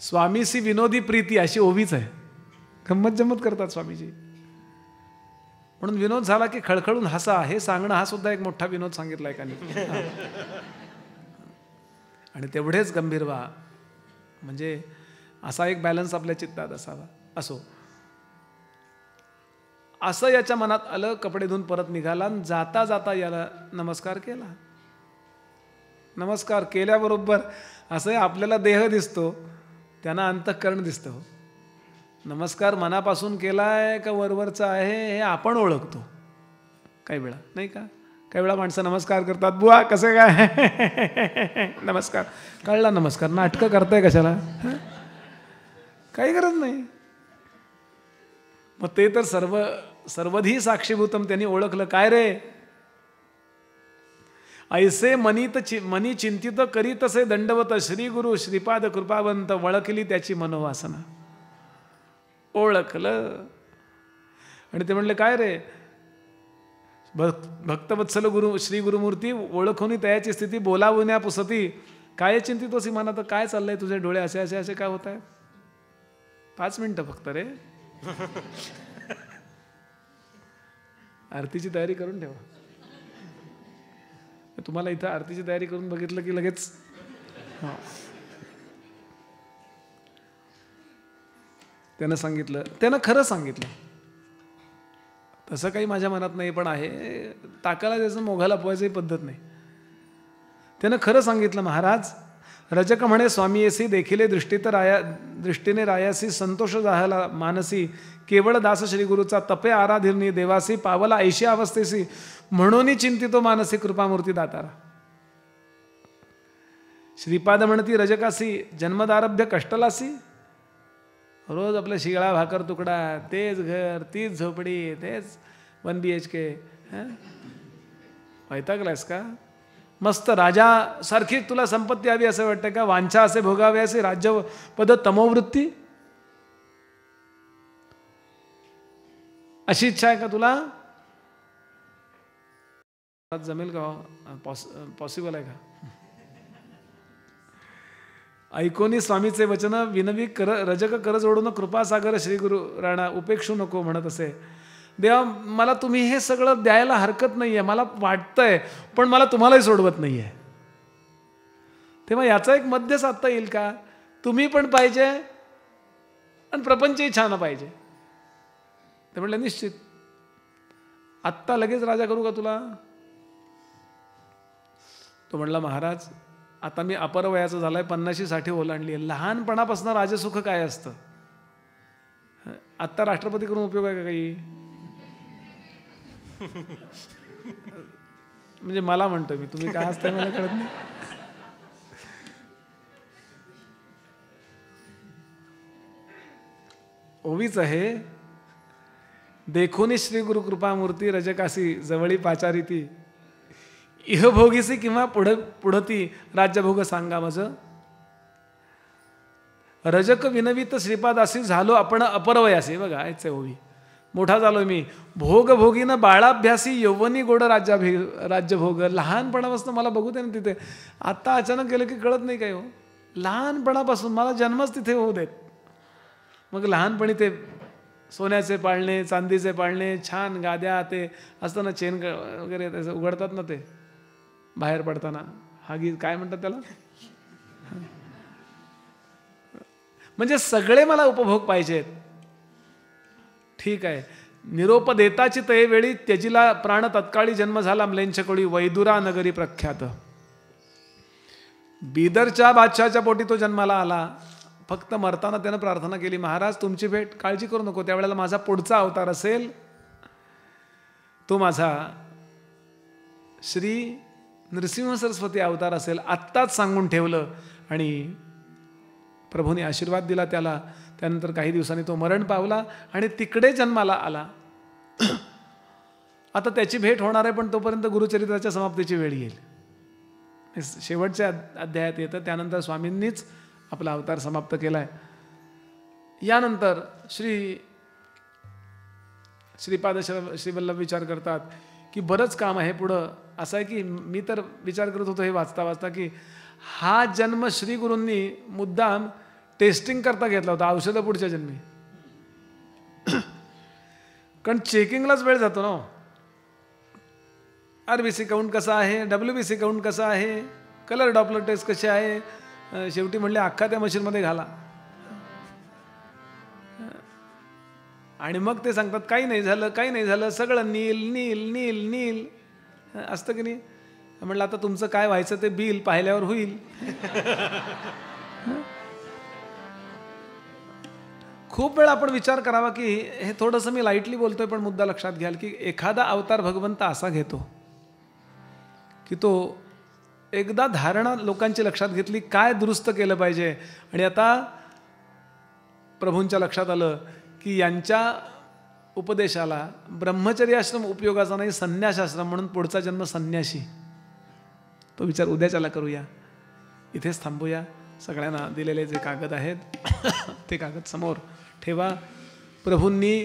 स्वामीसी विनोदी प्रीती अशी ओवीच आहे. गंमत जम्मत करतात स्वामीजी. म्हणून विनोद झाला की खळखळून हसा हे सांगणं हा सुद्धा एक मोठा विनोद सांगितला एकाने. आणि तेवढेच गंभीर व्हा, म्हणजे असा एक बॅलन्स आपल्या चित्तात असावा. असो, असं याच्या मनात आलं, कपडे धुवून परत निघाला. जाता जाता याला नमस्कार केला. नमस्कार केल्याबरोबर असं आपल्याला देह दिसतो, त्यांना अंतःकरण दिसतं. नमस्कार मनापासून केलाय का वरवरचा आहे हे आपण ओळखतो काही वेळा, नाही का? काही वेळा माणसं नमस्कार करतात, बुवा कसे काय नमस्कार, कळला नमस्कार, नाटकं करताय कशाला, काही गरज नाही. मग ते तर सर्वधी साक्षीभूतम त्यांनी ओळखलं. काय रे, ऐसे मनी चिंतित करीत असे दंडवत श्री गुरु श्रीपाद कृपावंत वळखली त्याची मनोवासना. ओळखलं आणि ते म्हणले काय रे भक्तवत्सल गुरु श्री गुरुमूर्ती ओळखून तयाची स्थिती बोलावण्या पुसती. काय चिंतित होसी मनात, काय चाललंय तुझे डोळे असे असे असे काय होत आहे? 5 मिनिटं फक्त रे, आरतीची तयारी करून ठेवा. तुम्हाला इथं आरतीची तयारी करून बघितलं की लगेच त्यानं सांगितलं, त्यानं खरं सांगितलं. तसं काही माझ्या मनात नाही, पण आहे ताकाला त्याचं मोघाला पोहायची पद्धत नाही. त्यानं खरं सांगितलं, महाराज रजक म्हणे स्वामी येसी देखिले दृष्टीने रायासी संतोष जाहला मानसी केवळ दास श्री गुरुचा तपे आराधिरणी देवासी पावला ऐशी अवस्थेसी म्हणून चिंतितो मानसी कृपामूर्ती दातारा. श्रीपाद म्हणती रजकासी जन्मदारभ्य कष्टलासी. रोज आपलं शिळा भाकर तुकडा, तेच घर, तीच झोपडी, तेच 1 BHK. वैतागलायस का? मस्त राजा सारखी तुला संपत्ती हवी असं वाटतं का? वांछा असे भोगावे असे राज्य पद तमोवृत्ती, अशी इच्छा आहे का तुला? जमेल का? पॉसिबल आहे का? ऐकोनी स्वामीचे वचन विनवी रजक कर जोडून कृपासागर श्री गुरु राणा उपेक्षू नको म्हणत असे. देवा मला तुम्ही हे सगळं द्यायला हरकत नाहीये, मला वाटतंय, पण मला तुम्हालाही सोडवत नाहीये. तेव्हा याचा एक मध्य साधता येईल का? तुम्ही पण पाहिजे आणि प्रपंचही छान पाहिजे. ते म्हणलं निश्चित. आत्ता लगेच राजा करू का तुला? तो म्हणला महाराज आता मी अपर वयाचं झालाय, 50-60 ओलांडली आहे. लहानपणापासून राजसुख काय असतं? आत्ता राष्ट्रपती करून उपयोग आहे का काही? म्हणजे मला म्हणतो मी, तुम्ही काय असताय मला कळत नाही. ओवीच आहे, देखोनी श्री गुरु कृपामूर्ती रजकासी जवळी पाचारी ती इहभोगीसी किंवा पुढती राज्यभोग सांगा मज. रजक विनवित श्रीपादासी झालो आपण अपरवयासी. बघा याचे ओवी, मोठा झालो मी, भोगभोगीनं बाळाभ्यासी यौवनी गोड राज्यभोग. लहानपणापासून मला बघू दे ना तिथे. आत्ता अचानक गेलं की कळत नाही काय हो. लहानपणापासून मला जन्मच तिथे होऊ देत. मग लहानपणी ते सोन्याचे पाळणे, चांदीचे पाळणे, छान गाद्या, ते असतं ना चेन वगैरे त्याचं उघडतात ना ते बाहेर पडताना, हागी काय म्हणतात त्याला, म्हणजे सगळे मला उपभोग पाहिजेत. ठीक आहे. निरोप देताची तये वेळी त्यजिला प्राण तत्काळी जन्म झाला म्लेंछकोळी वैदुरा नगरी प्रख्यात. बीदरच्या बादशाच्या पोटी तो जन्माला आला. फक्त मरताना त्यानं प्रार्थना केली, महाराज तुमची भेट काळजी करू नको, त्यावेळेला माझा पुढचा अवतार असेल तो माझा श्री नृसिंह सरस्वती अवतार असेल आत्ताच सांगून ठेवलं आणि प्रभूने आशीर्वाद दिला त्याला. त्यानंतर काही दिवसांनी तो मरण पावला आणि तिकडे जन्माला आला. आता त्याची भेट होणार आहे, पण तोपर्यंत गुरुचरित्राच्या समाप्तीची वेळ येईल. शेवटच्या अध्यायात येतं. त्यानंतर स्वामींनीच आपला अवतार समाप्त केला आहे. यानंतर श्रीपाद श्रीवल्लभ विचार करतात की बरंच काम आहे पुढं. असं आहे की मी तर विचार करत होतो हे वाचता वाचता की हा जन्म श्री गुरूंनी मुद्दाम टेस्टिंग करता घेतला होता, औषधं पुढच्या जन्मी. कारण चेकिंगलाच वेळ जातो ना. RBC काउंट कसा आहे, WBC काउंट कसा आहे, कलर डॉपलर टेस्ट कशी आहे. शेवटी म्हणले अख्खा त्या मशीनमध्ये घाला आणि मग ते सांगतात काही नाही झालं, काही नाही झालं, सगळं नील नील नील नील असतं की नाही. म्हणलं आता तुमचं काय व्हायचं ते बिल पाहिल्यावर होईल. खूप वेळा आपण विचार करावा की हे थोडंसं मी लाईटली बोलतोय, पण मुद्दा लक्षात घ्याल की एखादा अवतार भगवंत असा घेतो की तो एकदा धारणा लोकांची लक्षात घेतली, काय दुरुस्त केलं पाहिजे. आणि आता प्रभूंच्या लक्षात आलं की यांच्या उपदेशाला ब्रह्मचर्य आश्रम उपयोगाचा नाही, संन्यास आश्रम, म्हणून पुढचा जन्म संन्यासी. तो विचार उद्याच्याला करूया. इथेच थांबूया. सगळ्यांना दिलेले जे कागद आहेत ते कागद समोर ठेवा. प्रभूंनी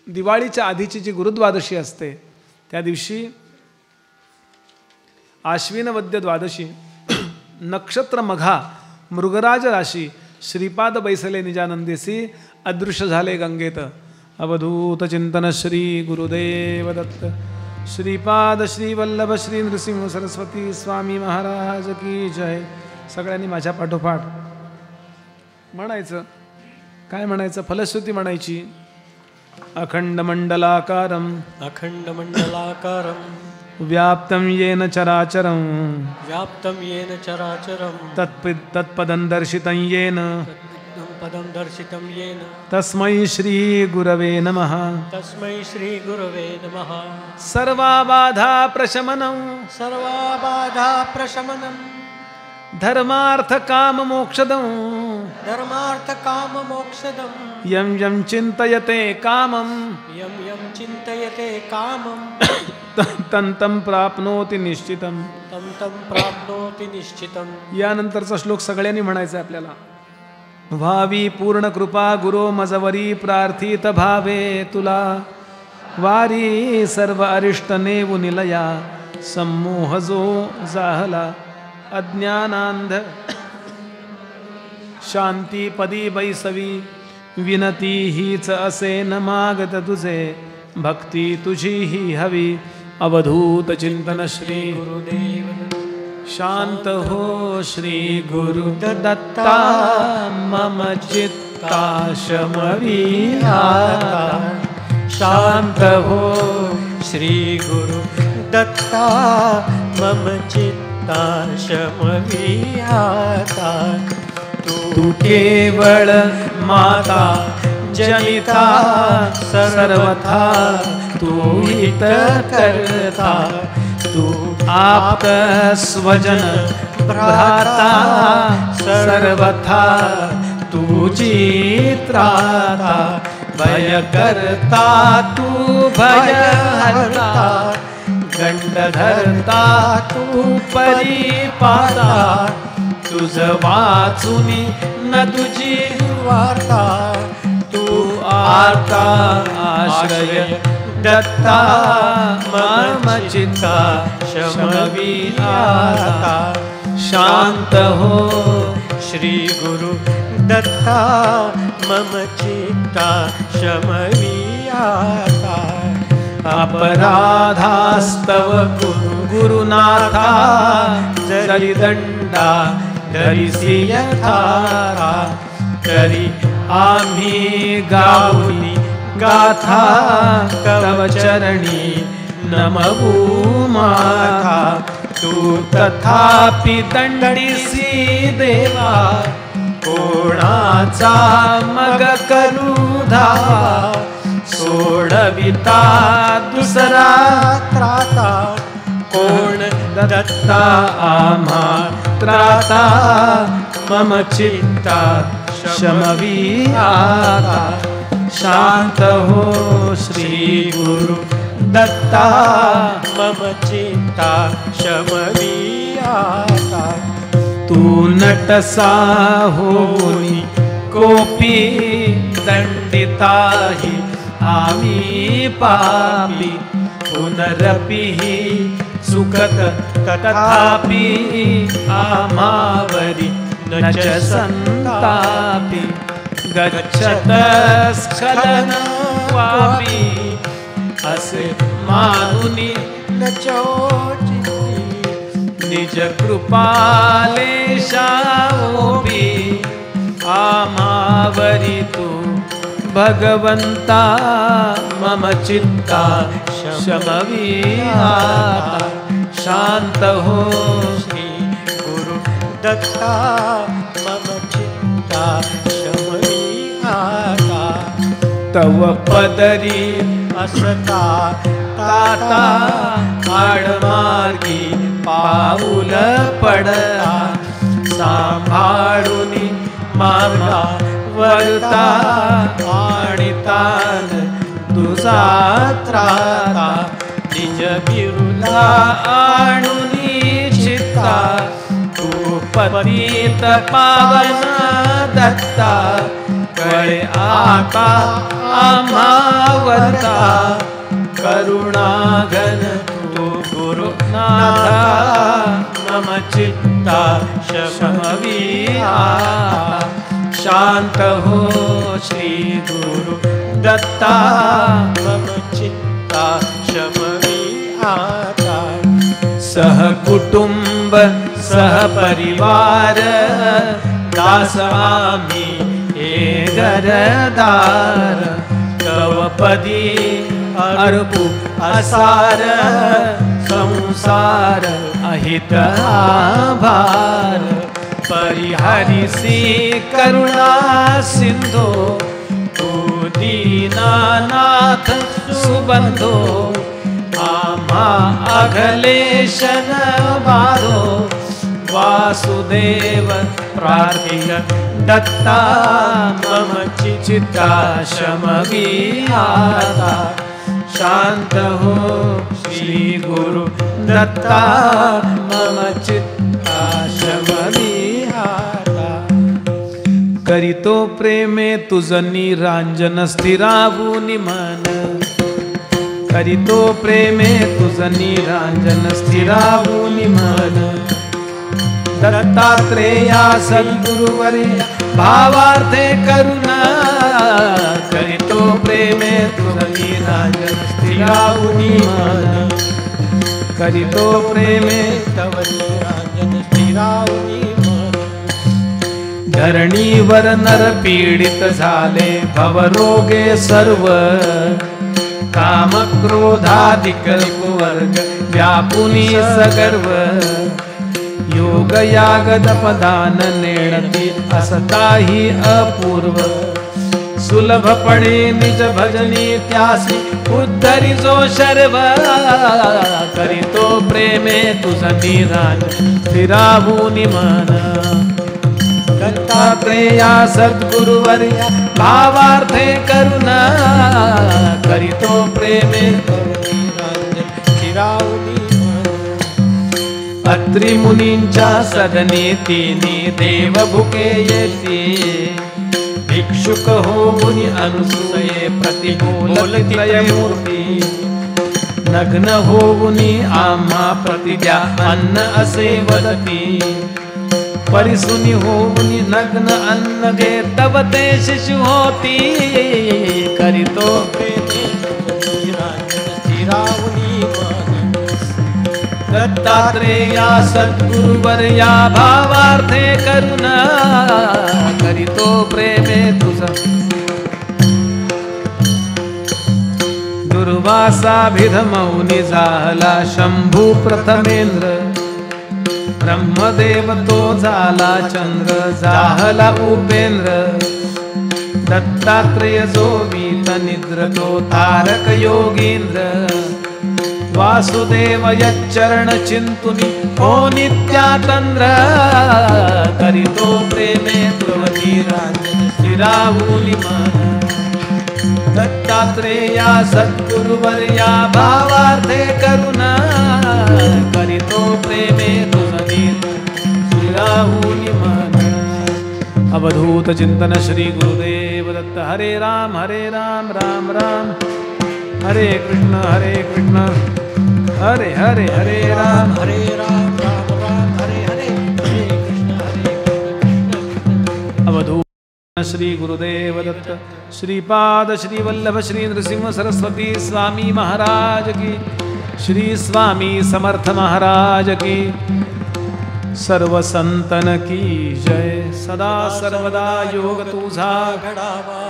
दिवाळीच्या आधीची जी गुरुद्वादशी असते त्या दिवशी आश्विन वद्य द्वादशी नक्षत्र मघा मृगराज राशी श्रीपाद बैसले निजानंदेसी अदृश्य झाले गंगेत. अवधूत चिंतन श्री गुरुदेव दत्त. श्रीपाद श्री वल्लभ श्री नृसिंह सरस्वती स्वामी महाराज की जय. सगळ्यांनी माझ्या पाठोपाठ म्हणायचं. काय म्हणायचं? फलश्रुती म्हणायची. अखंड मंडलाकारम अखंड मंडलाकारं व्याप्तं येन चराचरं व्याप्तं येन चराचरं तत्पदं दर्शितं येन पदं दर्शितं येन तस्मै श्री गुरवे नमः. तस्मै श्री गुरवे नमः. सर्वाबाधा प्रशमनं सर्वाबाधा प्रशमनं धर्मार्थ काम मोक्षदं धर्मार्थ काम मोक्षदं यं यं चिन्तयते कामं यं यं चिन्तयते कामं तं तं प्राप्नोति निश्चितं. तं तं प्राप्नोति निश्चितं. यानंतरचा श्लोक सगळ्यांनी म्हणायचा आहे आपल्याला. व्हावी पूर्ण कृपा गुरो मजवरी प्रार्थित भावे तुला वारी सर्व अरिष्ट नेवु निलया सम्मोह जो जाहला अज्ञानांध शांती पदी बैसवी विनती हीच असे न मागत तुझे भक्ती तुझी ही हवी. अवधूत चिंतन श्री गुरुदेव शांत हो श्री गुरु दत्ता मम चित्ता शमवी आता. शांत हो श्री गुरु दत्ता मम चित्ता शमवी आता. तू केवळ माता जनिता सर्वथा तू हित करता. तू आप स्वजन भ्राता सर्वथा तुझी त्राता. भय करता तू भय हरता गंड धरता तू परिपाता. तुझ वाचुनी न तुझी वार्ता तू आर्ता आश्रय दत्ता मम चित्ता शमवी आता. शांत हो श्री गुरु दत्ता मम चित्ता शमवी आता. अपराधास्तव गुरुनाथा जरी दंडा धरिसी यथारा. तरी आम्ही गाऊनी गाथा तव चरणी नमवू माथा. तू तथापि दंडिसी देवा कोणाचा मग करू धावा. सोडविता दुसरा त्राता कोण दत्ता आम्हा त्राता मम चित्ता शमवी आता शांत हो श्री गुरु दत्ता मम चित्ता शमवी आता तू नटसा होनी कोपी दंडिता ही आम्ही पापी पुनरपि सुखत तथापि आमावरी न च संतापि गच्छत स्खलन वापि असे मानुनी न चोचिती निज कृपाले शाओबी आमावरी तू भगवंता मम चित्ता शमवी आता शांत हो श्री गुरु दत्ता मम चित्ता शमवी आता तव पदरी असता ताता आडमार्गी पाऊल पडता सांभाळूनी मार्गा वरता आणितान तुझा त्राता निज बिरुला आणुनी चित्ता तू पतित पावन दत्ता कळे आता आम्हावरता करुणाघन तू गुरुनाथा मम चित्ता शमवी आता शांत हो श्री गुरु दत्ता मम चित्ता शमवी आता सह कुटुंब सह परिवार दास आम्ही हे घरदार तव पदी अर्पू असार संसार अहित आभार परिहरिसी करुणा सिंधो तू दीनानाथ सुबंधो आम्हा अघलेशन बाधो वासुदेव प्रार्थिक दत्ता मम चित्ता शमवी आता शांत हो श्री गुरु दत्ता मम चित्ता शमवी आता करीतो प्रेमे तुझ निरांजन स्थिरावूनि मन करीतो प्रेमे तुझ निरांजन स्थिरावूनि मन दत्तात्रेया सद्गुरुवर्या भावार्थे करुणा करीतो प्रेमे तुझ निरांजन स्थिरावूनि मन करीतो प्रेमे तव निरांजन स्थिरावूनि मन धरणीवर नर पीडित झाले भवरोगे सर्व काम क्रोधाधिक वर्ग व्यापुनी सगर्व योग याग दपदान नेणती असताही अपूर्व सुलभपणे निज भजनी त्यासी उद्धरी जो शर्व करीतो प्रेमे तुझ निरांज स्थिरावूनि मन दत्तात्रेया सद्गुरुवर्या भावार्थे करुणा करीतो प्रेमे स्थिरावूनि अत्रि मुनींच्या सदनी तिनी देव भुके येती भिक्षुक होऊनी अनुसूये प्रतिकूलत्रय मूर्ती नग्न होऊनी आम्हा प्रतिज्ञा अन्न असे वदती परिसुनी होऊनी नग्न अन्न घे तव ते शिशु होती करीतो प्रेमे निरांजन स्थिरावूनि मन दत्तात्रेया सद्गुरुवर्या भावार्थे करुणा करीतो प्रेमे तुझ दुर्वासाभिधमौनि झाला शंभू प्रथमेंद्र ब्रह्मदेव तो झाला चंद्र जाहला उपेंद्र दत्तात्रेय जो वीत निद्र तो तारक योगींद्र वासुदेव यच्चरण चिंतुनी ओ नित्यातंद्र करितो प्रेमे तुवती रांजन स्थिरावूनि मन दत्तात्रेया सद्गुरुवर्या भावार्थे करुणा करितो प्रेमे तुझनी स्थिरावूनि मन अवधूत चिंतन श्री गुरुदेव दत्त हरे राम राम राम हरे कृष्ण हरे हरे हरे राम राम राम हरे हरे हरे कृष्ण अवधूत श्री गुरुदेव दत्त श्रीपाद श्री वल्लभ श्री नृसिंह सरस्वती स्वामी महाराज की श्री स्वामी समर्थ महाराज की सर्व संतन की जय सदा सर्वदा योग तुझा घडावा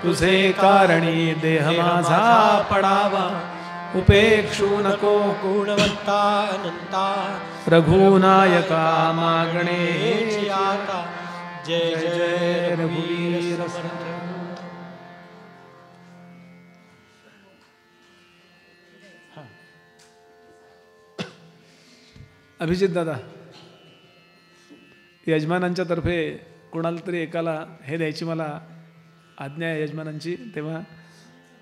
तुझे कारणी देह माझा पडावा उपेक्षू नको गुणवंता अनंता रघुनायका मागणे आता जय जय रघुवीर समर्थ अभिजित दादा यजमानांच्या तर्फे कोणाला तरी एकाला हे द्यायची मला आज्ञा आहे यजमानांची, तेव्हा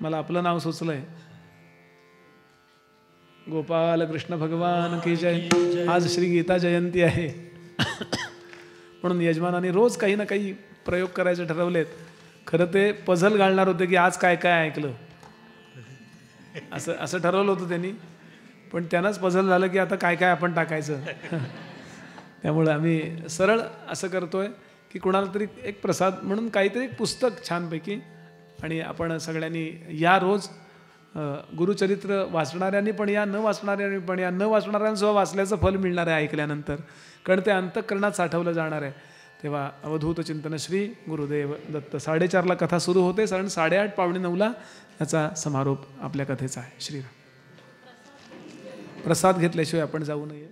मला आपलं नाव सुचलंय. गोपाल कृष्ण भगवान की जय. आज श्री गीता जयंती आहे म्हणून यजमानांनी रोज काही ना काही प्रयोग करायचे ठरवलेत. खरं ते पझल घालणार होते की आज काय काय ऐकलं असं ठरवलं होतं त्यांनी, पण त्यांनाच पझल झालं की आता काय काय आपण टाकायचं. त्यामुळे आम्ही सरळ असं करतोय की कुणाला तरी एक प्रसाद म्हणून काहीतरी एक पुस्तक छानपैकी, आणि आपण सगळ्यांनी या रोज गुरुचरित्र वाचणाऱ्यांनी पण या, न वाचणाऱ्यांनी पण या, न वाचणाऱ्यांसुद्धा वाचल्याचं फल मिळणार आहे ऐकल्यानंतर, कारण ते अंतःकरणात साठवलं जाणार आहे. तेव्हा अवधूत चिंतन श्री गुरुदेव दत्त. 4:30ला कथा सुरू होते, कारण 8:30 पावणे 9ला याचा समारोप आपल्या कथेचा आहे. श्रीराम. प्रसाद घेतल्याशिवाय आपण जाऊ नये.